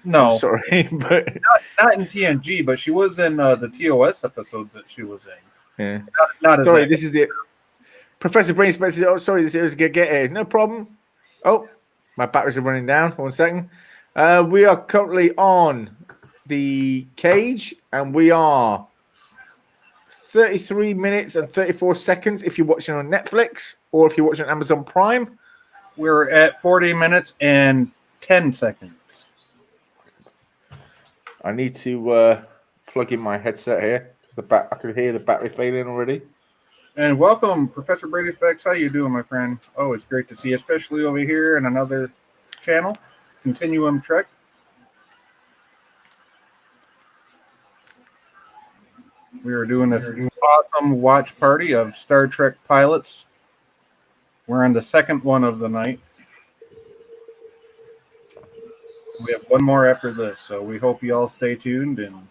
No, I'm sorry, but not in TNG, but she was in the TOS episode that she was in. Yeah. Not as sorry, this is the Professor Brain Spencer. Oh, sorry, this is get here. No problem. Oh, My batteries are running down. 1 second. We are currently on the cage, and we are 33 minutes and 34 seconds if you're watching on Netflix or if you're watching on Amazon Prime. We're at 40 minutes and 10 seconds. I need to plug in my headset here because I can hear the battery failing already. And welcome, Professor Brady Specs. How you doing, my friend? Oh, it's great to see you, especially over here in another channel, Continuum Trek. We are doing this awesome watch party of Star Trek pilots. We're on the second one of the night. We have one more after this, so we hope you all stay tuned. And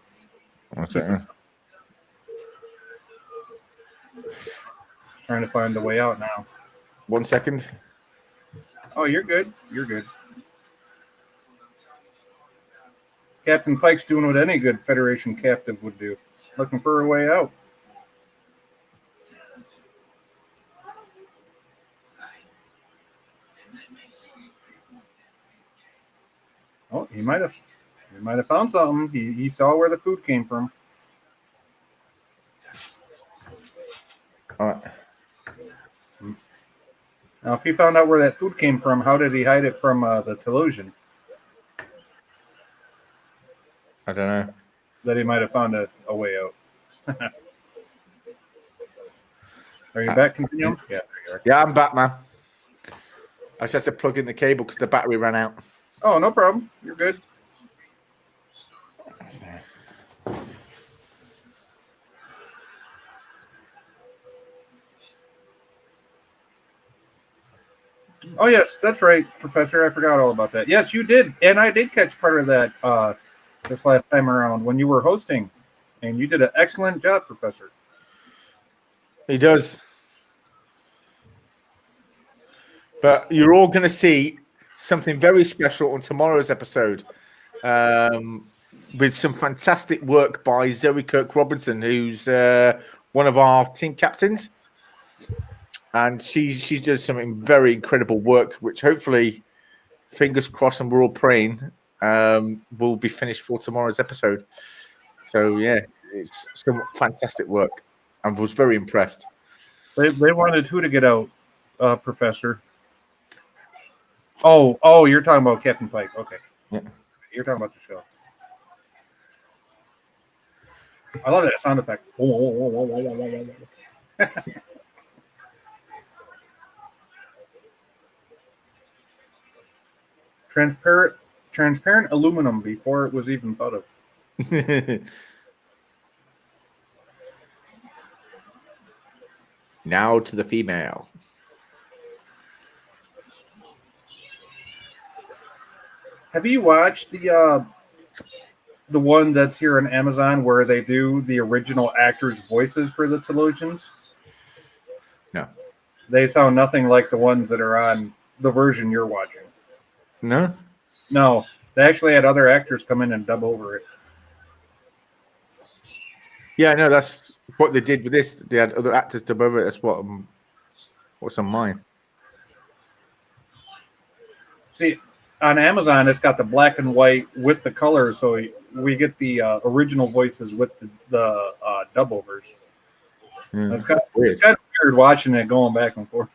1 second. Trying to find the way out now. 1 second. Oh, you're good. You're good. Captain Pike's doing what any good Federation captive would do. Looking for a way out. Oh, he might have found something. He saw where the food came from. All right. Now, if he found out where that food came from, how did he hide it from the Telosian? I don't know. That he might have found a way out. Are you back, Continuum? Yeah, there you are. Yeah, I'm back, man. I just had to plug in the cable because the battery ran out. Oh, no problem. You're good. Oh, yes, that's right, Professor. I forgot all about that. Yes, you did. And I did catch part of that this last time around when you were hosting. And you did an excellent job, Professor. He does. But you're all going to see something very special on tomorrow's episode with some fantastic work by Zoe Kirk Robinson, who's one of our team captains. And she does something very incredible work, which hopefully, fingers crossed, and we're all praying, will be finished for tomorrow's episode. So, yeah, it's some fantastic work. I was very impressed. They wanted who to get out, Professor? Oh, you're talking about Captain Pike. Okay. Yeah. You're talking about the show. I love that sound effect. Transparent aluminum before it was even thought of. Now to the female. Have you watched the one that's here on Amazon where they do the original actors' voices for the Telosians? No. They sound nothing like the ones that are on the version you're watching. No? No. They actually had other actors come in and dub over it. Yeah, no, that's what they did with this. They had other actors dub over it. That's what's on mine. See, on Amazon, it's got the black and white with the color, so we get the original voices with the dub overs. Yeah, it's kind of weird watching it going back and forth.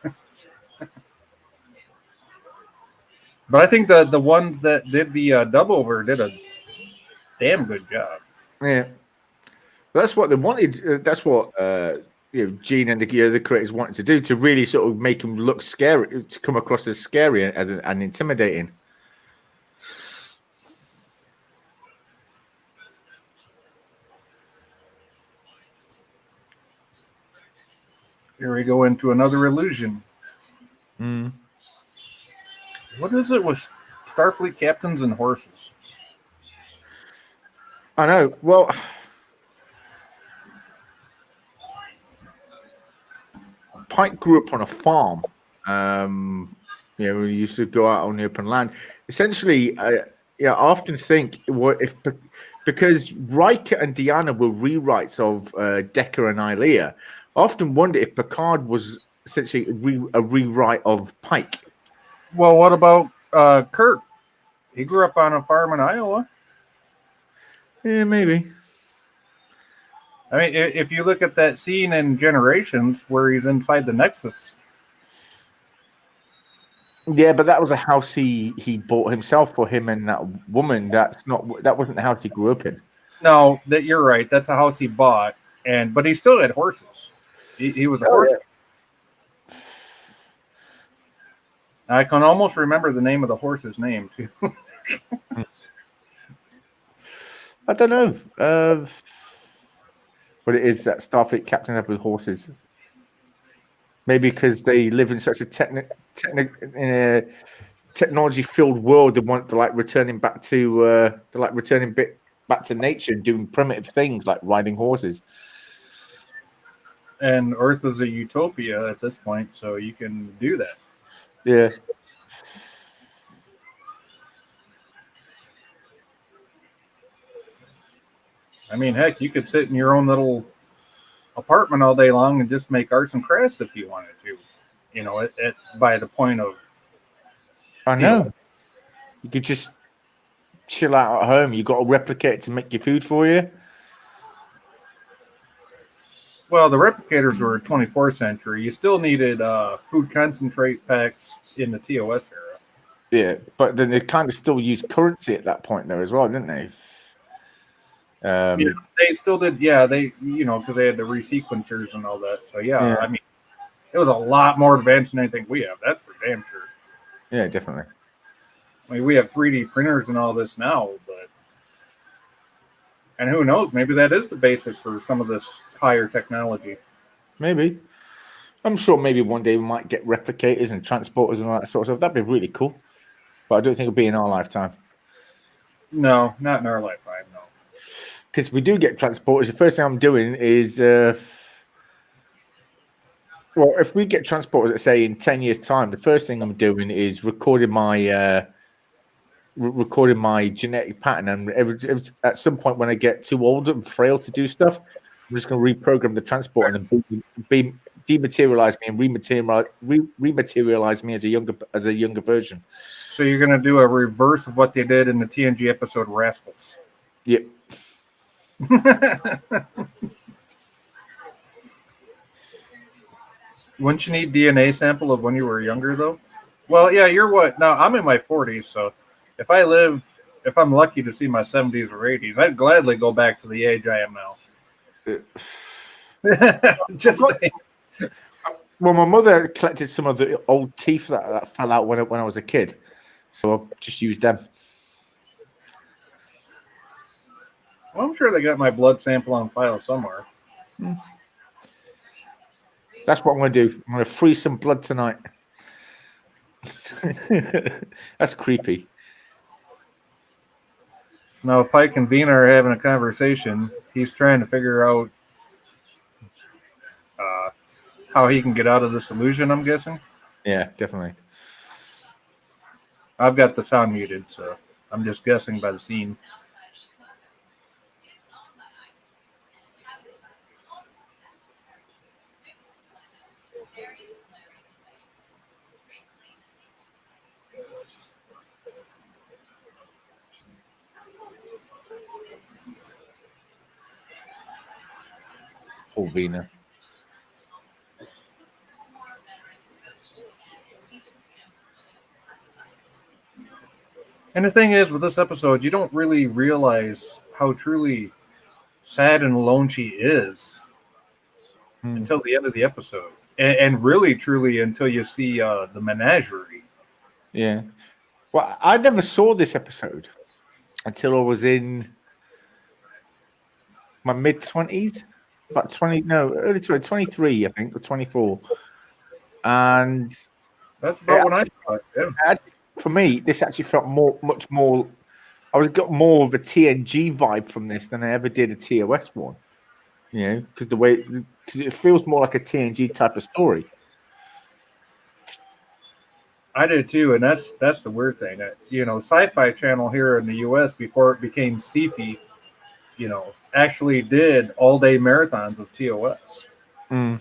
But I think the ones that did the dub over did a damn good job. Yeah, that's what they wanted. That's what Gene and the creators wanted to do, to really sort of make them look scary, to come across as scary and intimidating. Here we go into another illusion. Mm. What is it with Starfleet captains and horses? I know. Well, Pike grew up on a farm. We used to go out on the open land. Essentially, I often think because Riker and Deanna were rewrites of Decker and Ilea, I often wonder if Picard was essentially a rewrite of Pike. Well, what about Kurt, he grew up on a farm in Iowa. Yeah, maybe. I mean, if you look at that scene in Generations where he's inside the Nexus. Yeah, but that was a house he bought himself for him and that woman. That wasn't the house he grew up in. No, that you're right. That's a house he bought, but he still had horses. He was a horse. Yeah. I can almost remember the name of the horse's name too. I don't know. But it is that Starfleet captain up with horses. Maybe because they live in such a technology-filled world, they want to returning back to back to nature and doing primitive things like riding horses. And Earth is a utopia at this point, so you can do that. Yeah. I mean, heck, you could sit in your own little apartment all day long and just make arts and crafts if you wanted to. You know, by the point of. I know. You could just chill out at home. You got to replicate to make your food for you. Well, the replicators were 24th century. You still needed food concentrate packs in the TOS era. Yeah, but then they kind of still used currency at that point there as well, didn't they? Yeah, they still did. Yeah, because they had the resequencers and all that. So yeah, I mean, it was a lot more advanced than anything we have. That's for damn sure. Yeah, definitely. I mean, we have 3D printers and all this now, and who knows? Maybe that is the basis for some of this higher technology. Maybe. I'm sure maybe one day we might get replicators and transporters and all that sort of stuff. That'd be really cool. But I don't think it'll be in our lifetime. No, not in our lifetime, no. Because we do get transporters. The first thing I'm doing is, if we get transporters, let's say in 10 years' time, the first thing I'm doing is recording my genetic pattern. And at some point when I get too old and frail to do stuff, I'm just going to reprogram the transport and then dematerialize me and rematerialize me as a younger version. So you're going to do a reverse of what they did in the TNG episode Rascals. Yep. Wouldn't you need DNA sample of when you were younger, though? Well, yeah, you're what? Now, I'm in my 40s, so if I'm lucky to see my 70s or 80s, I'd gladly go back to the age I am now. Just saying. Well, my mother collected some of the old teeth that fell out when I was a kid, so I'll just use them. Well, I'm sure they got my blood sample on file somewhere. That's what I'm going to do. I'm going to freeze some blood tonight. That's creepy. Now, Pike and Vina are having a conversation. He's trying to figure out how he can get out of this illusion, I'm guessing. Yeah, definitely. I've got the sound muted, so I'm just guessing by the scene. Poor Vina. And the thing is, with this episode, you don't really realize how truly sad and alone she is until the end of the episode. And really, truly, until you see the menagerie. Yeah. Well, I never saw this episode until I was in my mid-20s. About early 23, I think, or 24. And that's about when I saw it. Yeah. For me, this actually felt much more. I got more of a TNG vibe from this than I ever did a TOS one. You know, because it feels more like a TNG type of story. I did too, and that's the weird thing. Sci-Fi Channel here in the U.S. before it became CFI, actually did all-day marathons of TOS. And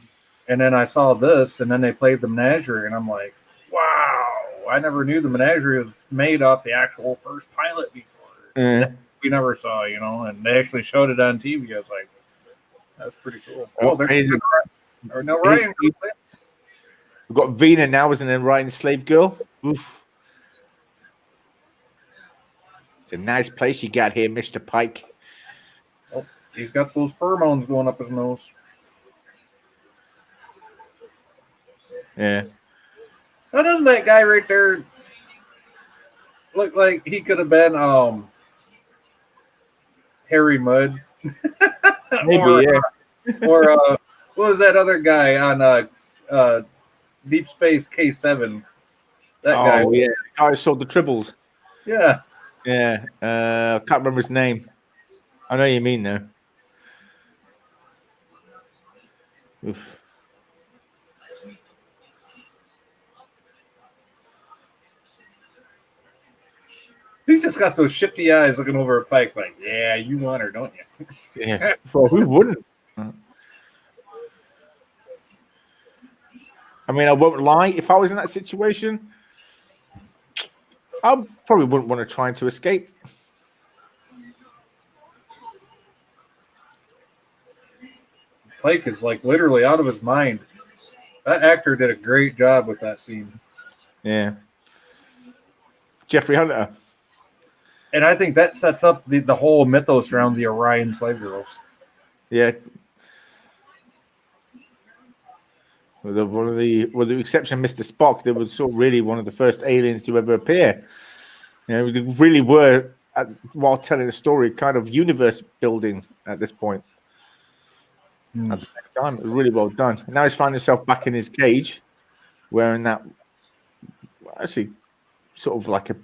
then I saw this, and then they played the Menagerie, and I'm like, wow, I never knew the menagerie was made off the actual first pilot before. Yeah. We never saw, and they actually showed it on TV. I was like, that's pretty cool. Oh, Oh, there's here's no Ryan. We've got Vina now, isn't it? Ryan Slave Girl. Oof. It's a nice place you got here, Mr. Pike. Oh, he's got those pheromones going up his nose. Yeah. How doesn't that guy right there look like he could have been Harry Mudd? Maybe, yeah. Or what was that other guy on Deep Space K7? That guy. Oh, yeah. The guy who sold the tribbles. Yeah. Yeah. I can't remember his name. I know what you mean, though. Oof. He's just got those shifty eyes looking over at Pike like, yeah, you want her, don't you? Yeah. Well, who wouldn't? I mean, I won't lie. If I was in that situation, I probably wouldn't want to try to escape. Pike is like literally out of his mind. That actor did a great job with that scene. Yeah. Jeffrey Hunter. And I think that sets up the whole mythos around the Orion slave girls. Yeah. With the exception of Mr. Spock, they was sort of really one of the first aliens to ever appear. They really were, while telling the story, kind of universe building at this point. At the same time, it was really well done. And now he's finding himself back in his cage, wearing that, actually, sort of like a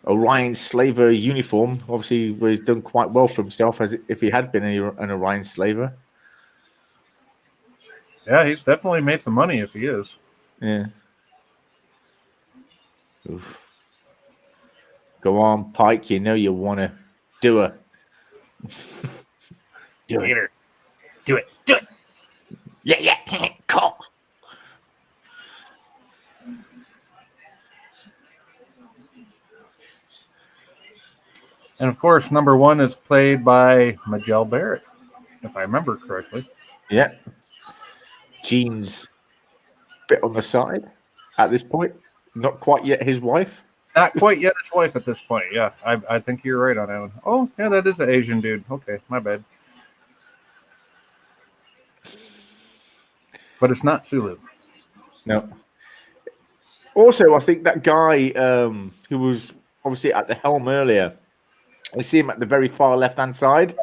Orion slaver uniform. Obviously, where he's done quite well for himself, as if he had been an Orion slaver. Yeah, he's definitely made some money if he is. Yeah. Oof. Go on, Pike. You know you want to do it. Do it. Do it. Do it. Yeah. Cool. And of course, number one is played by Miguel Barrett, if I remember correctly. Yeah. Gene's bit on the side at this point. Not quite yet his wife. Not quite yet his wife at this point. Yeah, I think you're right on that one. Oh, yeah, that is an Asian dude. Okay, my bad. But it's not Sulu. No. Also, I think that guy who was obviously at the helm earlier, I see him at the very far left-hand side.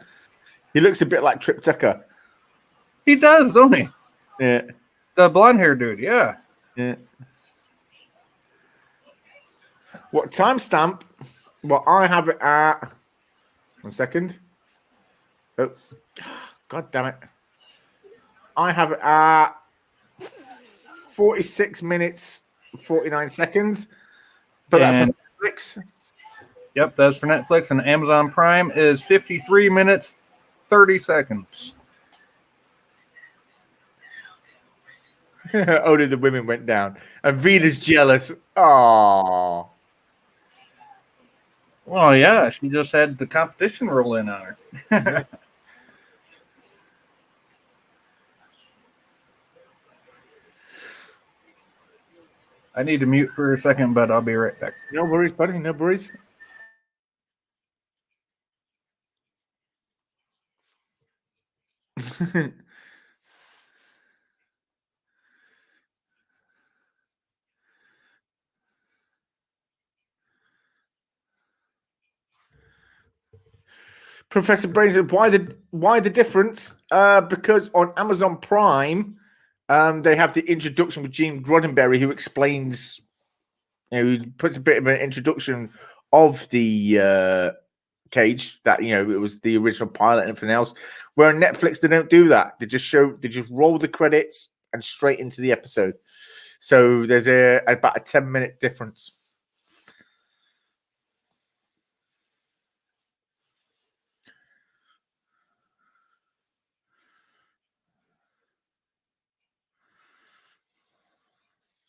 He looks a bit like Trip Tucker. He does, don't he? Yeah. The blonde hair dude, yeah. Yeah. What timestamp? Well, I have it at 1 second. Oh, God damn it. I have it at 46 minutes, 49 seconds. But that's on Netflix. Yep, that's for Netflix. And Amazon Prime is 53 minutes, 30 seconds. Only the women went down. And Vina's jealous. Oh. Well, yeah, she just had the competition roll in on her. I need to mute for a second, but I'll be right back. No worries, buddy. No worries. Professor Brains, why the difference? Because on Amazon Prime, they have the introduction with Gene Roddenberry, who explains, he puts a bit of an introduction of the cage that it was the original pilot and everything else. Where on Netflix they don't do that. They just roll the credits and straight into the episode. So there's about a 10-minute difference.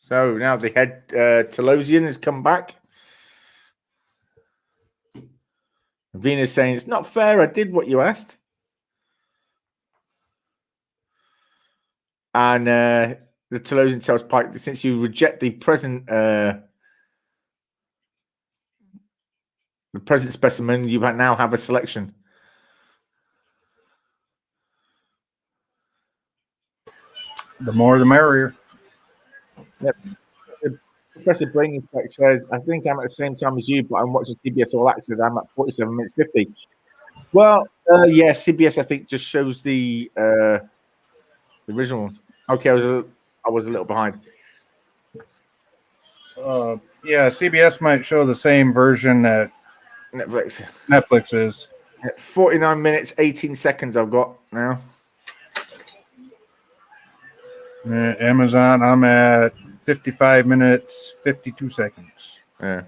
So now the head Telosian has come back. Venus saying it's not fair. I did what you asked. And the Telosian tells Pike, since you reject the present specimen, you now have a selection. The more, the merrier. Yep. Professor Brain Effect says, I think I'm at the same time as you, but I'm watching CBS All Access. I'm at 47 minutes 50. Well, yeah, CBS, I think, just shows the original one. Okay, I was a little behind. Yeah, CBS might show the same version that Netflix is. 49 minutes, 18 seconds I've got now. Amazon, I'm at 55 minutes, 52 seconds. Yeah.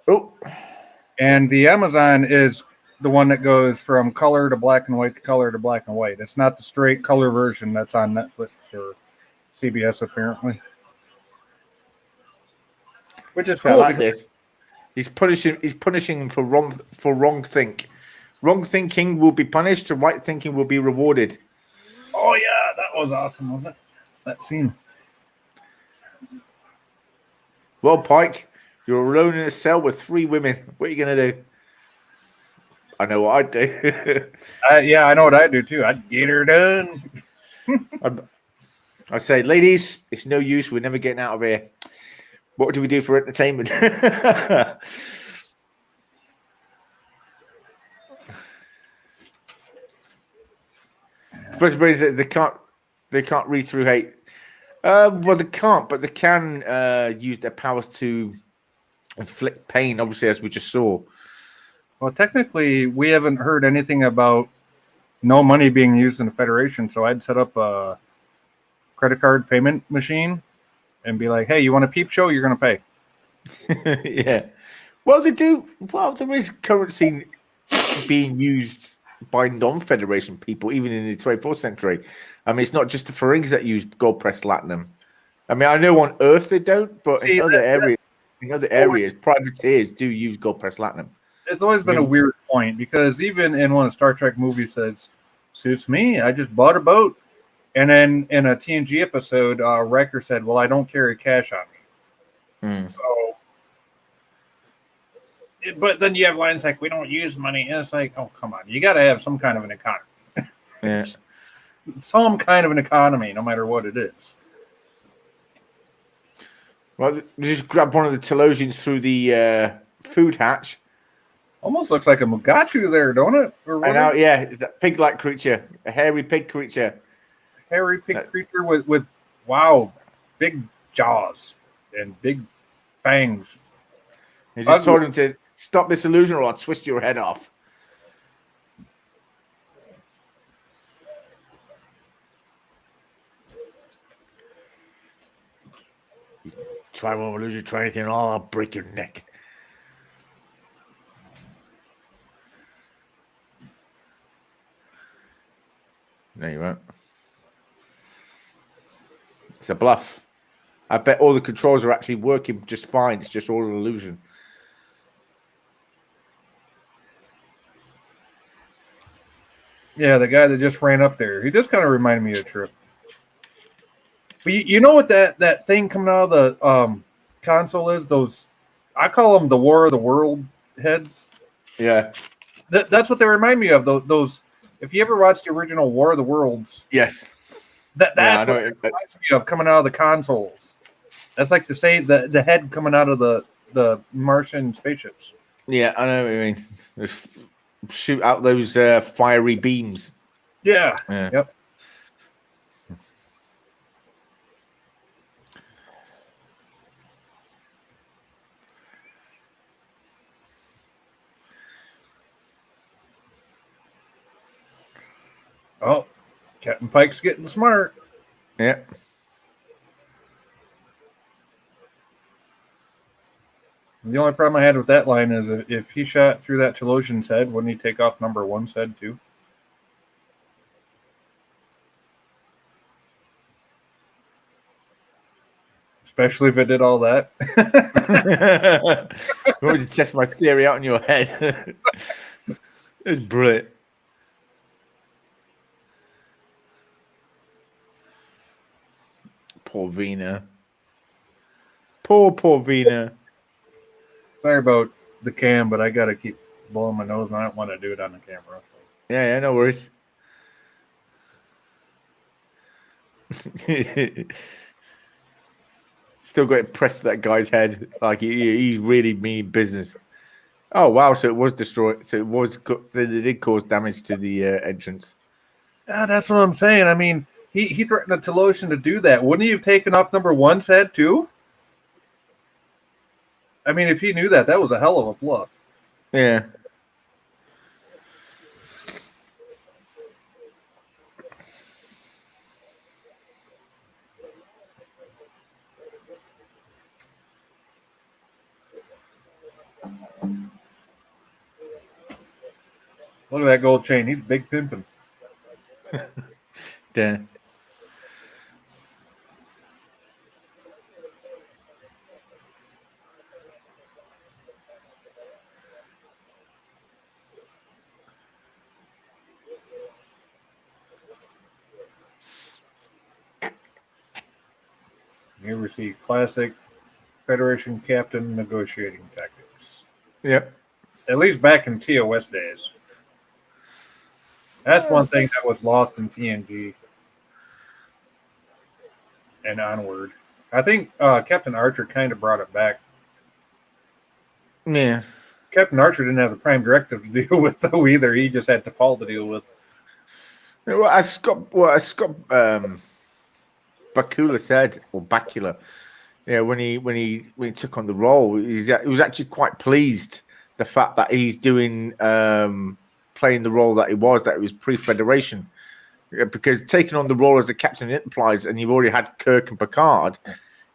Oh. And the Amazon is the one that goes from color to black and white to color to black and white. It's not the straight color version that's on Netflix or CBS, apparently. Which is cool. I like this. He's punishing him for wrong think. Wrong thinking will be punished, and right thinking will be rewarded. Oh yeah, that was awesome, wasn't it? That scene. Well, Pike, you're alone in a cell with 3 women. What are you gonna do? I know what I'd do. Yeah, I know what I'd do too. I'd get her done. I'd say, ladies, it's no use. We're never getting out of here. What do we do for entertainment? Professor Brady says they can't read through hate. Well, they can't, but they can use their powers to inflict pain. Obviously, as we just saw. Well, technically, we haven't heard anything about no money being used in the Federation. So I'd set up a credit card payment machine and be like, "Hey, you want a peep show? You're going to pay." Yeah. Well, they do. Well, there is currency being used by non-Federation people, even in the 24th century. I mean, it's not just the Ferings that use gold pressed latinum. I mean, I know on Earth they don't, but in other areas, privateers do use gold pressed latinum. It's always been a weird point because even in one of the Star Trek movies says, "Suits me. I just bought a boat." And then in a TNG episode, Riker said, "Well, I don't carry cash on me." So, but then you have lines like, "We don't use money." And it's like, oh, come on. You got to have some kind of an economy. Yeah. Some kind of an economy, no matter what it is. Well, just grab one of the Telosians through the food hatch. Almost looks like a Mugatu there, don't it? I know, yeah. It's that pig-like creature, a hairy pig creature. Hairy pig creature with wow, big jaws and big fangs. He just told him to stop this illusion or I'll twist your head off. You try one illusion, try anything at all, I'll break your neck. No, you won't. It's a bluff. I bet all the controls are actually working just fine. It's just all an illusion. Yeah, the guy that just ran up there. He just kind of reminded me of Trip. But you know what that thing coming out of the console is? Those, I call them the War of the World heads. Yeah. That's what they remind me of. Those. If you ever watched the original War of the Worlds, yes, that's what it reminds me of coming out of the consoles. That's like to say the head coming out of the Martian spaceships. Yeah, I know what you mean. Just shoot out those fiery beams. Yeah. Yep. Oh, Captain Pike's getting smart. Yeah. The only problem I had with that line is if he shot through that Telosian's head, wouldn't he take off number one's head too? especially if it did all that. You want me to test my theory out in your head? It's brilliant. Poor Vina. Poor Vina. Sorry about the cam, but I got to keep blowing my nose, and I don't want to do it on the camera. Yeah, no worries. Still got to press that guy's head like he's really mean business. Oh wow! So it was destroyed. So it did cause damage to the entrance. Yeah, that's what I'm saying. I mean, he threatened the Telosian to do that. Wouldn't he have taken off number one's head too? I mean, if he knew that, that was a hell of a bluff. Yeah. Look at that gold chain. He's big pimping. Yeah. Here we see classic Federation captain negotiating tactics. Yep. At least back in TOS days. That's one thing that was lost in TNG and onward. I think Captain Archer kind of brought it back. Yeah. Captain Archer didn't have the prime directive to deal with, though, either. He just had T'Pol to deal with. Well, as Scott Bakula said, or Bakula, yeah, when he took on the role, he was actually quite pleased the fact that he's doing playing the role that it was pre-Federation, because taking on the role as the Captain Enterprise, and you've already had Kirk and Picard.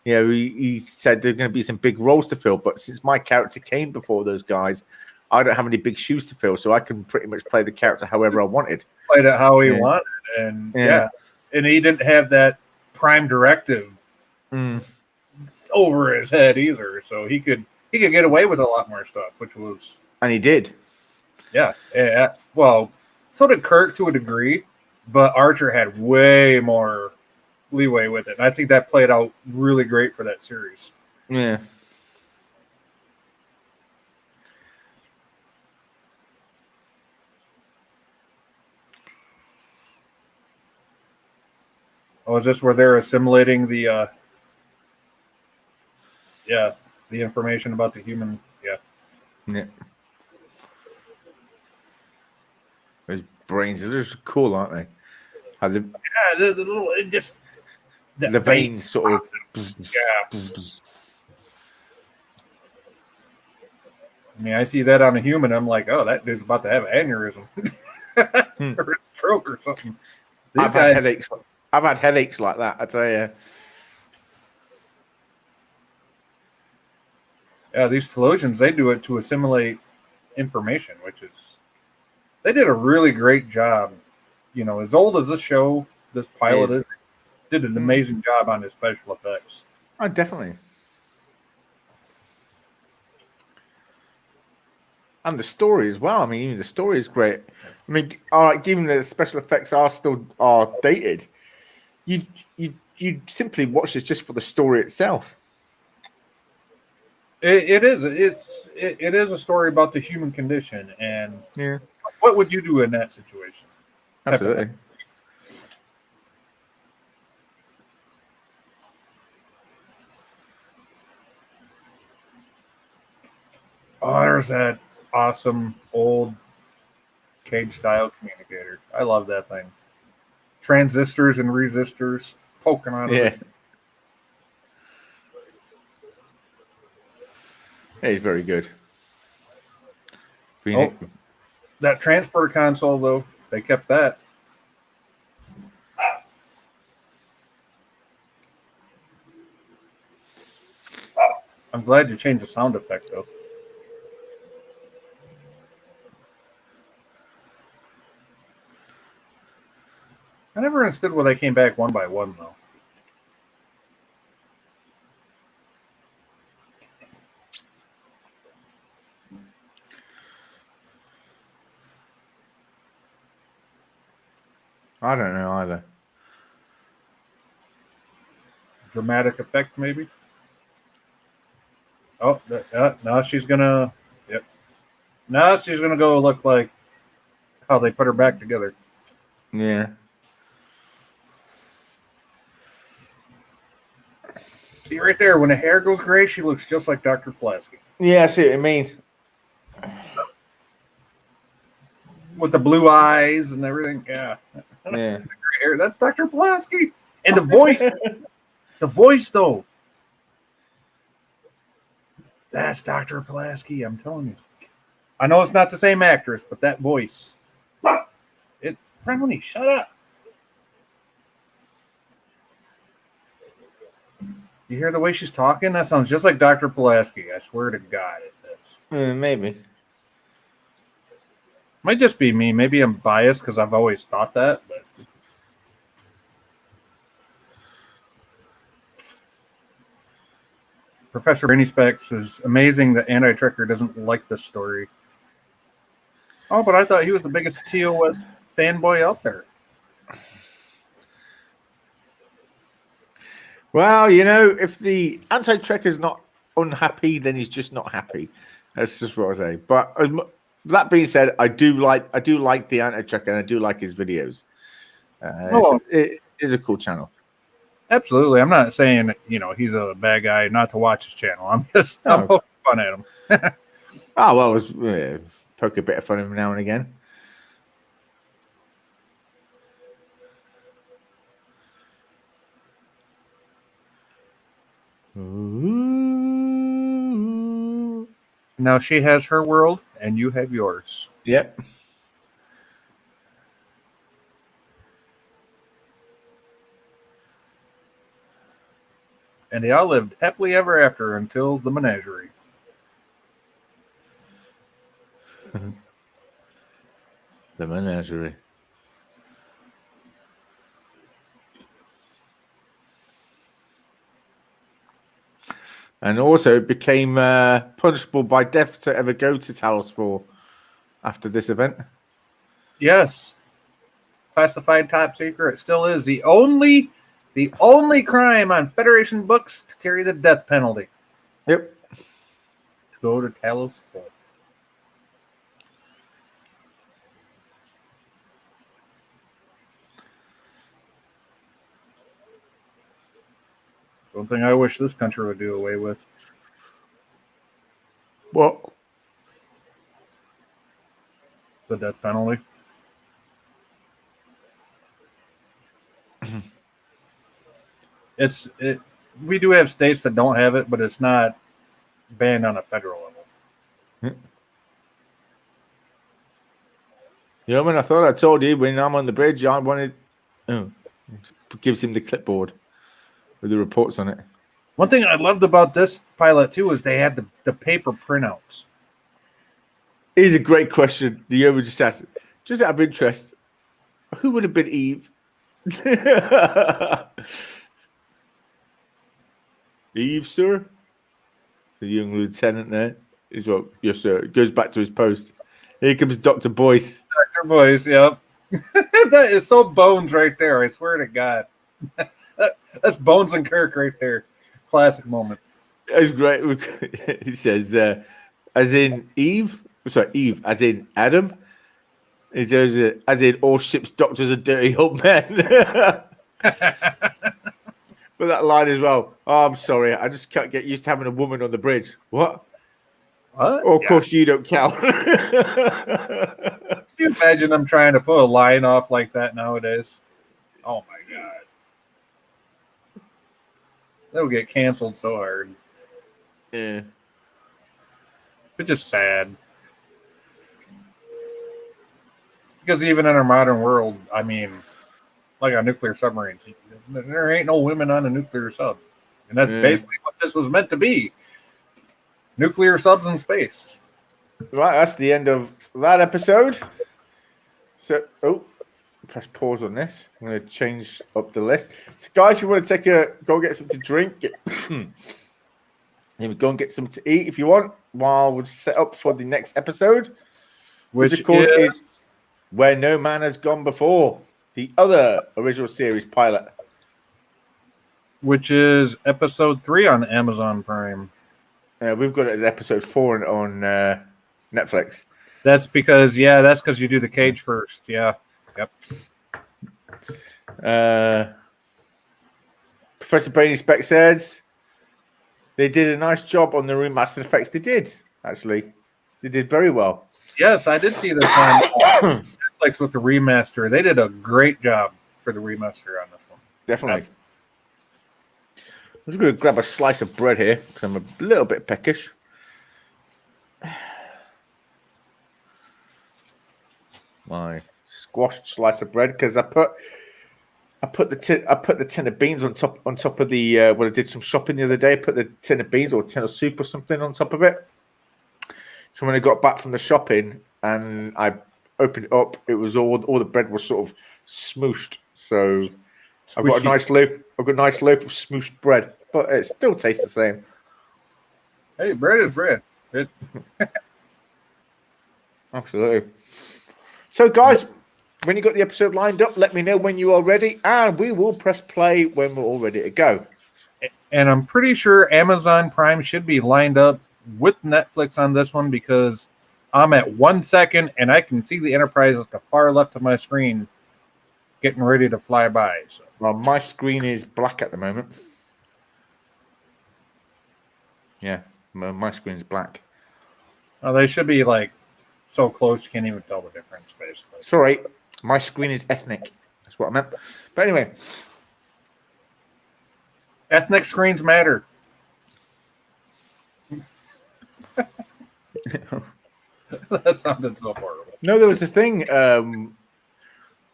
You know, he said there's going to be some big roles to fill, but since my character came before those guys, I don't have any big shoes to fill, so I can pretty much play the character however I wanted. Played it how he wanted, and and he didn't have that prime directive over his head either, so he could get away with a lot more stuff, which was, and he did. Yeah. Well, so did Kirk to a degree, but Archer had way more leeway with it. And I think that played out really great for that series. Yeah. Oh, is this where they're assimilating the the information about the human? Yeah. Those brains, they're just cool, aren't they? How the little, it just the veins sort of. Yeah. I mean, I see that on a human. I'm like, oh, that dude's about to have an aneurysm or a stroke or something. I've had headaches. I've had headaches like that, I tell you. Yeah, these Telosians, they do it to assimilate information, which is, they did a really great job. You know, as old as this show, this pilot is, did an amazing job on his special effects. Oh, definitely. And the story as well. I mean, even the story is great. I mean, all right, given the special effects are dated, you simply watch this just for the story itself. It is a story about the human condition, and what would you do in that situation? Absolutely. Oh, there's that awesome old cage style communicator. I love that thing. Transistors and resistors poking out of it. Yeah, he's very good. That transporter console, though, they kept that. I'm glad you changed the sound effect, though. I never understood why they came back one by one, though. I don't know either. Dramatic effect, maybe. Oh, now she's gonna. Yep. Now she's gonna go look like how they put her back together. Yeah. See right there, when the hair goes gray, she looks just like Dr. Pulaski. Yeah, I see what you mean. With the blue eyes and everything. Yeah. Yeah. Gray hair. That's Dr. Pulaski. And the voice. The voice, though. That's Dr. Pulaski, I'm telling you. I know it's not the same actress, but that voice. Brownie, shut up. You hear the way she's talking? That sounds just like Dr. Pulaski. I swear to God it does. Maybe. Might just be me. Maybe I'm biased because I've always thought that. But Professor Brainy Specs is amazing that Anti-Trekker doesn't like this story. Oh, but I thought he was the biggest TOS fanboy out there. Well, you know, if the anti-Trek is not unhappy, then he's just not happy. That's just what I say. But that being said, I do like the anti-Trek, and I do like his videos. It is a cool channel. Absolutely. I'm not saying, he's a bad guy not to watch his channel. I'm poking fun at him. Oh, well, poke a bit of fun at him now and again. Ooh. Now she has her world, and you have yours. Yep. And they all lived happily ever after until the menagerie. The menagerie. And also became punishable by death to ever go to Talos 4 after this event. Yes. Classified top secret. It still is the only crime on Federation books to carry the death penalty. Yep. To go to Talos 4. One thing I wish this country would do away with. What? The death penalty. We do have states that don't have it, but it's not banned on a federal level. You know, when I thought I told you when I'm on the bridge, I wanted gives him the clipboard with the reports on it. One thing I loved about this pilot too is they had the paper printouts. Here's a great question. The Yoda just asked, just out of interest, who would have been Eve? Eve, sir? The young lieutenant there. He's well, yes, sir. It goes back to his post. Here comes Dr. Boyce. Dr. Boyce, yep. That is so Bones right there. I swear to God. That's Bones and Kirk right there. Classic moment. That's great. He says, as in Eve? Sorry, Eve, as in Adam? He says, as in all ships' doctors are dirty old men. But that line as well. Oh, I'm sorry. I just can't get used to having a woman on the bridge. What? What? Oh, of course you don't count. Can you imagine them trying to put a line off like that nowadays? Oh, my God. That would get canceled so hard. Yeah. It's just sad. Because even in our modern world, I mean, like on nuclear submarines, there ain't no women on a nuclear sub. And that's basically what this was meant to be. Nuclear subs in space. Right, that's the end of that episode. So, press pause on this. I'm going to change up the list. So, guys, if you want to go get something to drink, go and get something to eat if you want, while we're set up for the next episode, which of course is Where No Man Has Gone Before. the other original series pilot. Which is episode 3 on Amazon Prime. We've got it as episode 4 on Netflix. That's because you do the cage first. Yeah. Yep. Professor Brainy Spec says they did a nice job on the remastered effects. They did, actually. They did very well. Yes, I did see this on Netflix with the remaster. They did a great job for the remaster on this one. Definitely. I'm just going to grab a slice of bread here because I'm a little bit peckish. My squashed slice of bread because I put the tin of beans on top of the when I did some shopping the other day. I put the tin of beans or tin of soup or something on top of it. So when I got back from the shopping and I opened it up, it was all the bread was sort of smooshed. So I've got a nice loaf. I've got a nice loaf of smooshed bread, but it still tastes the same. Hey, bread is bread. Absolutely. So, guys, when you got the episode lined up, let me know when you are ready, and we will press play when we're all ready to go. And I'm pretty sure Amazon Prime should be lined up with Netflix on this one because I'm at 1 second and I can see the Enterprise at the far left of my screen getting ready to fly by. So. Well, my screen is black at the moment. Yeah, my screen is black. Well, they should be like so close you can't even tell the difference, basically. Sorry, my screen is ethnic. That's what I meant. But anyway. Ethnic screens matter. That sounded so horrible. No, there was a thing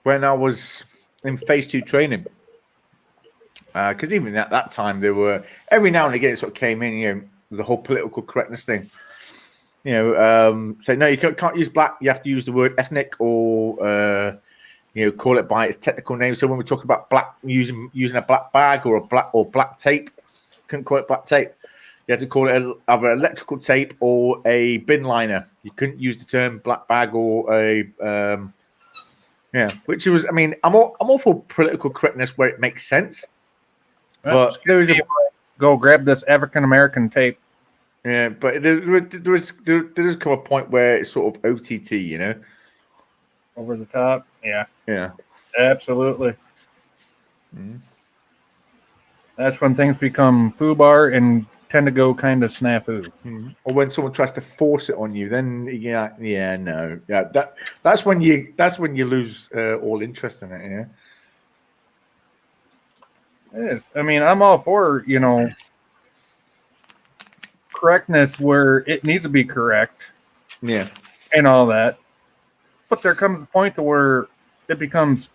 when I was in phase 2 training. Because even at that time, there were every now and again it sort of came in, the whole political correctness thing. Say no, you can't use black. You have to use the word ethnic or call it by its technical name. So when we talk about black, using a black bag or black tape, couldn't call it black tape. You had to call it either electrical tape or a bin liner. You couldn't use the term black bag or a which was. I mean, I'm all for political correctness where it makes sense. But there is go grab this African American tape. Yeah, but there does come a point where it's sort of OTT, over the top. Yeah, absolutely. Mm-hmm. That's when things become FUBAR and tend to go kind of snafu. Mm-hmm. Or when someone tries to force it on you, then that's when you lose all interest in it. It is. I mean, I'm all for correctness where it needs to be correct, and all that. But there comes a point to where it becomes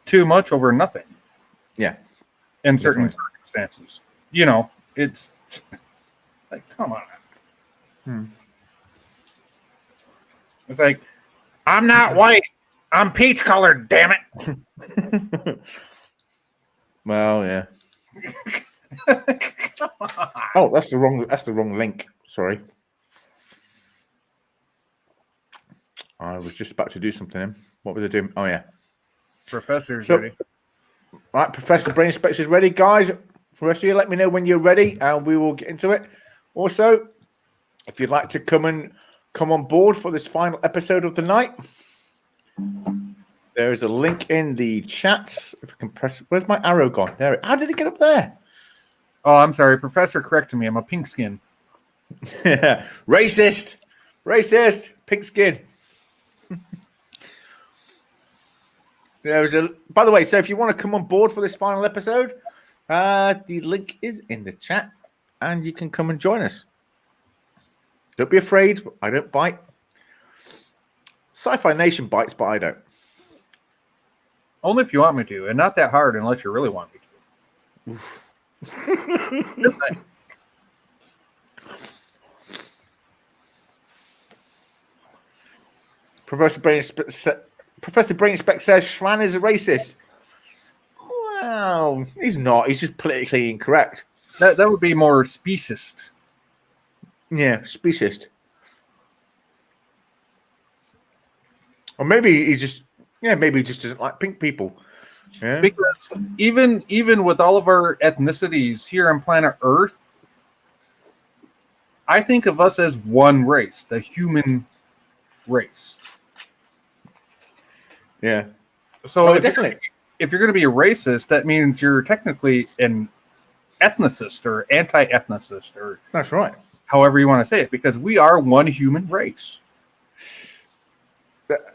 too much over nothing. Yeah, in certain circumstances, it's like, come on. It's like, I'm not white. I'm peach colored. Damn it. Well, yeah. Oh, that's the wrong link. Sorry. I was just about to do something then. What was I doing? Oh yeah. Professor's ready. Right, Professor Brain Specs is ready, guys. For the rest of you, let me know when you're ready and we will get into it. Also, if you'd like to come on board for this final episode of the night, there is a link in the chat. If I can press, where's my arrow gone? There. How did it get up there? Oh, I'm sorry. Professor corrected me. I'm a pink skin. Racist. Pink skin. By the way, so if you want to come on board for this final episode, the link is in the chat and you can come and join us. Don't be afraid. I don't bite. Sci-Fi Nation bites, but I don't. Only if you want me to, and not that hard unless you really want me to. Just saying. Professor Brain Spec says Shran is a racist. Well, he's not. He's just politically incorrect. That would be more speciest. Yeah, speciest. Or maybe he just Yeah, maybe he just doesn't like pink people. Yeah. Because even with all of our ethnicities here on planet Earth, I think of us as one race, the human race. Yeah. So Oh, definitely. if you're going to be a racist, that means you're technically an ethnicist or anti-ethnicist or That's right. however you want to say it, because we are one human race.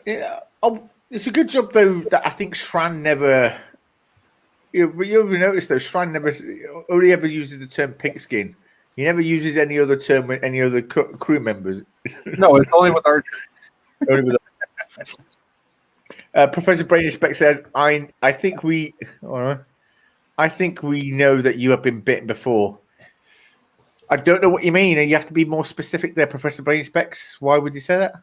Yeah. Oh, it's a good job though that I think Shran never. You ever notice though? Shran never only ever uses the term pink skin. He never uses any other term with any other crew members. No, it's only with Archer. Only with Professor Brainy Spec says, I think we I think we know that you have been bitten before. I don't know what you mean. You have to be more specific there, Professor Brainy Specs. Why would you say that?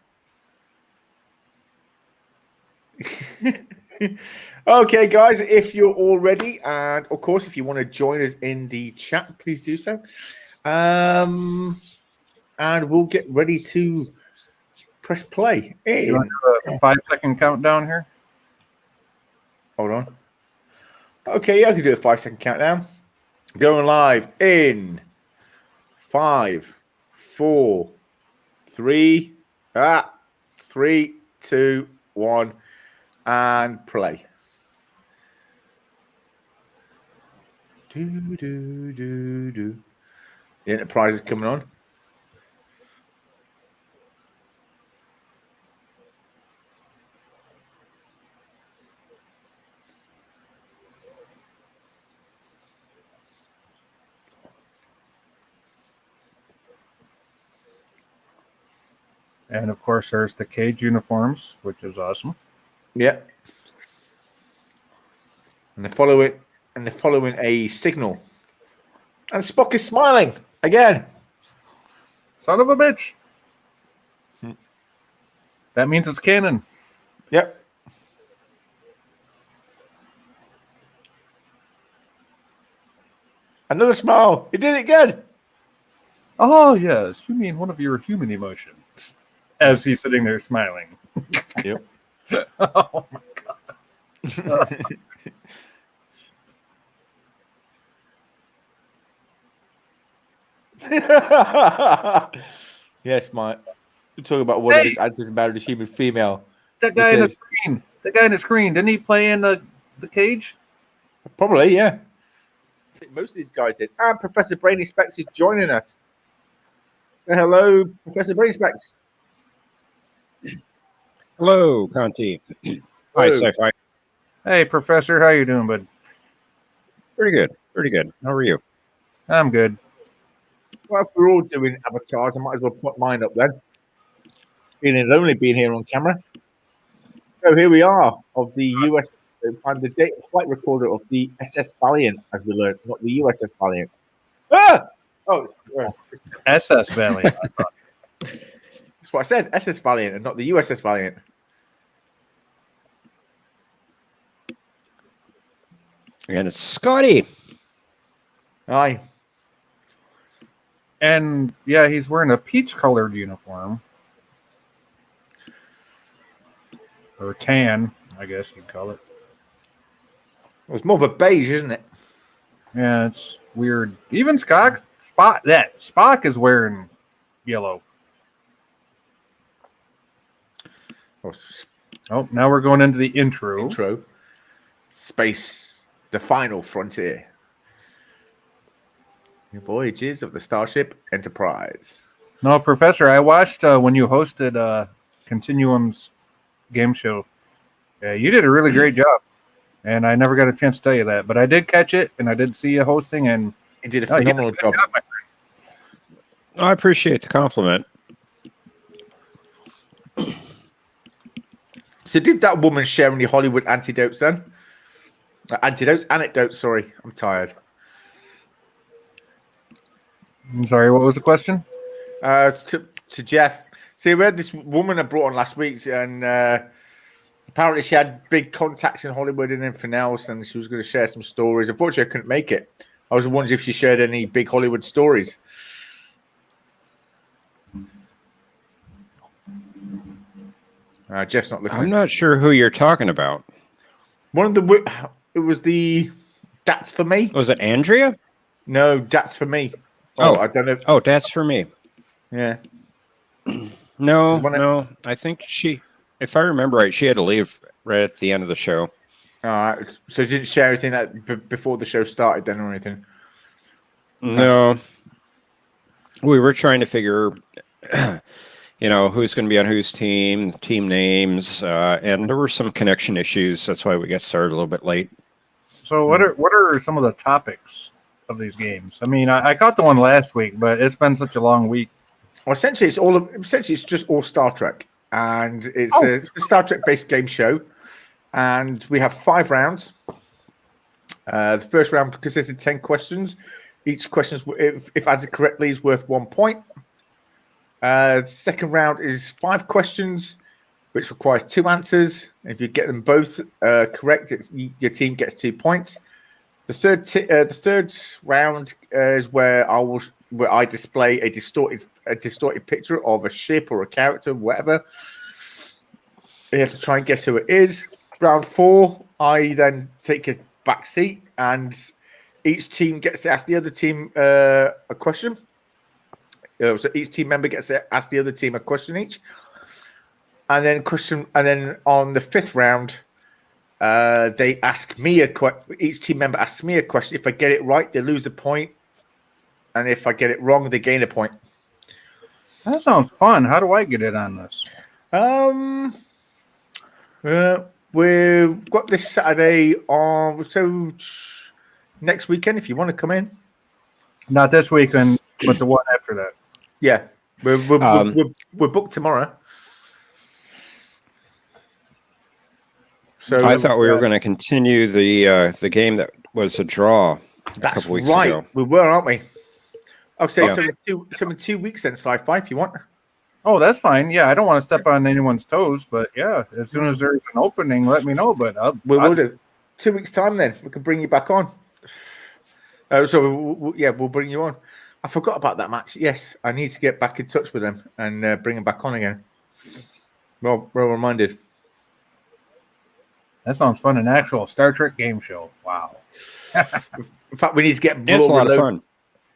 Okay, guys, if you're all ready, and of course, if you want to join us in the chat, please do so. And we'll get ready to press play. You want to do a 5-second countdown here? Hold on. Okay, yeah, I can do a 5-second countdown. Going live in 5, 4, 3, 3, 2, 1, and play. The Enterprise is coming on. And of course, there's the cage uniforms, which is awesome. Yeah. And they're following a signal. And Spock is smiling again. Son of a bitch. That means it's canon. Yep. Another smile. He did it again. Oh, yes. You mean one of your human emotions. As he's sitting there smiling. Yep. Oh, my God. Yes, Mike. We're talking about one of his answers about a human female. That guy in the screen. That guy in the screen. Didn't he play in the cage? Probably, yeah. I think most of these guys did. And Professor Brainy Specs is joining us. Hello, Professor Brainy Specs. Hello, Conti. Hi, Sci-Fi. Hey, Professor. How you doing, bud? Pretty good. Pretty good. How are you? I'm good. Well, if we're all doing avatars, I might as well put mine up then. Feeling lonely being here on camera. So here we are of the US. Find the date flight recorder of the SS Valiant, as we learned, not the USS Valiant. Ah! Oh, SS Valiant. that's what I said. SS Valiant and not the USS Valiant. And it's Scotty. Aye. And yeah, he's wearing a peach-colored uniform. Or tan, I guess you'd call it. Well, it's more of a beige, isn't it? Yeah, it's weird. Even Spock is wearing yellow. Oh, now we're going into the intro. Space, the final frontier. The voyages of the Starship Enterprise. No, Professor, I watched when you hosted Continuum's game show. Yeah, you did a really great job. And I never got a chance to tell you that. But I did catch it, and I did see you hosting. And He did a phenomenal job. I appreciate the compliment. So did that woman share any Hollywood anecdotes then? Anecdotes, sorry. I'm tired. I'm sorry, what was the question? To Jeff. See, we had this woman I brought on last week, and apparently she had big contacts in Hollywood and everything else, and she was going to share some stories. Unfortunately, I couldn't make it. I was wondering if she shared any big Hollywood stories. Jeff's not I'm listening. not sure who you're talking about. One of the it was the That's for Me. Was it Andrea? No, That's for Me. Oh. I don't know. Oh, that's for me. Yeah. No, When no. I think if I remember right, she had to leave right at the end of the show. All right. So you didn't share anything before the show started, then, or anything? No. We were trying to figure, who's going to be on whose team names, and there were some connection issues. That's why we got started a little bit late. So what are some of the topics of these games? I mean, I caught the one last week, but it's been such a long week. Well, essentially, it's just all Star Trek, and it's a Star Trek based game show, and we have 5 rounds. The first round consists of 10 questions. Each question, if answered correctly, is worth 1 point. The second round is 5 questions, which requires 2 answers. If you get them both correct, your team gets 2 points. The third round is where I display a distorted picture of a ship or a character, whatever. You have to try and guess who it is. Round 4, I then take a back seat, and each team gets to ask the other team a question. So each team member gets to ask the other team a question each. And then on the 5th round, they ask me each team member asks me a question. If I get it right, they lose a point. And if I get it wrong, they gain a point. That sounds fun. How do I get in on this? We've got this Saturday on, so next weekend, if you want to come in. Not this weekend, but the one after that. Yeah, we're booked tomorrow. So I thought we were going to continue the game that was a draw a couple weeks ago. We were, aren't we? Okay, Yeah. so in 2 weeks then, Sci-Fi, if you want. Oh, that's fine. Yeah, I don't want to step on anyone's toes, but yeah, as soon as there's an opening, let me know. But we will do. 2 weeks time, then we can bring you back on. We'll bring you on. I forgot about that match. Yes, I need to get back in touch with them and bring them back on again. Well reminded. That sounds fun. An actual Star Trek game show. Wow. In fact, we need to get It's a lot of fun.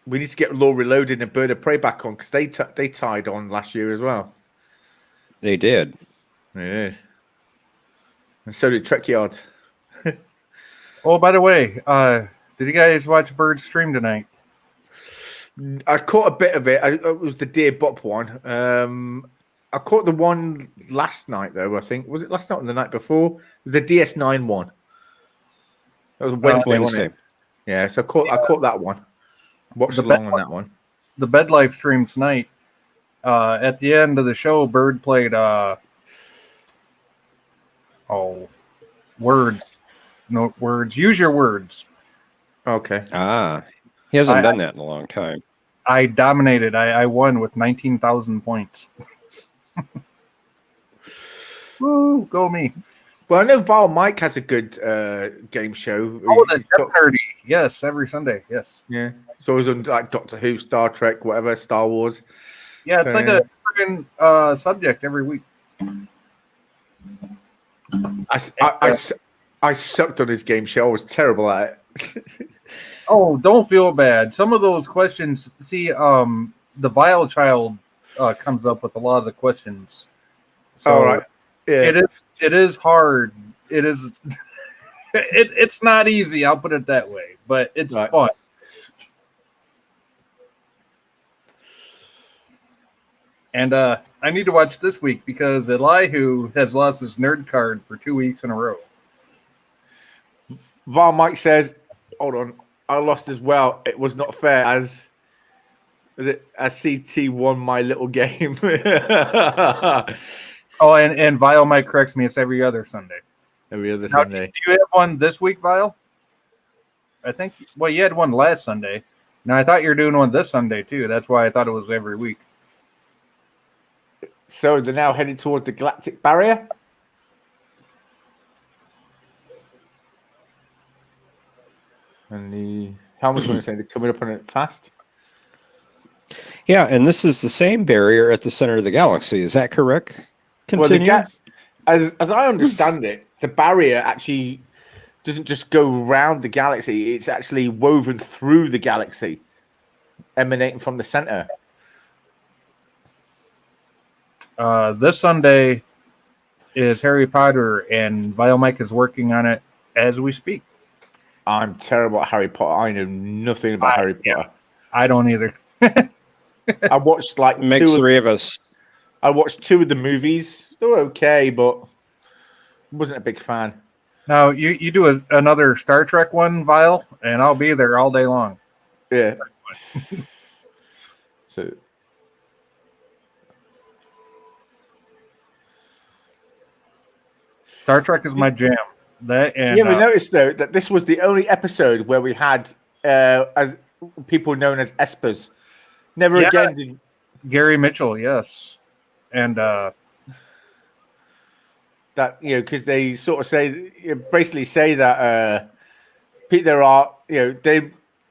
We need to get Law Reloaded and Bird of Prey back on because they tied on last year as well. They did. They did. And so did Trek Yards. Oh, by the way, did you guys watch Bird stream tonight? I caught a bit of it. It was the Dear Bop one. I caught the one last night, though, I think. Was it last night or the night before? It was the DS9 one. That was Wednesday. Wasn't it? Yeah, so I caught that one. Watched along on that one. The Bed Life stream tonight. At the end of the show, Bird played words. No words. Use your words. Okay. He hasn't done that in a long time. I dominated. I won with 19,000 points. Woo, go me. Well, I know Val Mike has a good game show. Oh, that's nerdy. Yes, every Sunday. Yes. Yeah. So it was on like Doctor Who, Star Trek, whatever, Star Wars. Yeah, it's like a friggin' subject every week. I sucked on his game show. I was terrible at it. Oh, don't feel bad. Some of those questions, see, the Vile Child comes up with a lot of the questions. So all right. Yeah. It is hard. It is. It's not easy. I'll put it that way, but it's fun. And I need to watch this week because Elihu has lost his nerd card for 2 weeks in a row. Val Mike says, "Hold on, I lost as well. It was not fair as CT won my little game." Oh, and Vile Mike corrects me. It's every other Sunday. Every other Now, Sunday. Do you have one this week, Vile? I think. Well, you had one last Sunday. Now I thought you were doing one this Sunday too. That's why I thought it was every week. So they're now headed towards the galactic barrier. And the helmet's going to say they're coming up on it fast. Yeah, and this is the same barrier at the center of the galaxy. Is that correct? Continue. Well, as I understand it, the barrier actually doesn't just go around the galaxy; it's actually woven through the galaxy, emanating from the center. This Sunday is Harry Potter, and Vile Mike is working on it as we speak. I'm terrible at Harry Potter. I know nothing about Harry Potter. I don't either. I watched like Makes three of us. I watched 2 of the movies. They were okay, but wasn't a big fan. Now, you do another Star Trek one, Vile, and I'll be there all day long. Yeah. So Star Trek is my jam. That and yeah, we noticed though that this was the only episode where we had as people known as espers. Never Yeah. again did Gary Mitchell, yes, and that, because they sort of say, basically say that there are, there's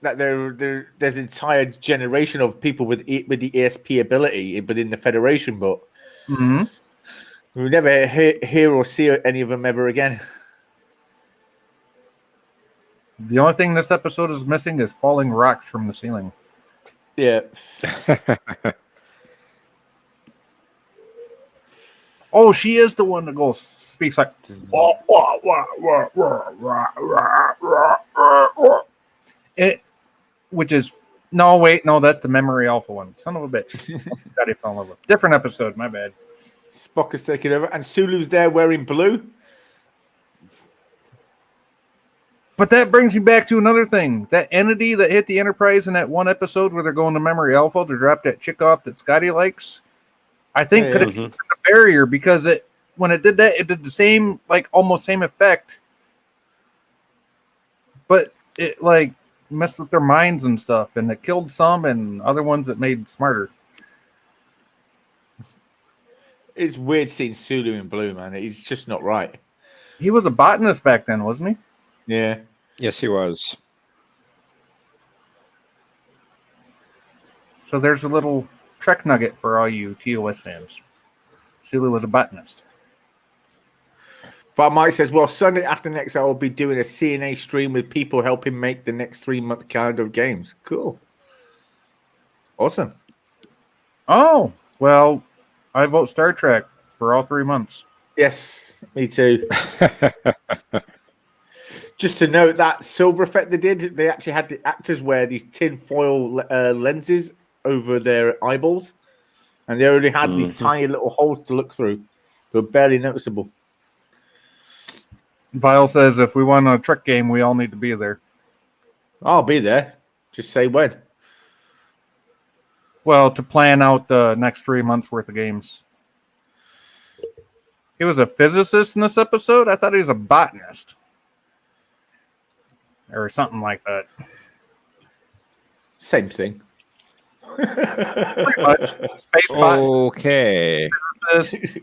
an entire generation of people with the ESP ability within the Federation, but mhm. we never hear or see any of them ever again. The only thing this episode is missing is falling rocks from the ceiling. Yeah. Oh, she is the one that goes speaks like it, which is no wait, no, that's the Memory Alpha one. Son of a bitch. Scotty fell in love with. Different episode, my bad. Spock is taking over, and Sulu's there wearing blue. But that brings me back to another thing. That entity that hit the Enterprise in that one episode where they're going to Memory Alpha to drop that chick off that Scotty likes, I think could have been a barrier, because when it did that, it did the same, like almost same effect, but it like messed with their minds and stuff, and it killed some, and other ones it made smarter. It's weird seeing Sulu in blue, man. He's just not right. He was a botanist back then, wasn't he? Yeah. Yes, he was. So there's a little Trek nugget for all you TOS fans. Sulu was a botanist. But Mike says, well, Sunday after next, I will be doing a CNA stream with people helping make the next 3-month calendar of games. Cool. Awesome. Oh, well, I vote Star Trek for all 3 months. Yes, me too. Just to note that silver effect they did, they actually had the actors wear these tin foil lenses over their eyeballs, and they only had these tiny little holes to look through. They were barely noticeable. Vile says if we want a Trek game, we all need to be there. I'll be there. Just say when. Well, to plan out the next 3 months worth of games. He was a physicist in this episode? I thought he was a botanist. Or something like that. Same thing. Pretty much. Space bot. Okay. physicist.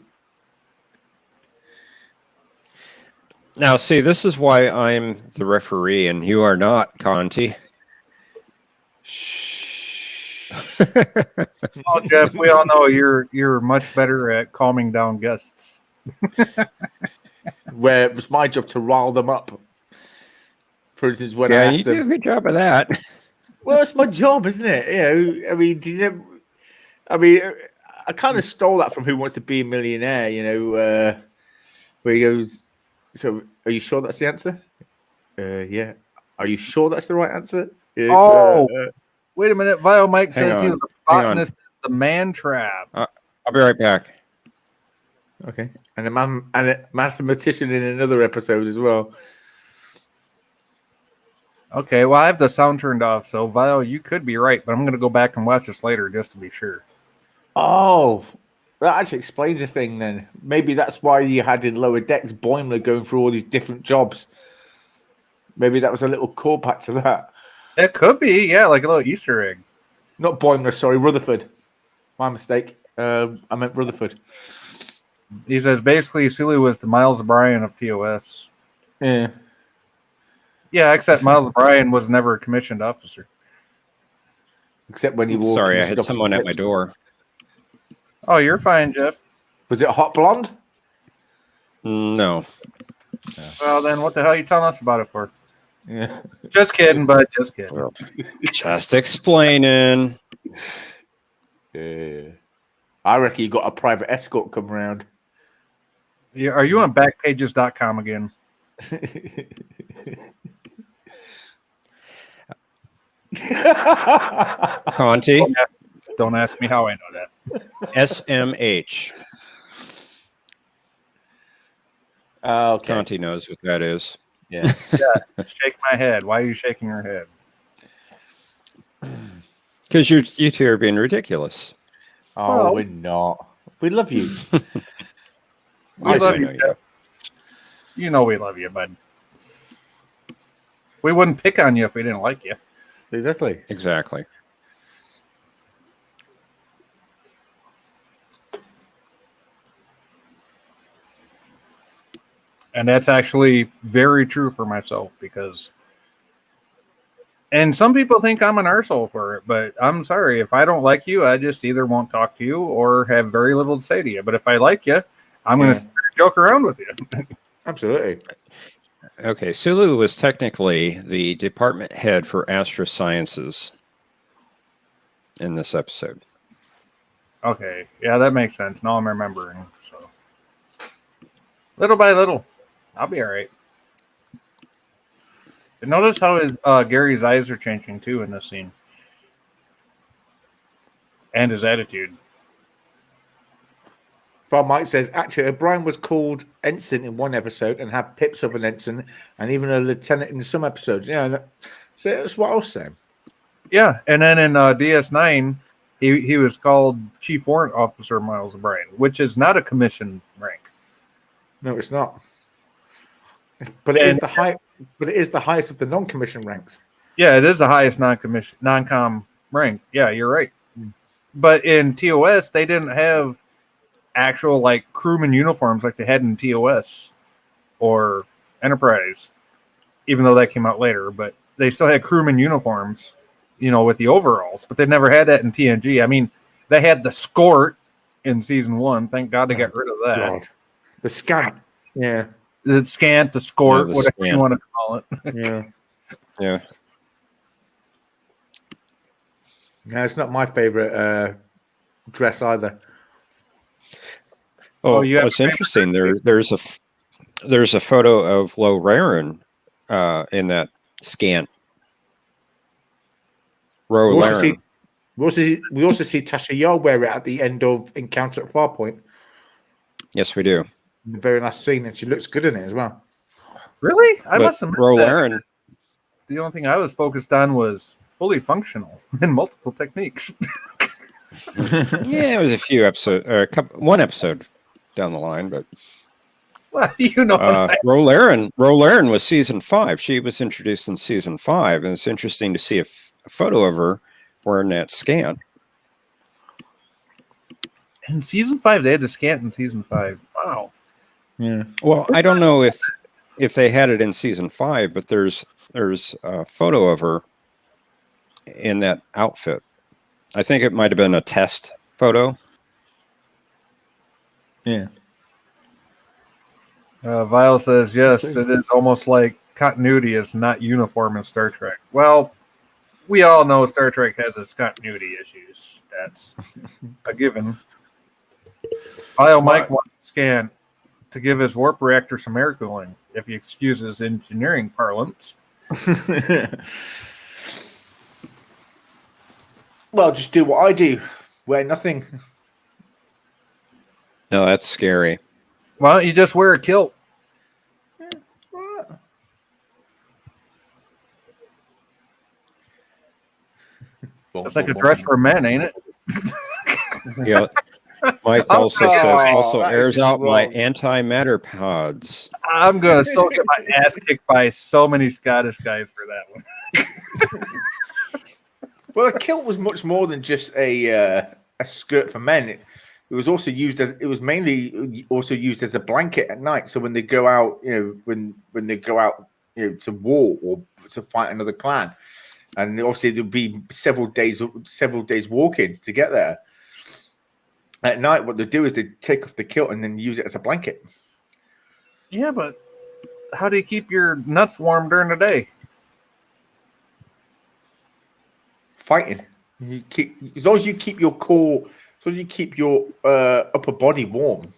Now, see, this is why I'm the referee and you are not, Conti. Oh, Jeff, we all know you're much better at calming down guests. Where it was my job to rile them up. For instance, when I Yeah, asked you them, do a good job of that. well, it's my job, isn't it? I mean, I kind of stole that from Who Wants to Be a Millionaire, where he goes, so are you sure that's the answer? Yeah. Are you sure that's the right answer? Oh, wait a minute. Vile Mike says he on, was a botanist at the Man Trap. I'll be right back. Okay. And a mathematician in another episode as well. Okay, well, I have the sound turned off, so Vile, you could be right, but I'm going to go back and watch this later just to be sure. Oh, that actually explains the thing then. Maybe that's why you had in Lower Decks Boimler going through all these different jobs. Maybe that was a little callback to that. It could be, yeah, like a little Easter egg. Not Boimler, sorry, Rutherford. My mistake. I meant Rutherford. He says basically Sulu was the Miles O'Brien of TOS. Yeah. Yeah, except Miles O'Brien was never a commissioned officer. Except when he wore. Sorry, I had someone at my door. Oh, you're fine, Jeff. Was it a hot blonde? No. Well, then what the hell are you telling us about it for? Yeah. Just kidding, bud. Just kidding. Well, just explaining. Yeah. I reckon you got a private escort come around. Yeah, are you on backpages.com again? Conti, Don't ask me how I know that. SMH. Okay. Conti knows what that is. Yeah. Shake my head. Why are you shaking your head? Because you two are being ridiculous. Oh, Well- we're not. We love you. We Yes, love I you, know you Jeff. You know we love you, bud. We wouldn't pick on you if we didn't like you. Exactly. Exactly. And that's actually very true for myself because, and some people think I'm an arsehole for it, but I'm sorry. If I don't like you, I just either won't talk to you or have very little to say to you. But if I like you, I'm going to joke around with you. Absolutely. Okay, Sulu was technically the department head for astrosciences in this episode. Okay. Yeah, that makes sense. Now I'm remembering. So little by little, I'll be all right. And notice how his Gary's eyes are changing too in this scene. And his attitude. Bob Mike says, actually, O'Brien was called ensign in one episode and had pips of an ensign and even a lieutenant in some episodes. Yeah, so that's what I was saying. Yeah, and then in DS9, he was called Chief Warrant Officer Miles O'Brien, which is not a commissioned rank. No, it's not. But it is the high. But it is the highest of the non-commissioned ranks. Yeah, it is the highest non-com rank. Yeah, you're right. But in TOS, they didn't have actual like crewman uniforms like they had in TOS or Enterprise, even though that came out later. But they still had crewman uniforms, with the overalls. But they never had that in TNG. I mean, they had the skort in season 1. Thank God they got rid of that. God. The scant. Yeah. The scant, the skort, the whatever scant. you want to call it. Yeah. Yeah. No, it's not my favorite dress either. Oh, you have what's a favorite interesting there's a photo of Lo Laren in that scan. Ro We also, Laren. we also see Tasha Yar wear it at the end of Encounter at Farpoint, Yes, we do. in the very last scene, and she looks good in it as well. Really? I But must have missed Ro that. Laren, The only thing I was focused on was fully functional in multiple techniques. yeah, it was a few episodes, or one episode down the line, but Well, you know, Ro Laren was season 5. She was introduced in season 5, and it's interesting to see a photo of her wearing that scan. in season 5, they had the scant in season 5. Wow. Yeah. Well, I don't know if they had it in season 5, but there's a photo of her in that outfit. I think it might have been a test photo. Yeah. Vile says, yes, it is almost like continuity is not uniform in Star Trek. Well, we all know Star Trek has its continuity issues. That's a given. Vile Mike wants to scan to give his warp reactor some air cooling, if he excuses engineering parlance. Well, just do what I do. Wear nothing. No, that's scary. Why don't you just wear a kilt? It's like a dress for men, ain't it? Yeah. Mike also says also that airs is out my wrong. antimatter pods. I'm going to so get my ass kicked by so many Scottish guys for that one. Well, a kilt was much more than just a skirt for men. It was also used as mainly also used as a blanket at night. So when they go out, when they go out, to war or to fight another clan, and obviously there'll be several days walking to get there. At night, what they do is they take off the kilt and then use it as a blanket. Yeah, but how do you keep your nuts warm during the day? Fighting. You keep as long as you keep your core, as long as you keep your upper body warm,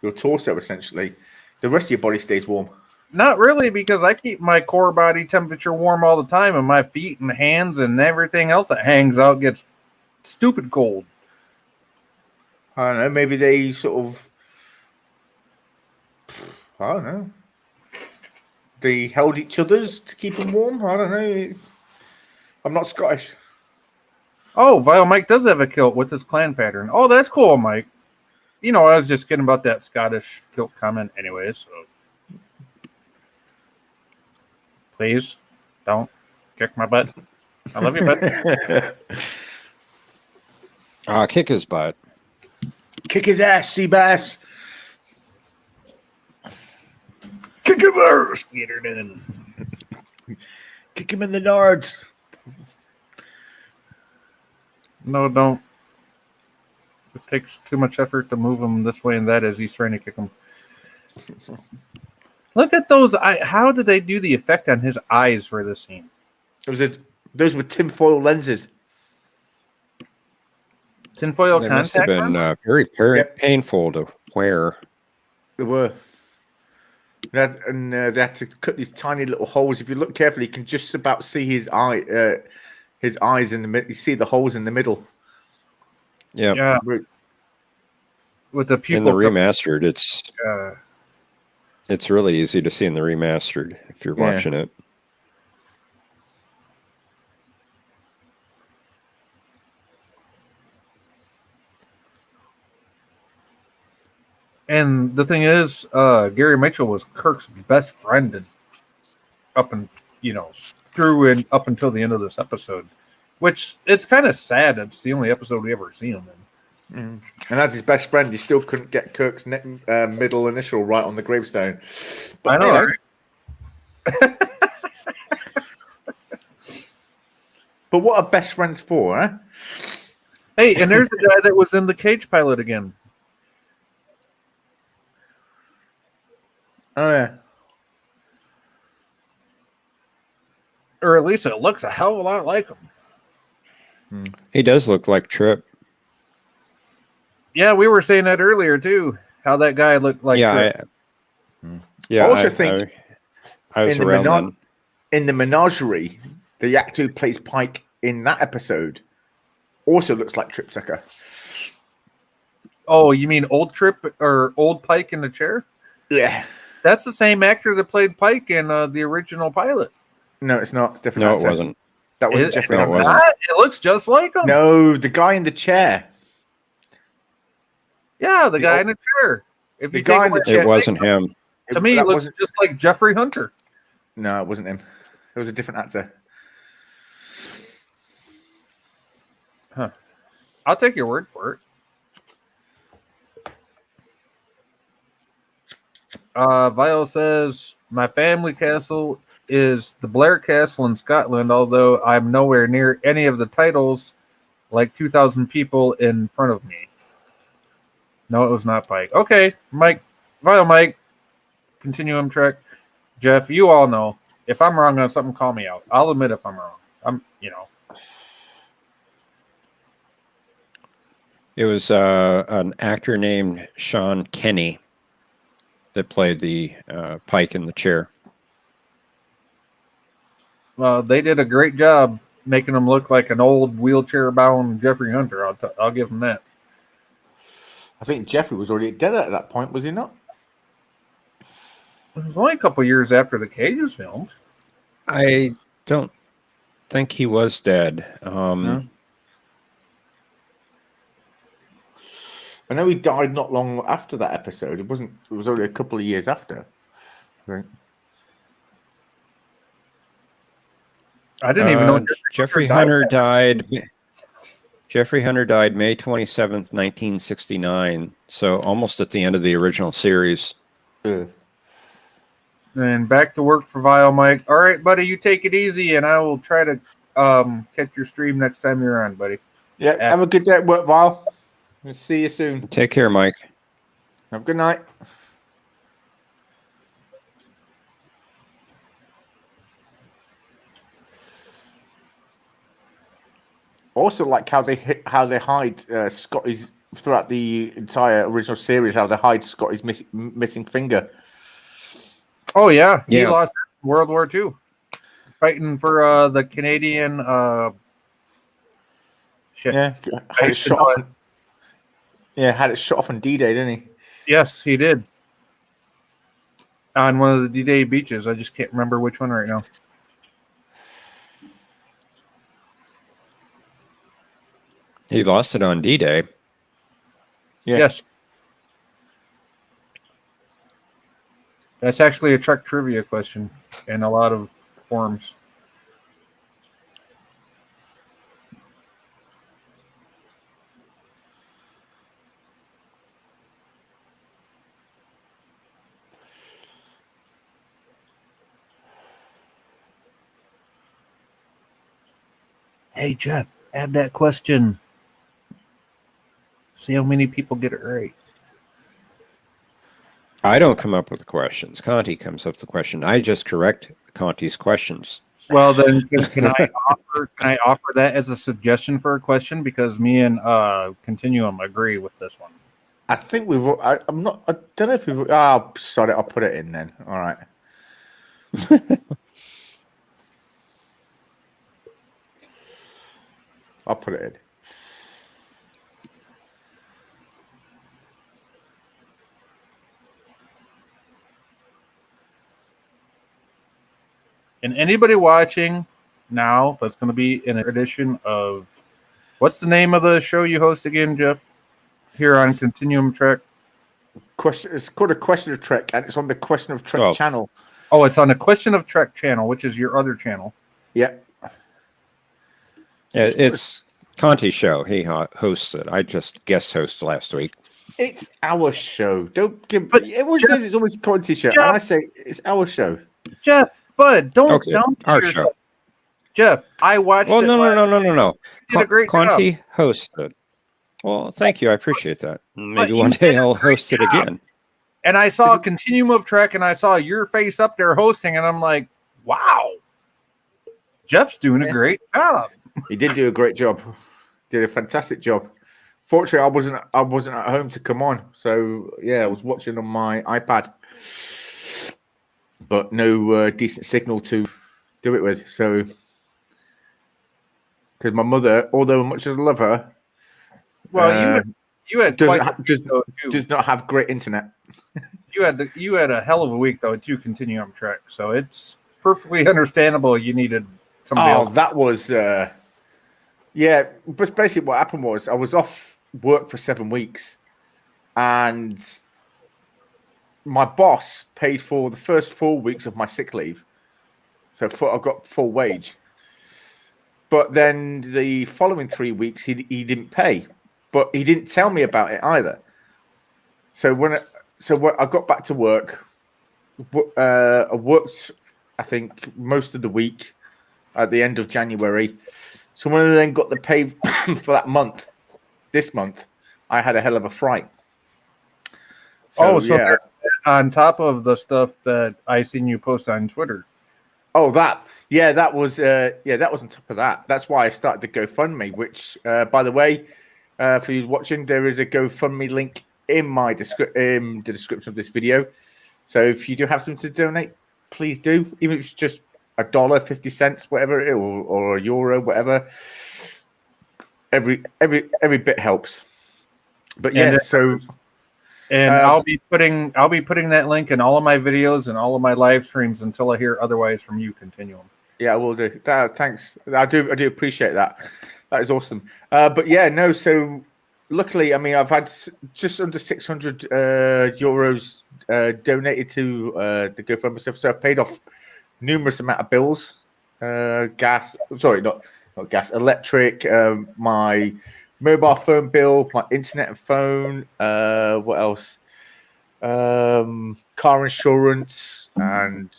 your torso essentially, the rest of your body stays warm. Not really, because I keep my core body temperature warm all the time, and my feet and hands and everything else that hangs out gets stupid cold. I don't know. Maybe they sort of. I don't know. They held each other's to keep them warm. I don't know. I'm not Scottish. Oh, Vile Mike does have a kilt with his clan pattern. Oh, that's cool, Mike. You know, I was just kidding about that Scottish kilt comment anyway, so. Please, don't kick my butt. I love you, bud. Kick his butt. Kick his ass, Seabass. Kick him there, Skeeterton. Kick him in the nards. No, don't. It takes too much effort to move him this way and that as he's trying to kick him. Look at those. How did they do the effect on his eyes for this scene? Those were tinfoil lenses. Tinfoil They contact must have been very painful to wear. They were. They had to cut these tiny little holes. If you look carefully, you can just about see his eyes in the middle. You see the holes in the middle. Yep. Yeah. With the pupil. In the remastered, uh, it's really easy to see in the remastered if you're watching it. And the thing is, Gary Mitchell was Kirk's best friend up until the end of this episode, which it's kind of sad. It's the only episode we ever see him in. And as his best friend, he still couldn't get Kirk's middle initial right on the gravestone. But, I know. Right? But what are best friends for, huh? Hey, and there's the guy that was in the Cage Pilot again. Oh, yeah. Or at least it looks a hell of a lot like him. He does look like Trip. Yeah, we were saying that earlier, too. How that guy looked like Trip. I also think I was around then. In the Menagerie, the actor who plays Pike in that episode also looks like Trip Tucker. Oh, you mean old Trip or old Pike in the chair? Yeah. That's the same actor that played Pike in the original pilot. No, it's not. It's different. No, actor. it wasn't. That wasn't Jeffrey. No, it Hunter. wasn't. It looks just like him. No, the guy in the chair. Yeah, the guy in the chair. If The you guy take in the away- chair. It wasn't him. To me, That it looks wasn't- just like Jeffrey Hunter. No, it wasn't him. It was a different actor. Huh. I'll take your word for it. Vile says, my family castle is the Blair Castle in Scotland, although I'm nowhere near any of the titles like 2,000 people in front of me. No, it was not Pike. Okay, Mike. Vile Mike. Continuum track. Jeff, you all know. If I'm wrong on something, call me out. I'll admit if I'm wrong. It was an actor named Sean Kenny that played the Pike in the chair. Well, they did a great job making him look like an old wheelchair-bound Jeffrey Hunter. I'll give him that. I think Jeffrey was already dead at that point, was he not? It was only a couple years after The Cage was filmed. I don't think he was dead. No. I know he died not long after that episode. It was only a couple of years after. Right. I didn't even know Jeffrey Hunter died. Jeffrey Hunter died May 27th, 1969. So almost at the end of the original series. And back to work for Vile Mike. All right, buddy, you take it easy, and I will try to catch your stream next time you're on, buddy. Yeah, have a good day at work, Val. We'll see you soon. Take care, Mike. Have a good night. also like how they hide Scotty's throughout the entire original series. How they hide Scotty's missing finger. Oh yeah, he Yeah. lost in World War II, fighting for the Canadian. Shit. Yeah, had it shot off. Had it shot off on D-Day, didn't he? Yes, he did. On one of the D-Day beaches. I just can't remember which one right now. He lost it on D-Day. Yeah. Yes. That's actually a Trek trivia question in a lot of forums. Hey, Jeff, add that question. See how many people get it right. I don't come up with the questions. Conti comes up with the question. I just correct Conti's questions. Well, then, can I offer that as a suggestion for a question? Because me and Continuum agree with this one. I think we've. I'm not. I don't know if we've. Oh, sorry. I'll put it in then. All right. I'll put it in. And anybody watching now, that's going to be an edition of, what's the name of the show you host again, Jeff? Here on Continuum Trek. It's called a Question of Trek, and it's on the Question of Trek channel. Oh, it's on the Question of Trek channel, which is your other channel. Yeah. It's Conti's show. He hosts it. I just guest hosted last week. It's our show. Don't give. But everyone says it's always Conti's show, and I say it's our show. Jeff, bud, don't our yourself. show. Jeff, I watched. Well, it no. You did a great Conti job. hosted. Well, thank you. I appreciate that. Maybe one day I'll host it again. And I saw a Continuum of Trek, and I saw your face up there hosting, and I'm like, wow, Jeff's doing a great job. He did do a great job. Did a fantastic job. Fortunately, I wasn't at home to come on, so yeah, I was watching on my iPad, but no decent signal to do it with. So, because my mother, although much as I love her, well, you had does not have great internet. You had a hell of a week though too. Continuum Trek, so it's perfectly understandable. You needed somebody else. That was yeah. But basically, what happened was I was off work for 7 weeks, and my boss paid for the first 4 weeks of my sick leave, so I got full wage. But then the following 3 weeks, he didn't pay, but he didn't tell me about it either. So when I got back to work, I worked, I think, most of the week at the end of January. So when I then got the pay for that month, this month, I had a hell of a fright. So yeah. On top of the stuff that I seen you post on Twitter. Oh, that was on top of that. That's why I started the GoFundMe, which, by the way, for you watching, there is a GoFundMe link in my the description of this video. So if you do have something to donate, please do, even if it's just $1, 50 cents, whatever, or €1, whatever. Every bit helps. But yeah, I'll be putting that link in all of my videos and all of my live streams until I hear otherwise from you. Continuum. Yeah, I will do. Thanks. I do appreciate that. That is awesome. But yeah, no. So luckily, I mean, I've had just under 600 euros donated to the GoFundMe stuff. So I've paid off numerous amount of bills, gas. Sorry, not gas. Electric. My mobile phone bill, my internet and phone. What else? Car insurance and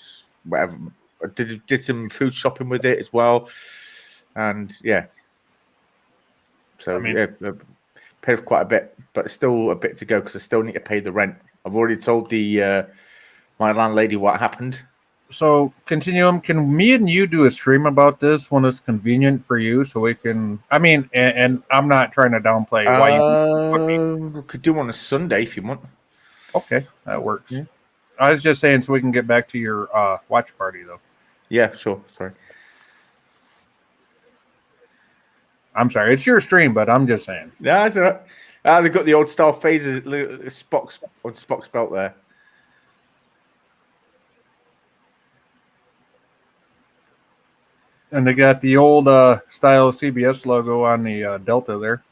whatever. I did some food shopping with it as well, and yeah. So I mean, yeah, paid quite a bit, but still a bit to go because I still need to pay the rent. I've already told the my landlady what happened, So, Continuum, can me and you do a stream about this when it's convenient for you so we can? I mean, and I'm not trying to downplay why you. We could do one on a Sunday if you want. Okay, that works. Yeah. I was just saying so we can get back to your watch party, though. Yeah, sure. Sorry. I'm sorry, it's your stream, but I'm just saying. No, that's all right. They've got the old style phases, Spock's belt there. And they got the old style CBS logo on the Delta there.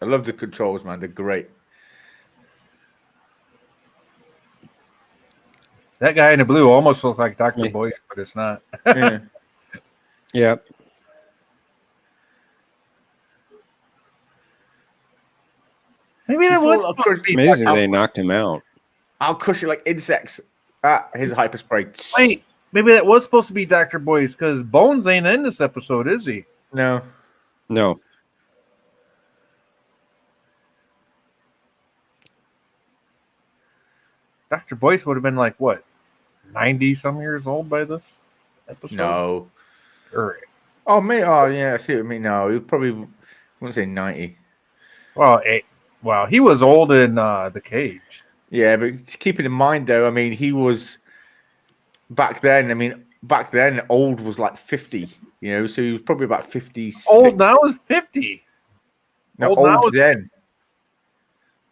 I love the controls, man. They're great. That guy in the blue almost looks like Dr. Boyce, but it's not. Yeah. Yeah. Maybe that was supposed to It's be. amazing they knocked him out. I'll crush you like insects. Here's a hyper spray. Wait, maybe that was supposed to be Dr. Boyce because Bones ain't in this episode, is he? No. No. Dr. Boyce would have been like, what, 90 some years old by this episode? No. Or, Oh, me. Oh, yeah. I see what I mean. No, he probably wouldn't say 90. well, he was old in The Cage. Yeah, but keeping in mind, though, I mean, he was back then. I mean, back then, old was like 50, you know, so he was probably about 56. Old now is 50. No, old now old is- then.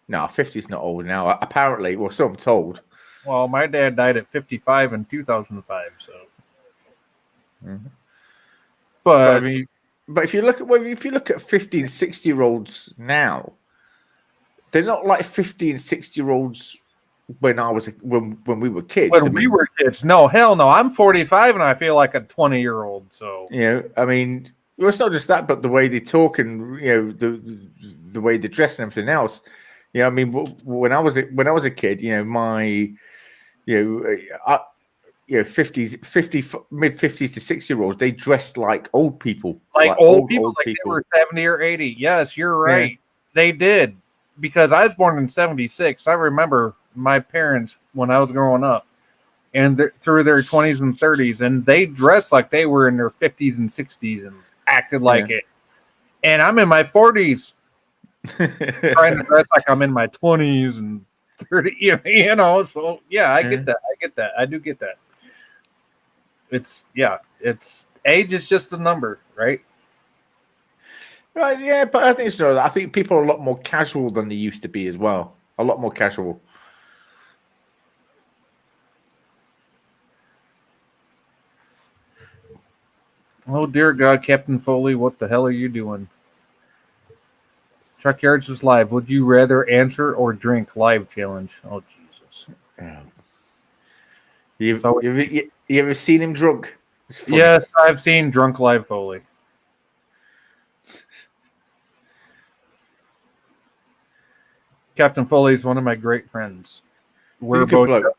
No, 50 is not old now. Apparently, well, so I'm told. Well, my dad died at 55 in 2005, so. Mhm. But I mean, but if you look at 50 and 60-year-olds now, they're not like 50 and 60-year-olds when we were kids. when we were kids, no, hell no. I'm 45 and I feel like a 20-year-old. So you know, I mean, well, it's not just that, but the way they talk and you know the way they dress and everything else. You know, I mean, when I was a kid, you know, mid 50s to 60-year-olds, they dressed like old people, like old people, old like people. they were 70 or 80. Yes, you're right. They did, because I was born in 76. I remember my parents when I was growing up, and through their 20s and 30s, and they dressed like they were in their 50s and 60s and acted like it. And I'm in my 40s, trying to dress like I'm in my 20s and 30. You know. So yeah, I get that. I do get that. It's age is just a number, right? Right, yeah, but I think it's not. I think people are a lot more casual than they used to be as well. A lot more casual. Oh dear God, Captain Foley, what the hell are you doing? Chuck Yards is live. Would you rather answer or drink? Live challenge. Oh Jesus! You ever seen him drunk? Yes, I've seen drunk live Foley. Captain Foley is one of my great friends. We're both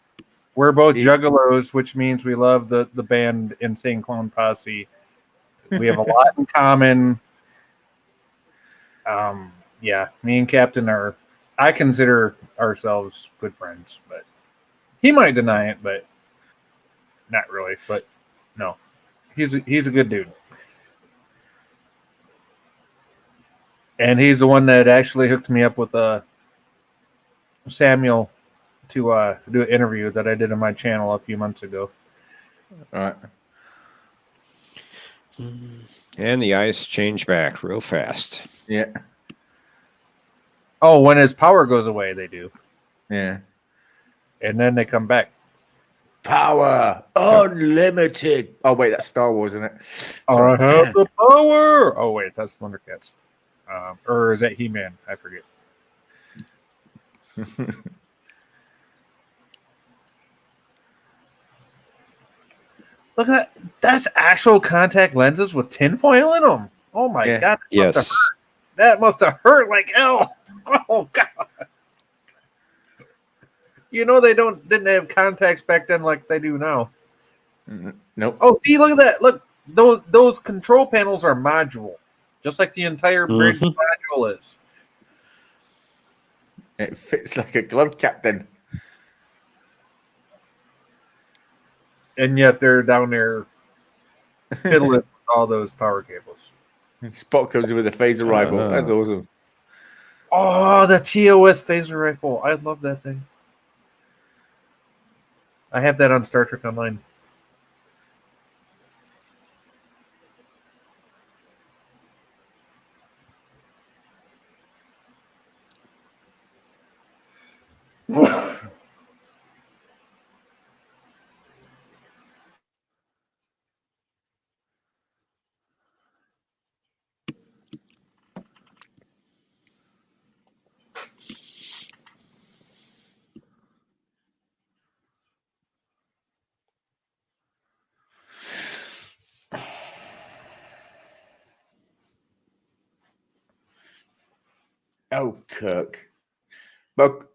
juggalos, which means we love the band Insane Clown Posse. We have a lot in common. Yeah, me and Captain I consider ourselves good friends, but he might deny it, but not really. But no, he's a good dude. And he's the one that actually hooked me up with Samuel to do an interview that I did on my channel a few months ago. All right. And the eyes change back real fast. Yeah. Oh, when his power goes away, they do. Yeah. And then they come back. Power unlimited. Oh wait, that's Star Wars, isn't it? I have the power. Oh wait, that's Thundercats. Or is that He-Man? I forget. Look at that. That's actual contact lenses with tinfoil in them. Oh my God. That must have hurt like hell. Oh God. You know didn't have contacts back then like they do now. Nope. Oh, see, look at that. Look, those control panels are module, just like the entire bridge Mhm. module is. It fits like a glove cap then. And yet they're down there fiddling with all those power cables. And Spot comes in with a phaser rifle. That's awesome. Oh, the TOS phaser rifle. I love that thing. I have that on Star Trek Online. Oh, Kirk. But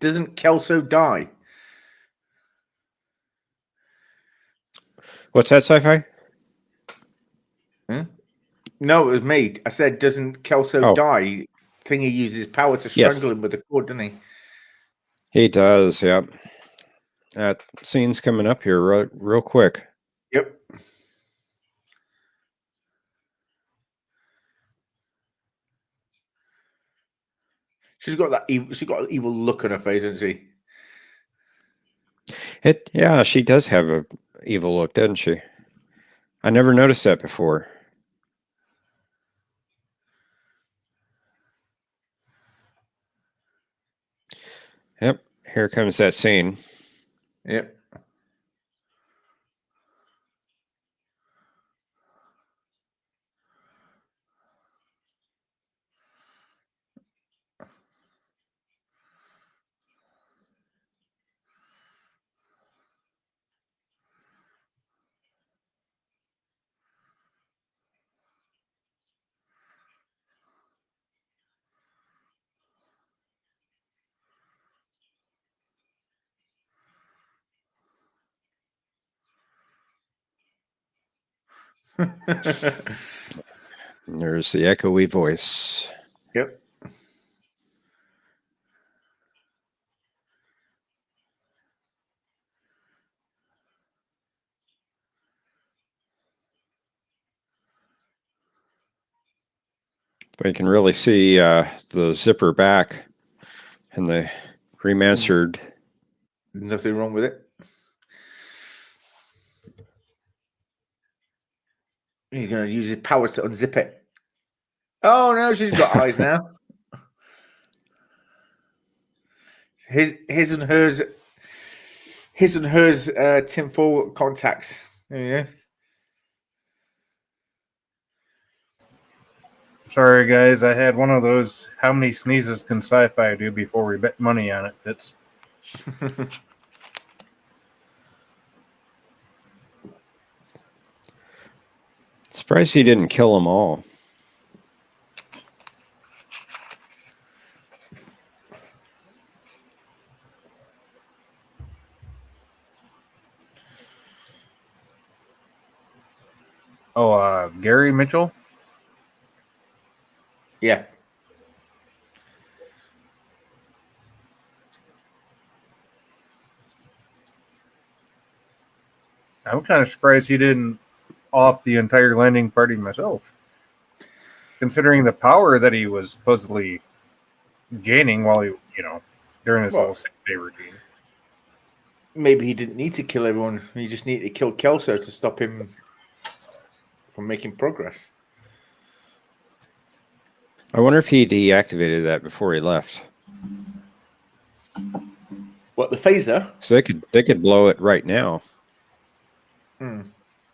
doesn't Kelso die? What's that, sci-fi? No, it was me. I said, doesn't Kelso Oh. die? Thingy uses power to Yes. strangle him with the cord, doesn't he? He does, yeah. That scene's coming up here real quick. Yep. She's got that evil. She's got an evil look on her face, hasn't she? Yeah, she does have a evil look, doesn't she? I never noticed that before. Yep, here comes that scene. Yep. There's the echoey voice. Yep. But you can really see the zipper back and the remastered. Nothing wrong with it. He's going to use his powers to unzip it. Oh no, she's got eyes now. His and hers tinfoil contacts. There you go. Sorry, guys. I had one of those. How many sneezes can sci-fi do before we bet money on it? It's Surprised he didn't kill them all. Gary Mitchell. Yeah. I'm kind of surprised he didn't off the entire landing party myself, considering the power that he was supposedly gaining while he, during his whole 6-day routine. Maybe he didn't need to kill everyone. He just needed to kill Kelso to stop him from making progress. I wonder if he deactivated that before he left. What, the phaser? So they could blow it right now.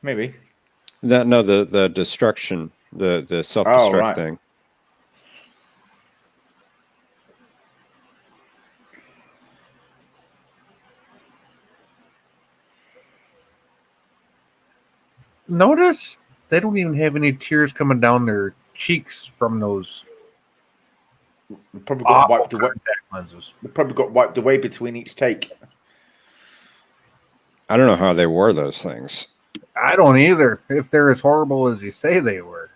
Maybe. No, the destruction, the self-destruct right. thing. Notice they don't even have any tears coming down their cheeks from those. Probably got awful wiped away. contact lenses. They probably got wiped away between each take. I don't know how they wore those things. I don't either. If they're as horrible as you say they were.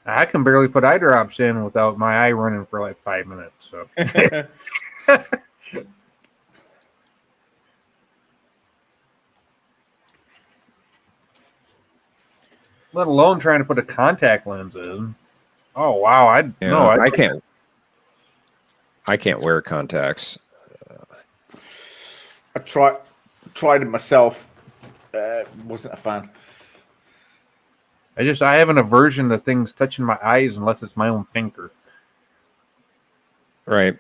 I can barely put eye drops in without my eye running for like 5 minutes. So, let alone trying to put a contact lens in. Oh wow! I can't wear contacts. I tried it myself. Wasn't a fan. I have an aversion to things touching my eyes unless it's my own finger. Right.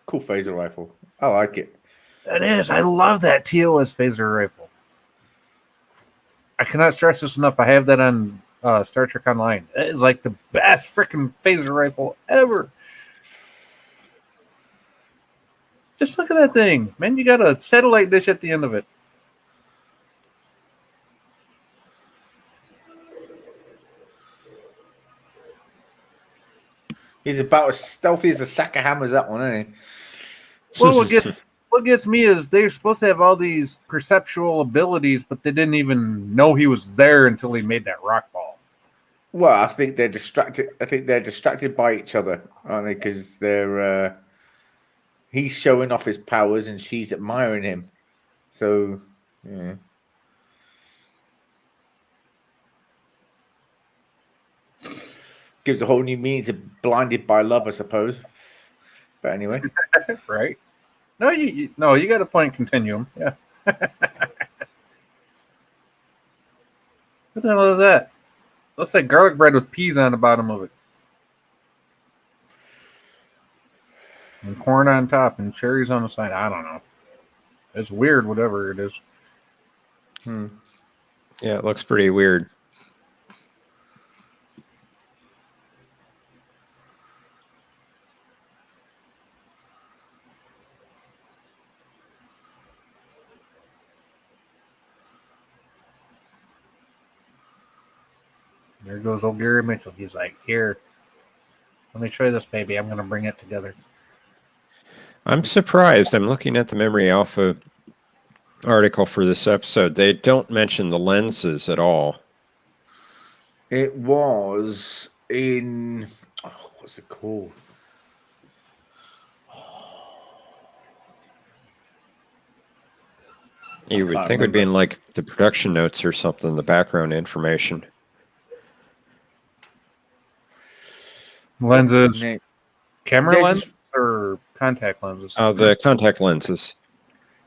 Cool phaser rifle. I like it. It is. I love that TOS phaser rifle. I cannot stress this enough. I have that on Star Trek Online. It is like the best freaking phaser rifle ever. Just look at that thing. Man, you got a satellite dish at the end of it. He's about as stealthy as a sack of hammers, that one, isn't he? Well, what gets me is they're supposed to have all these perceptual abilities, but they didn't even know he was there until he made that rock fall. Well, I think they're distracted. I think they're distracted by each other, aren't they? Because they're he's showing off his powers and she's admiring him. So, yeah. Gives a whole new meaning to blinded by love, I suppose. But anyway. Right? No, you got a point continuum. Yeah. What the hell is that? Looks like garlic bread with peas on the bottom of it. And corn on top and cherries on the side. I don't know. It's weird, whatever it is. Yeah, it looks pretty weird. There goes old Gary Mitchell. He's like, here, let me show you this, baby. I'm going to bring it together. I'm surprised. I'm looking at the Memory Alpha article for this episode. They don't mention the lenses at all. It was in... Oh, what's it called? You would think it would be in like the production notes or something, the background information. Lenses, camera lenses or contact lenses? Oh, the contact lenses.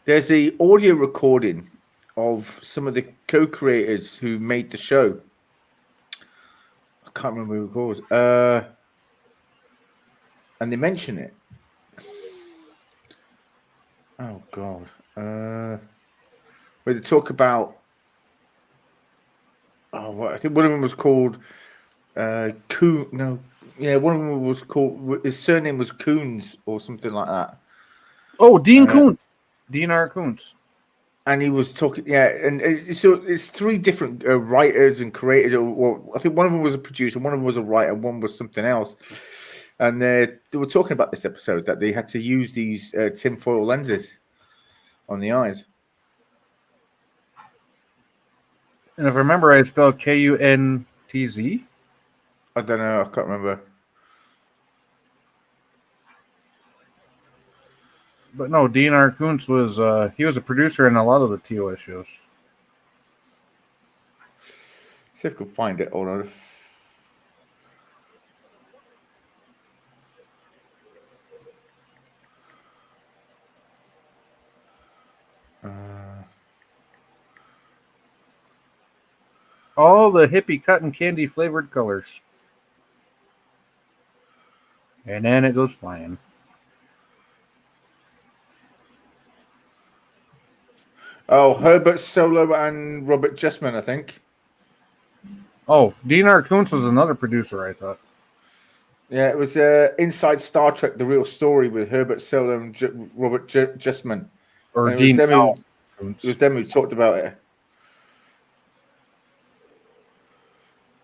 There's a audio recording of some of the co-creators who made the show. I can't remember who it was. And they mention it. Oh God. Where they talk about. Oh, I think one of them was called Coon. No. Yeah, one of them was called. His surname was Coons or something like that. Oh, Dean Koontz. Dean R. Koontz. And he was talking, yeah, and so it's three different writers and creators. Or I think one of them was a producer, one of them was a writer, one was something else. And they were talking about this episode that they had to use these tinfoil lenses on the eyes. And if I remember, I spelled Kuntz. I don't know. I can't remember. But no, Dean R. Koontz was he was a producer in a lot of the TOS shows. See if I can find it. Hold on. All the hippie cotton candy flavored colors. And then it goes flying. Oh, Herbert Solo and Robert Justman, I think. Oh, Dean R. Koontz was another producer, I thought. Yeah, it was Inside Star Trek: The Real Story with Herbert Solo and Robert Justman. Or And Dean. it was them who talked about it.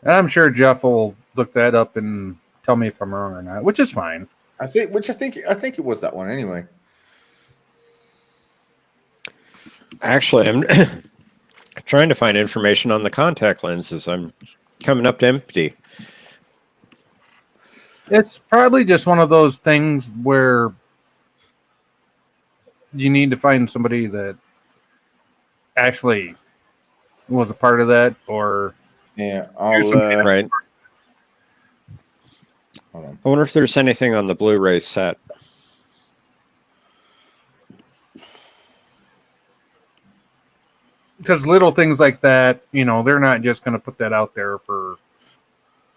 I'm sure Jeff will look that up and tell me if I'm wrong or not, which is fine. I think it was that one anyway. Actually, I'm trying to find information on the contact lenses. I'm coming up to empty. It's probably just one of those things where you need to find somebody that actually was a part of that, or Yeah, Right. Hold on. I wonder if there's anything on the Blu-ray set. because little things like that, they're not just going to put that out there for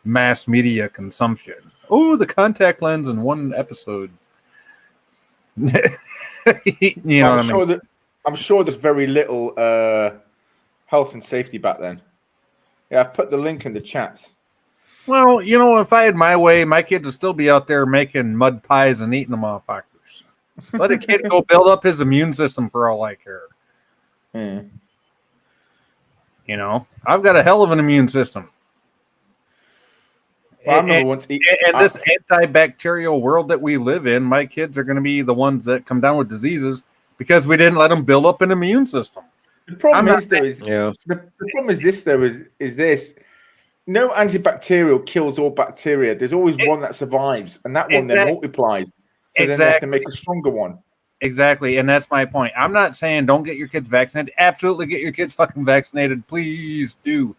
mass media consumption. Oh, the contact lens in one episode. You know what I mean? I'm sure there's very little health and safety back then. Yeah, I've put the link in the chats. Well, if I had my way, my kids would still be out there making mud pies and eating them motherfuckers. Let a kid go build up his immune system for all I care. Yeah. I've got a hell of an immune system. Well, I remember once and this antibacterial world that we live in, my kids are going to be the ones that come down with diseases because we didn't let them build up an immune system. The problem is this though is this. No antibacterial kills all bacteria. There's always one that survives, and that one then multiplies. So then they have to make a stronger one. Exactly, and that's my point. I'm not saying don't get your kids vaccinated. Absolutely get your kids fucking vaccinated. Please do.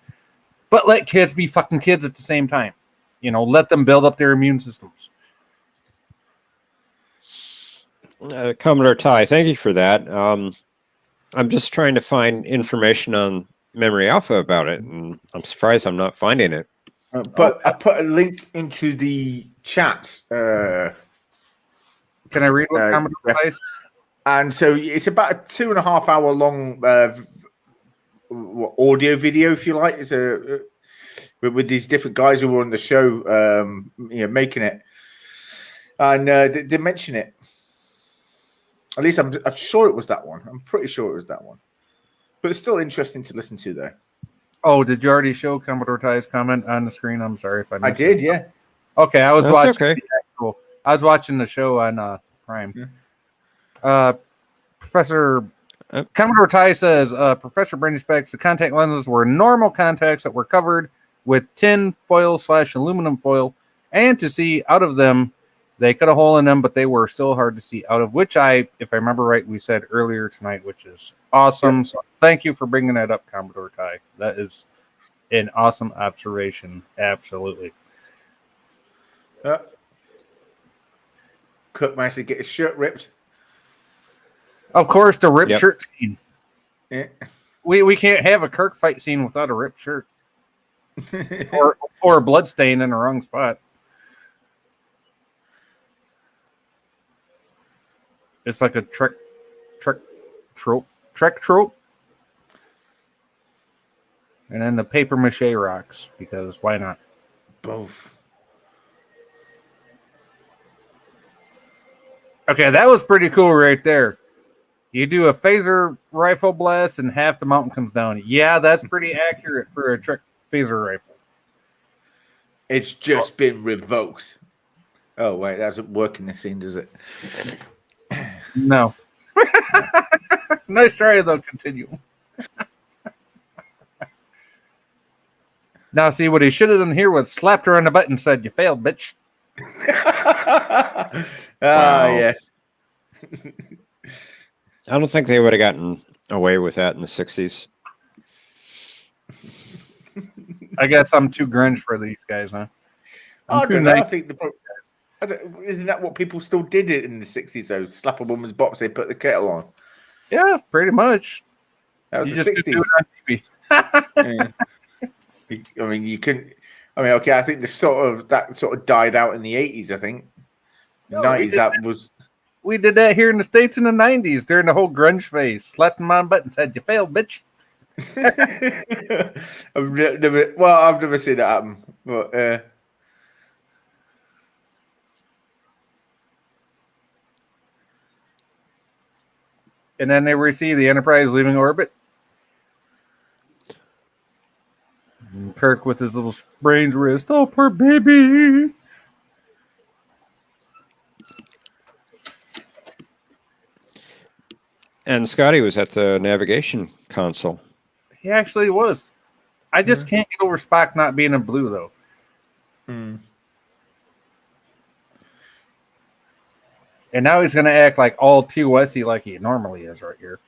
But let kids be fucking kids at the same time. Let them build up their immune systems. Commodore Ty, thank you for that. I'm just trying to find information on Memory Alpha about it, and I'm surprised I'm not finding it. But I put a link into the chat. Can I read what Commodore plays? And so it's about a 2.5 hour long audio video, if you like. It's with these different guys who were on the show, making it, and they mention it. At least I'm sure it was that one. I'm pretty sure it was that one. But it's still interesting to listen to, though. Oh, did you already show Commodore Ty's comment on the screen? I'm sorry if I missed it. I did, it. yeah. Okay, I was That's watching. Okay. Cool. I was watching the show on Prime. Yeah. Professor Commodore Ty says, Professor Brandy specs the contact lenses were normal contacts that were covered with tin foil / aluminum foil, and to see out of them, they cut a hole in them, but they were still hard to see out of, which if I remember right, we said earlier tonight, which is awesome. Yep. So thank you for bringing that up, Commodore Ty. That is an awesome observation. Absolutely. Cook managed to get his shirt ripped. Of course, the ripped shirt scene. Yeah. We can't have a Kirk fight scene without a ripped shirt. or a blood stain in the wrong spot. It's like a Trek trope. And then the paper mache rocks, because why not? Both. Okay, that was pretty cool right there. You do a phaser rifle blast and half the mountain comes down. Yeah, that's pretty accurate for a Trek phaser rifle. It's just been revoked. Oh, wait, that doesn't work in this scene, does it? No. Nice try, though. Continue. Now, see, what he should have done here was slapped her on the butt and said, "You failed, bitch." Yes. I don't think they would have gotten away with that in the 60s. I guess I'm too grunge for these guys, huh? I don't know. I think isn't that what people still did it in the 60s, though? Slap a woman's butt, say, put the kettle on. Yeah, pretty much. That was you the just 60s. On TV. I mean, you can. I mean, okay. I think that sort of died out in the 80s. I think 90s. That was. We did that here in the States in the 90s during the whole grunge phase. Slapped him on the butt and said, "You failed, bitch." I've never seen that happen, but And then they see the Enterprise leaving orbit. And Kirk with his little sprained wrist. Oh, poor baby. And Scotty was at the navigation console. He actually was. I just can't get over Spock not being in blue, though. Hmm. And now he's going to act like all TOS-y like he normally is right here.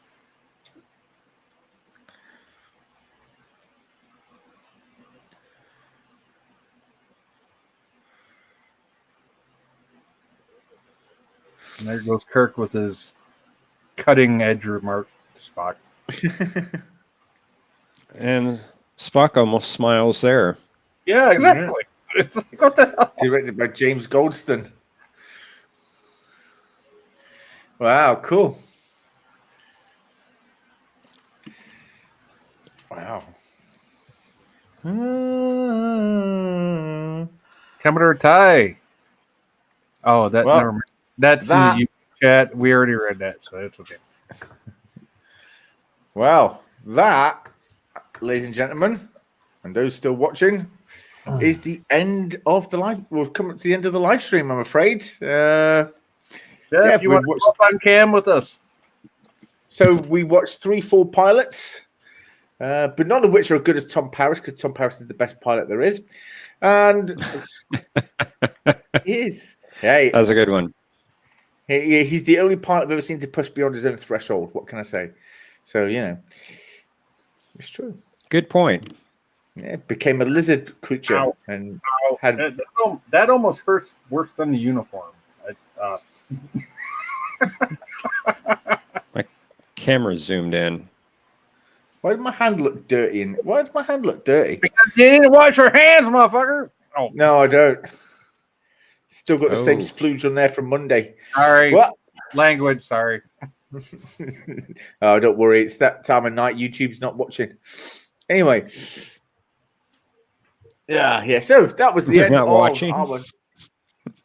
And there goes Kirk with his cutting edge remark to Spock. And Spock almost smiles there. Yeah, exactly. It's like, what the hell? Directed by James Goldston. Wow, cool. Wow. Commodore Ty. Oh, that Well, never mind. That's in that- the chat. We already read that, so it's okay. Well, that, ladies and gentlemen, and those still watching, is the end of the live. We've come to the end of the live stream, I'm afraid. Jeff, Yeah, you we want to watched- go up on cam with us? So we watched 3 full pilots, but none of which are as good as Tom Paris, because Tom Paris is the best pilot there is. And he is. Hey, That's a good one. he's the only pilot I've ever seen to push beyond his own threshold. What can I say? So, it's true. Good point. Yeah, became a lizard creature. Ow. And Oh, had that almost hurts worse than the uniform. Camera zoomed in. why did my hand look dirty? Why does my hand look dirty? Because you need to wash your hands, motherfucker. Oh, No, I don't. Still got the same Oh. splooge on there from Monday. sorry. What? Language, sorry. Oh, don't worry. It's that time of night. YouTube's not watching. Anyway. Yeah. So that was the They're end not of watching? our one.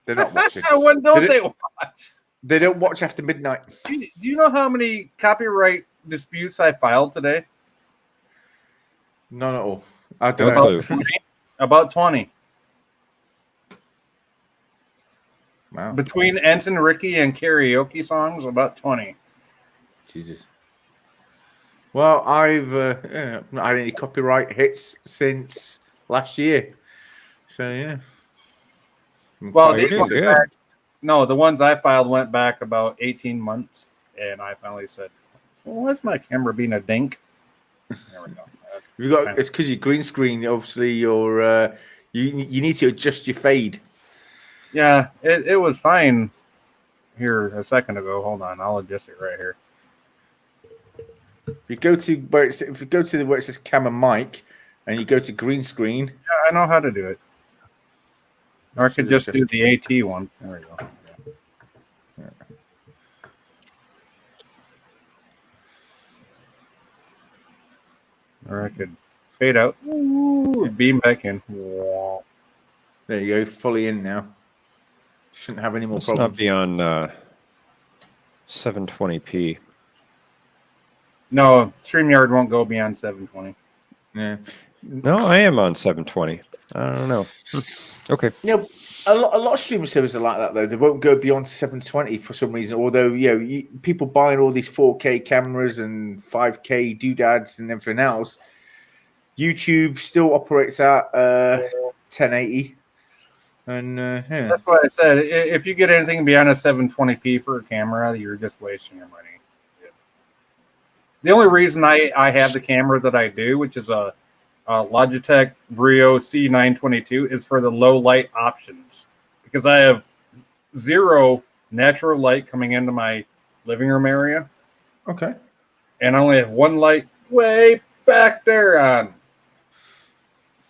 They're not watching. When don't Did they it- watch? They don't watch after midnight. Do you know how many copyright disputes I filed today? None at all. I No don't know. clue. About 20. Wow. Between Ensign Ricky and karaoke songs, about 20. Jesus. Well, I've not had any copyright hits since last year. So, yeah. Well, you're these doing ones good. back, no, the ones I filed went back about 18 months, and I finally said, so why's my camera being a dink? There we go. you got it's because you green screen. Obviously, you're you need to adjust your fade. Yeah, it was fine here a second ago. Hold on, I'll adjust it right here. If you go to where it says camera mic, and you go to green screen. Yeah, I know how to do it. Or I could just do the AT one. There we go. Or I could fade out, beam back in. There you go, fully in now. Shouldn't have any more Let's not problems. be on 720p. No, StreamYard won't go beyond 720. Yeah. No, I am on 720. I don't know. Okay. A lot of streaming services are like that though. They won't go beyond 720 for some reason. Although people buying all these 4K cameras and 5K doodads and everything else, YouTube still operates at 1080. And yeah. That's why I said if you get anything beyond a 720p for a camera, you're just wasting your money. The only reason I have the camera that I do, which is a Logitech Brio C922, is for the low light options because I have zero natural light coming into my living room area, Okay. and I only have one light way back there on.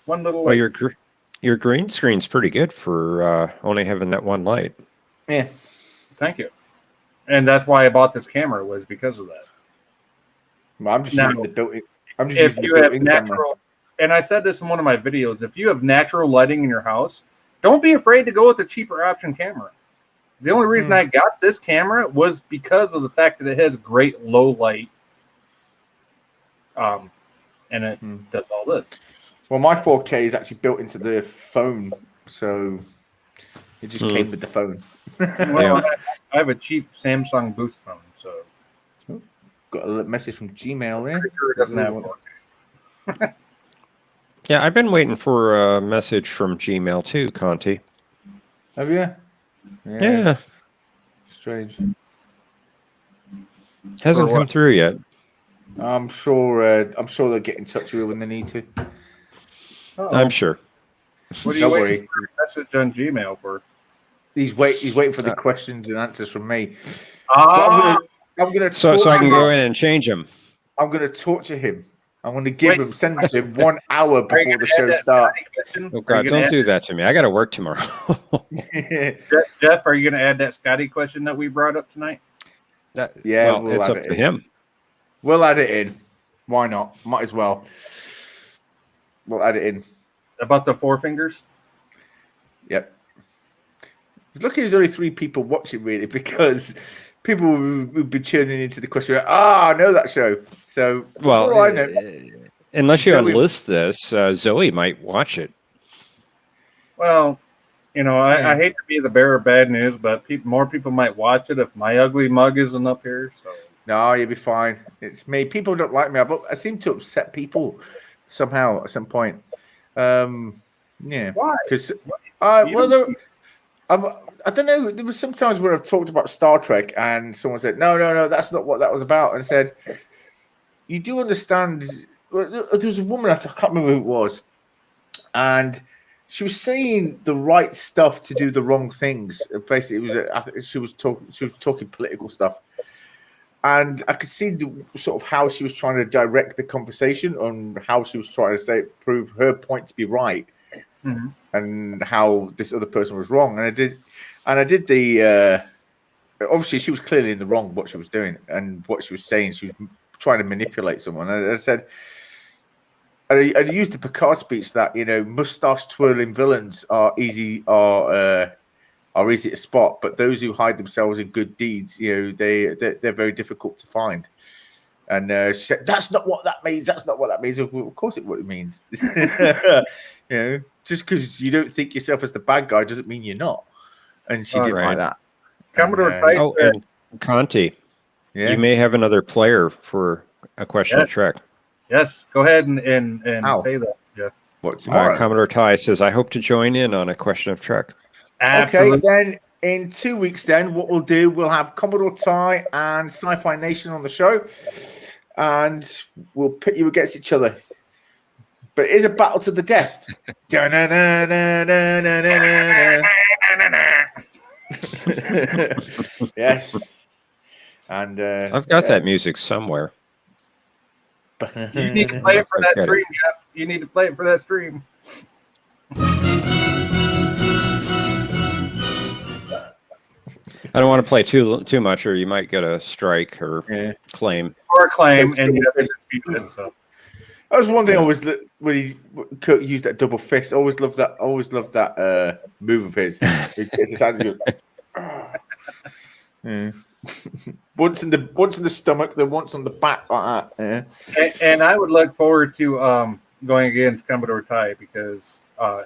One little Well, light. your green screen's pretty good for only having that one light. Yeah. Thank you. And that's why I bought this camera, was because of that. Well, I'm just Now, using the built-in. I'm just If using you the have built-in camera. natural, and I said this in one of my videos, if you have natural lighting in your house, don't be afraid to go with a cheaper option camera. The only reason I got this camera was because of the fact that it has great low light. And it does all this. Well, my 4K is actually built into the phone, so it just came with the phone. Well, I have a cheap Samsung Boost phone, so got a message from Gmail there. pretty sure it doesn't have 4K. Yeah, I've been waiting for a message from Gmail too, Conti. Have you? Yeah. Strange. Hasn't come through yet. I'm sure they'll get in touch with you when they need to. I'm sure. What are you Don't waiting worry. for a message on Gmail for? He's waiting for the questions and answers from me. Ah, I'm gonna So I can torture go him. in and change them. I'm gonna torture him. I'm gonna send him to him 1 hour are you before the gonna show add that starts. Scotty question? Oh Are God, you gonna don't do that to me. I got to work tomorrow. Jeff, are you going to add that Scotty question that we brought up tonight? Yeah, well, we'll it's add up it to in. him. We'll add it in. Why not? Might as well. We'll add it in. About the four fingers? Yep. It's lucky there's only 3 people watching, really, because people would be tuning into the question. I know that show. So, Well, all I know. unless you Zoe- unlist this, Zoe might watch it. Well, I hate to be the bearer of bad news, but more people might watch it if my ugly mug isn't up here. So No, you'll be fine. It's me. People don't like me. I seem to upset people somehow at some point. Yeah. why? Because, I don't know. There was sometimes where I've talked about Star Trek and someone said, no, that's not what that was about. And said, you do understand. Well, there was a woman, I can't remember who it was. And she was saying the right stuff to do the wrong things. Basically, I think she was talking political stuff. And I could see the sort of how she was trying to direct the conversation on how she was trying to prove her point to be right, and how this other person was wrong. And I did the. Obviously, she was clearly in the wrong what she was doing and what she was saying. She was trying to manipulate someone. And I said, I used the Picard speech that mustache twirling villains are easy to spot, but those who hide themselves in good deeds, they're very difficult to find. And she said, "That's not what that means. That's not what that means." Well, of course, what it means. Just because you don't think yourself as the bad guy doesn't mean you're not. And she didn't like that. Commodore And, Tice Oh, said, and Conti, yeah. you may have another player for a question of Trek. yes, go ahead and Ow. say that, Jeff. What tomorrow? Commodore Ty says, "I hope to join in on a question of Trek." Absolutely. Okay, then in 2 weeks, then what we'll do, we'll have Commodore Ty and Sci-Fi Nation on the show, and we'll pit you against each other. But it is a battle to the death. Yes, and I've got that music somewhere. You need to play it for that Okay. stream, Jeff. You need to play it for that stream. I don't want to play too much, or you might get a strike or claim. Or a claim, and you have to dispute it. So That was one thing I always when Kirk used that double fist. I always loved that. Move of his. It gets his hands. Once in the stomach, then once on the back like that. Yeah. and I would look forward to going against Commodore Ty because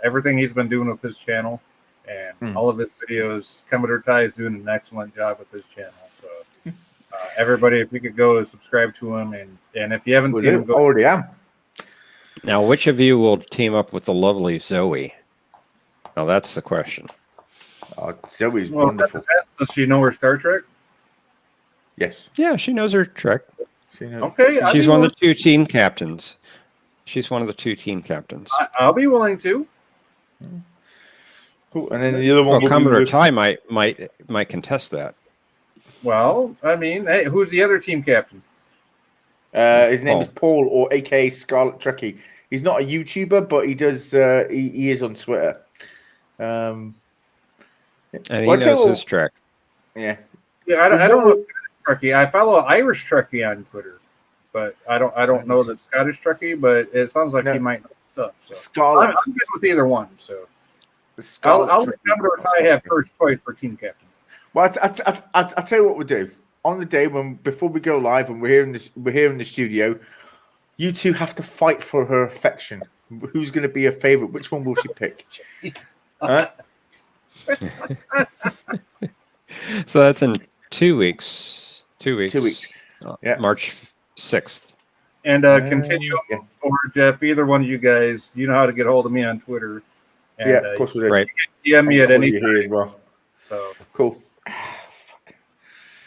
everything he's been doing with his channel and all of his videos, Commodore Ty is doing an excellent job with his channel. So everybody, if we could go subscribe to him, and if you haven't seen him, go. Already am. Now, which of you will team up with the lovely Zoe? Now, that's the question. Oh, Zoe's Well, wonderful. does she know her Star Trek? Yes. Yeah, she knows her Trek. Okay, She's one of the 2 team captains. She's one of the 2 team captains. I'll be willing to. Cool. And then the other one. Well, will be Commodore with- Ty might contest that. Well, I mean, hey, who's the other team captain? His name is Paul, or AKA Scarlet Trekkie. He's not a YouTuber, but he does. He is on Twitter. And he Well, knows so- his Trek. Yeah. Yeah, I don't know if Scottish Trekkie. I follow Irish Trekkie on Twitter, but I don't know the Scottish Trekkie. But it sounds like he might know stuff. So Scarlet. I'm good with either one. So Scarlet I'll let Trekkie. Commodore Ty have first choice for team captain. Well, I tell you what we'll do on the day before we go live and we're here in the studio. You two have to fight for her affection. Who's going to be her favorite? Which one will she pick? All right? So that's in 2 weeks. 2 weeks. 2 weeks. Yeah. March 6th. And continue yeah. or Jeff, either one of you guys, you know how to get hold of me on Twitter. And, Yeah, of course we do. Right. DM me at any here time. as well. So Cool.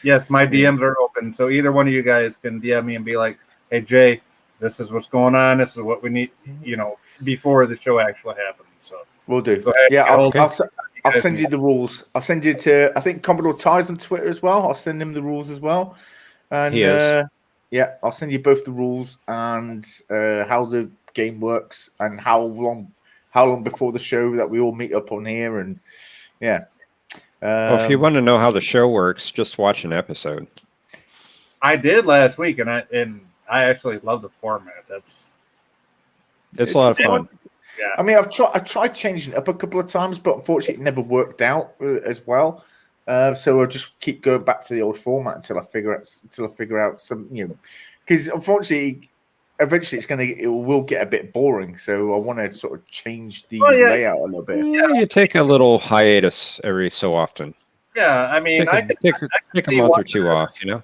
yes, my DMs are open. So either one of you guys can DM me and be like, "Hey Jay, this is what's going on. This is what we need." Before the show actually happens. So We'll do. go ahead. Yeah, get I'll send you the rules. I'll send you to, I think, Commodore Ty's on Twitter as well. I'll send him the rules as well. And He is. yeah, I'll send you both the rules and how the game works and how long before the show that we all meet up on here. And yeah. Well, if you want to know how the show works, just watch an episode. I did last week, and I actually love the format. It's a lot of fun. Yeah. I mean, I've tried changing it up a couple of times, but unfortunately, it never worked out as well. So I'll just keep going back to the old format until I figure out some, because unfortunately, eventually it will get a bit boring. So I want to sort of change the layout a little bit. Yeah, you take a little hiatus every so often. Yeah, I mean, Take a month or two off, Yeah,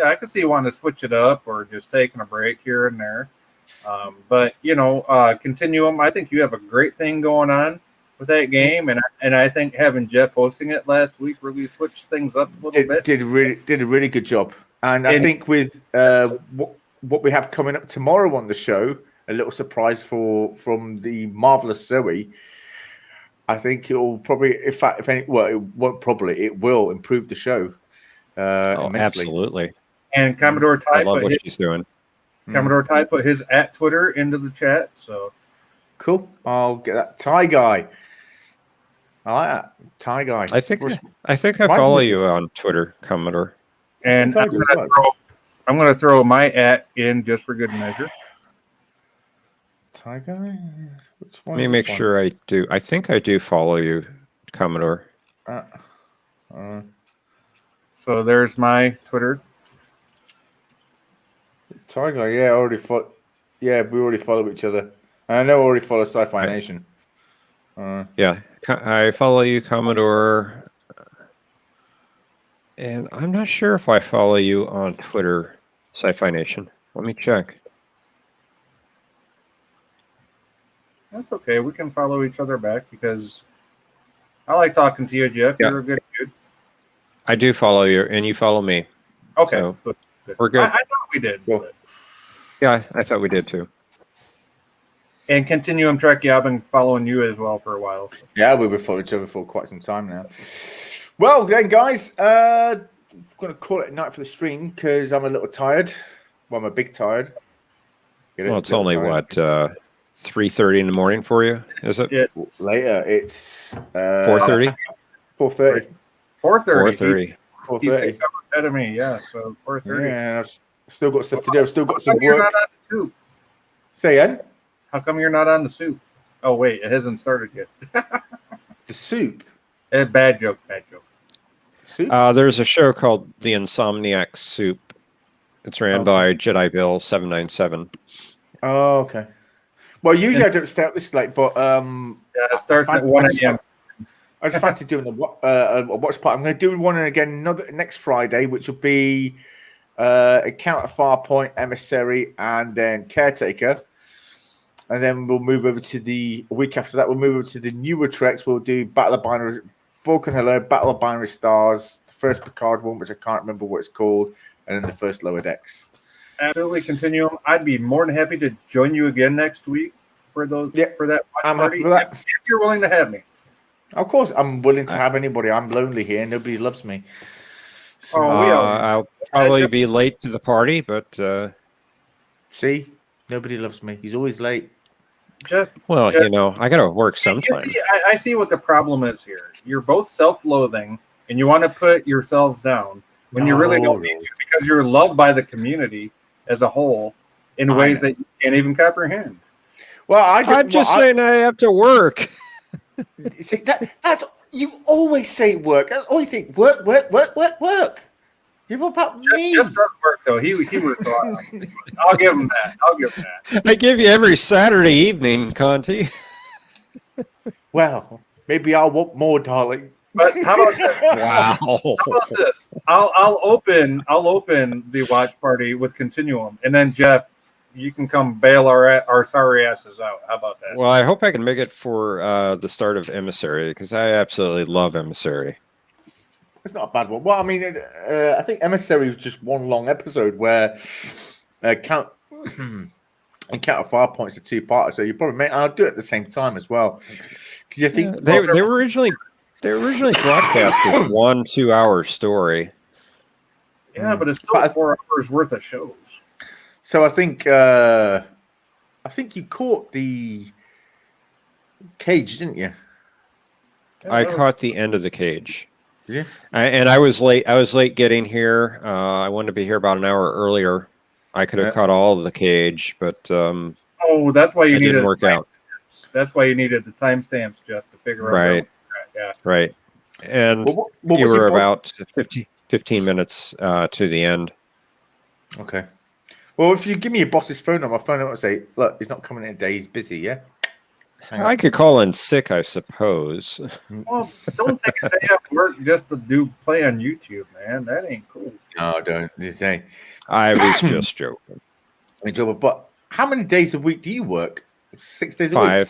I could see you wanting to switch it up or just taking a break here and there. But Continuum, I think you have a great thing going on with that game, and I think having Jeff hosting it last week really switched things up a little bit. Did a really good job, and I think with what we have coming up tomorrow on the show, a little surprise from the marvelous Zoe. I think it will probably, it will improve the show. Immensely. Absolutely. And Commodore Ty, I love what she's doing. Commodore Ty put his @ Twitter into the chat. So cool. I'll get that Ty guy. I like that Ty guy. I think I follow you on Twitter, Commodore. And I'm going to throw my @ in just for good measure. Ty guy. Which one? Let me make sure I do. I think I do follow you, Commodore. So there's my Twitter. Ty guy. Yeah, we already follow each other. And I know I already follow Sci-Fi Nation. Yeah, I follow you, Commodore. And I'm not sure if I follow you on Twitter, Sci-Fi Nation. Let me check. That's okay. We can follow each other back because I like talking to you, Jeff. Yeah. You're a good dude. I do follow you, and you follow me. Okay. So good. we're good. I thought we did. Cool. But- Yeah, I thought we did too. And Continuum Trek, I've been following you as well for a while. So. Yeah, we've been following each other for quite some time now. Well, then, guys, I'm going to call it a night for the stream because I'm a little tired. Well, I'm a big tired. Well, it's only, 3:30 in the morning for you, is it? Yeah. Later, it's 4:30? 4:30. 4:30. 4:30. He's 6 hours ahead of me, yeah. So 4:30. Yeah, and I've still got stuff to do. I've still got some How come you're work. not on the soup? Say again? How come you're not on the soup? Oh wait, it hasn't started yet. The soup. Bad joke. Soup? There's a show called The Insomniac Soup. It's ran by Jedi Bill 797. Oh, okay. Well, usually I don't stay up this late, but Yeah, it starts at 1 a.m. I just fancy doing a watch party. I'm going to do one again next Friday, which will be Encounter Farpoint, Emissary, and then Caretaker. And then we'll move over to a week after that, we'll move over to the newer treks. We'll do Battle of Binary, Vulcan Hello, Battle of Binary Stars, the first Picard one, which I can't remember what it's called, and then the first Lower Decks. Absolutely, Continuum. I'd be more than happy to join you again next week for that watch I'm party. happy with that. If you're willing to have me. Of course, I'm willing to have anybody. I'm lonely here. Nobody loves me. So, I'll probably be late to the party, but see, nobody loves me. He's always late. Jeff, well, I got to work sometime. I see what the problem is here. You're both self-loathing, and you want to put yourselves down when you really don't need to, because you're loved by the community as a whole in ways that you can't even comprehend. Well, I'm just saying I have to work. See, that's You always say work. All you think work. Give up about me. Jeff does work though. He works a lot. I'll give him that. I give you every Saturday evening, Conti. Well, maybe I'll want more, darling. But how about this? Wow. How about this? I'll open the watch party with Continuum, and then Jeff, you can come bail our sorry asses out. How about that? Well, I hope I can make it for the start of Emissary because I absolutely love Emissary. It's not a bad one. Well, I mean, I think Emissary was just one long episode where count and count of 5 points to 2-parter. So you probably I'll do it at the same time as well because you think they were originally broadcast as 1 2-hour story. Yeah, but it's still 4 hours worth of shows. So I think you caught the cage, didn't you? I caught the end of the cage. Yeah, and I was late. I was late getting here. I wanted to be here about an hour earlier. I could have caught all of the cage, but that's why it didn't work out. That's why you needed the timestamps, Jeff, to figure out. Right. Yeah. Right. And what you was were your about 15 minutes to the end. Okay. Well, if you give me your boss's phone number, my phone number will say, look, he's not coming in today. He's busy, yeah? I could call in sick, I suppose. Well, don't take a day off work just to play on YouTube, man. That ain't cool. No, don't. You say. I was just joking. But how many days a week do you work? 6 days a week?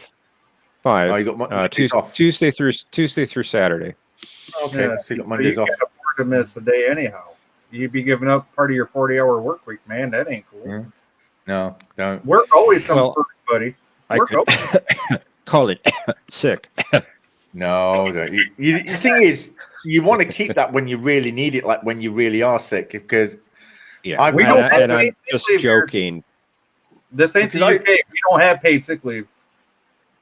5. Oh, you got Mondays off. Tuesday through Saturday. Okay, Yeah, so you got Mondays you off. can't afford to miss a day anyhow. You'd be giving up part of your 40-hour work week, man. That ain't cool. Mm. No, don't. Work always comes first, buddy. I could call it sick. No, don't. The thing is, you want to keep that when you really need it, like when you really are sick, because Yeah, I'm just joking. This ain't the UK. We don't have paid sick leave.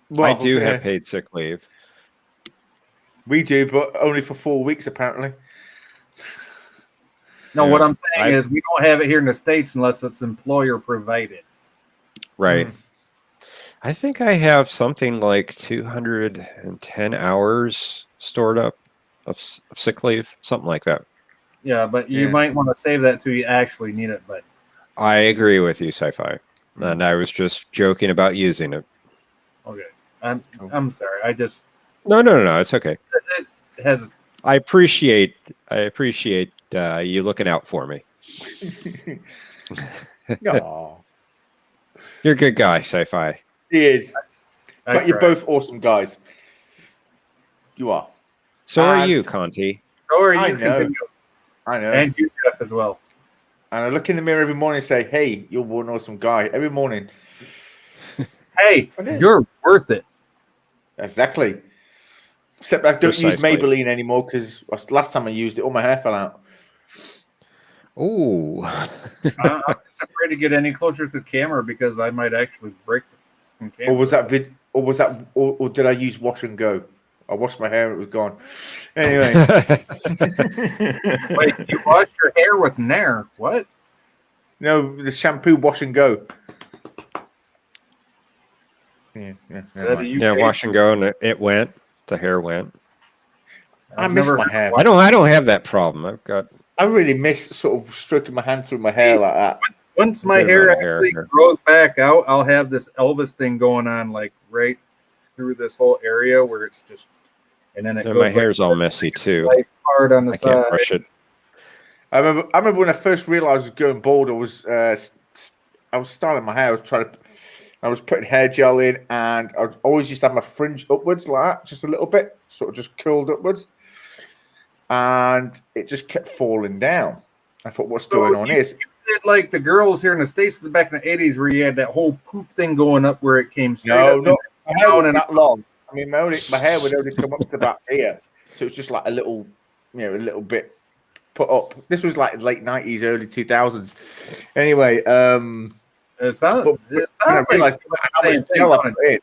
Well, I do have paid sick leave. We do, but only for 4 weeks, apparently. No, what I'm saying is we don't have it here in the States unless it's employer provided. Right. I think I have something like 210 hours stored up of sick leave, something like that. Yeah, but you might want to save that till you actually need it. But I agree with you, Sci-Fi, and I was just joking about using it. Okay, I'm sorry. I just no. It's okay. it has. I appreciate you looking out for me. No, you're a good guy, Sci-Fi. He is. But you're both awesome guys. You are. So are you, Conti. So are you. I know. I know. And you, Jeff, as well. And I look in the mirror every morning and say, hey, you're one awesome guy. Every morning. Hey, you're worth it. Exactly. Except I don't Precisely. use Maybelline anymore because last time I used it, all my hair fell out. Ooh. I'm just afraid to get any closer to the camera because I might actually break the camera. Or did I use wash and go? I washed my hair and it was gone. Anyway. Wait, you wash your hair with Nair? What? No, the shampoo wash and go. Yeah, wash and go, and it went. The hair went. I miss my hair. I don't have that problem. I really miss sort of stroking my hand through my hair like that. Once my hair actually grows back out, I'll have this Elvis thing going on, like right through this whole area where it's just, and then my hair's all messy too. Hard on the side. Can't brush it. I remember when I first realized I was going bald. I was styling my hair. I was putting hair gel in, and I always used to have my fringe upwards like that, just a little bit, sort of just curled upwards, and it just kept falling down. I thought, what's going on here? Did like the girls here in the States back in the 80s where you had that whole poof thing going up where it came straight up. No, my hair wasn't that long. I mean, my hair would only come up to about here, so it's just like a little bit put up. This was like late 90s, early 2000s. Anyway, it sounds I realized how much gel I put in. in,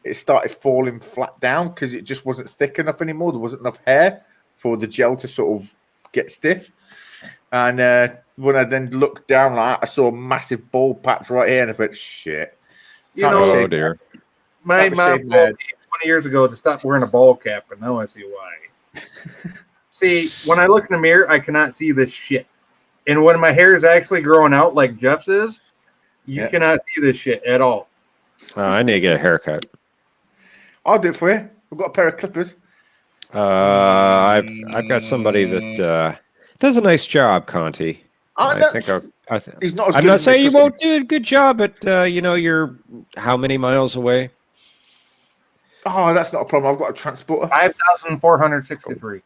it started falling flat down because it just wasn't thick enough anymore. There wasn't enough hair for the gel to sort of get stiff. And when I then looked down like that, I saw a massive bald patch right here, and I thought, shit. Oh dear. My mom told me 20 years ago to stop wearing a ball cap, but now I see why. See, when I look in the mirror, I cannot see this shit. And when my hair is actually growing out like Jeff's is, you cannot see this shit at all. I need to get a haircut. I'll do it for you. I've got a pair of clippers. I've got somebody that does a nice job, Conti. He's not. I'm not saying you won't do a good job, but you're how many miles away? Oh, that's not a problem. I've got a transporter. 5,463.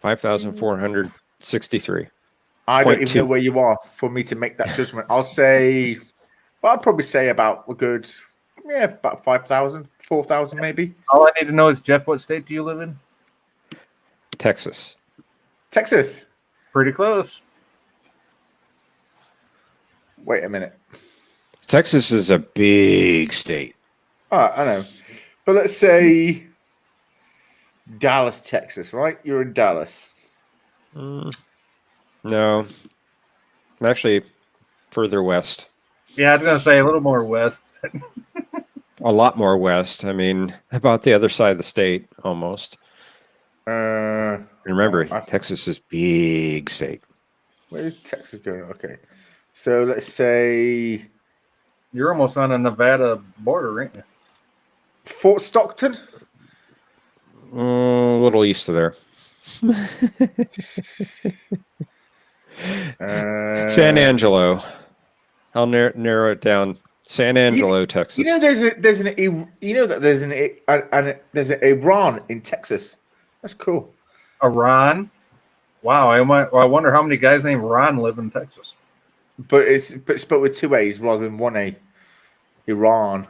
5,463. I don't even know where you are for me to make that judgment. I'll say, well, I'd probably say about a good, about 5,000, 4,000 maybe. All I need to know is, Jeff, what state do you live in? Texas. Texas. Pretty close. Wait a minute. Texas is a big state. Oh, I know. But let's say Dallas, Texas, right? You're in Dallas. No. I'm actually further west. Yeah, I was going to say a little more west. A lot more west. I mean, about the other side of the state, almost. Remember, Texas is big state. Where is Texas going? Okay. So let's say you're almost on a Nevada border, ain't you? Fort Stockton? A little east of there. San Angelo. I'll narrow it down. San Angelo, Texas. You know, there's an Iran in Texas. That's cool. Iran. Wow, I wonder how many guys named Ron live in Texas. But it's spelled with two A's rather than one A. Iran.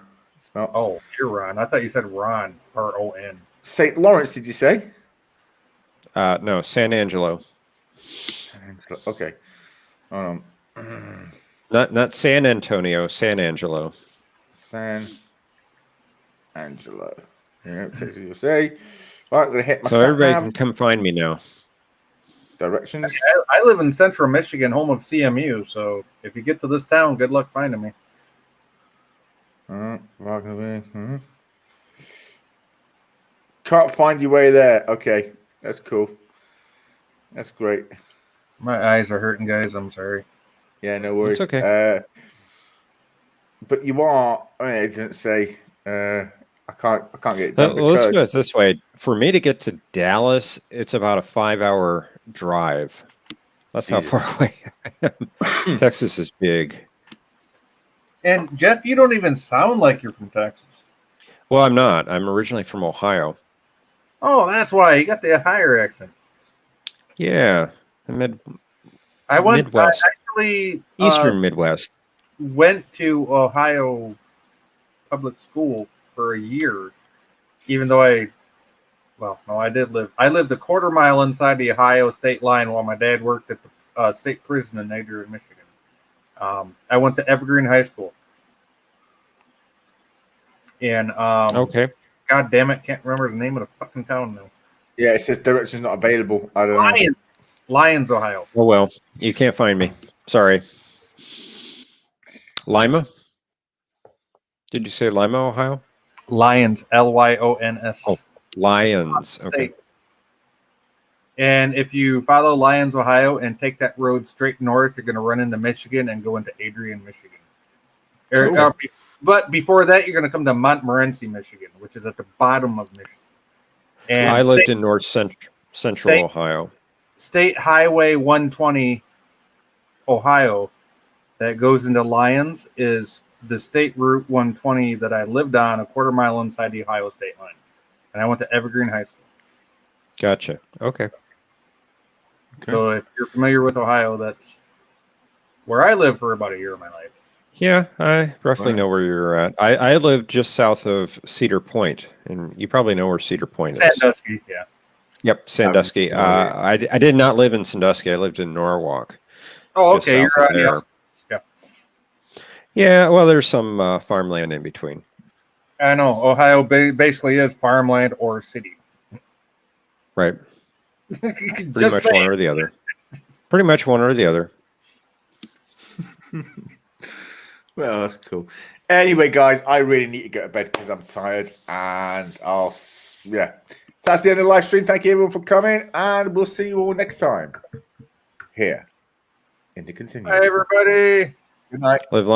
Oh, Iran. I thought you said Ron. R-O-N. St. Lawrence, did you say? No, San Angelo. Okay. Not San Antonio, San Angelo. San Angelo. Yeah, Texas, USA. All right, I'm gonna hit my. So everybody can come find me now. Directions. I live in central Michigan, home of CMU. So if you get to this town, good luck finding me. Can't find your way there. Okay, that's cool. That's great. My eyes are hurting, guys. I'm sorry. Yeah, no worries. It's okay. But you are. I mean, it didn't say. I can't get it done. Let's do it this way. For me to get to Dallas, it's about a 5-hour drive. That's how far away I am. Texas is big. And Jeff, you don't even sound like you're from Texas. Well, I'm not. I'm originally from Ohio. Oh, that's why you got the higher accent. Yeah, Midwest. I actually Eastern Midwest. Went to Ohio public school for a year, even though I lived a quarter mile inside the Ohio state line while my dad worked at the state prison in Adrian, Michigan. I went to Evergreen High School. And okay. God damn it, can't remember the name of the fucking town now. Yeah, it says directions not available. I don't know. Lyons, Ohio. Oh well, you can't find me. Sorry. Lima? Did you say Lima, Ohio? Lyons, Lyons. Oh, Lyons. Okay. And if you follow Lyons, Ohio, and take that road straight north, you're going to run into Michigan and go into Adrian, Michigan. Cool. But before that, you're going to come to Montmorency, Michigan, which is at the bottom of Michigan. And I lived in North Central Ohio. State Highway 120, Ohio, that goes into Lyons is the state route 120 that I lived on a quarter mile inside the Ohio state line. And I went to Evergreen High School. Gotcha. Okay. So if you're familiar with Ohio, that's where I lived for about a year of my life. Yeah, I roughly know where you're at. I live just south of Cedar Point, and you probably know where Cedar Point is. Sandusky, yeah. Yep, Sandusky. I did not live in Sandusky. I lived in Norwalk. Oh, okay. You're on the outskirts. Yeah. Yeah, well, there's some farmland in between. I know. Ohio basically is farmland or city. Right. Pretty much one or the other. Pretty much one or the other. Well, that's cool. Anyway, guys, I really need to go to bed because I'm tired, and yeah. So that's the end of the live stream. Thank you everyone for coming, and we'll see you all next time here in the continuum. Hi, everybody. Good night. Live long.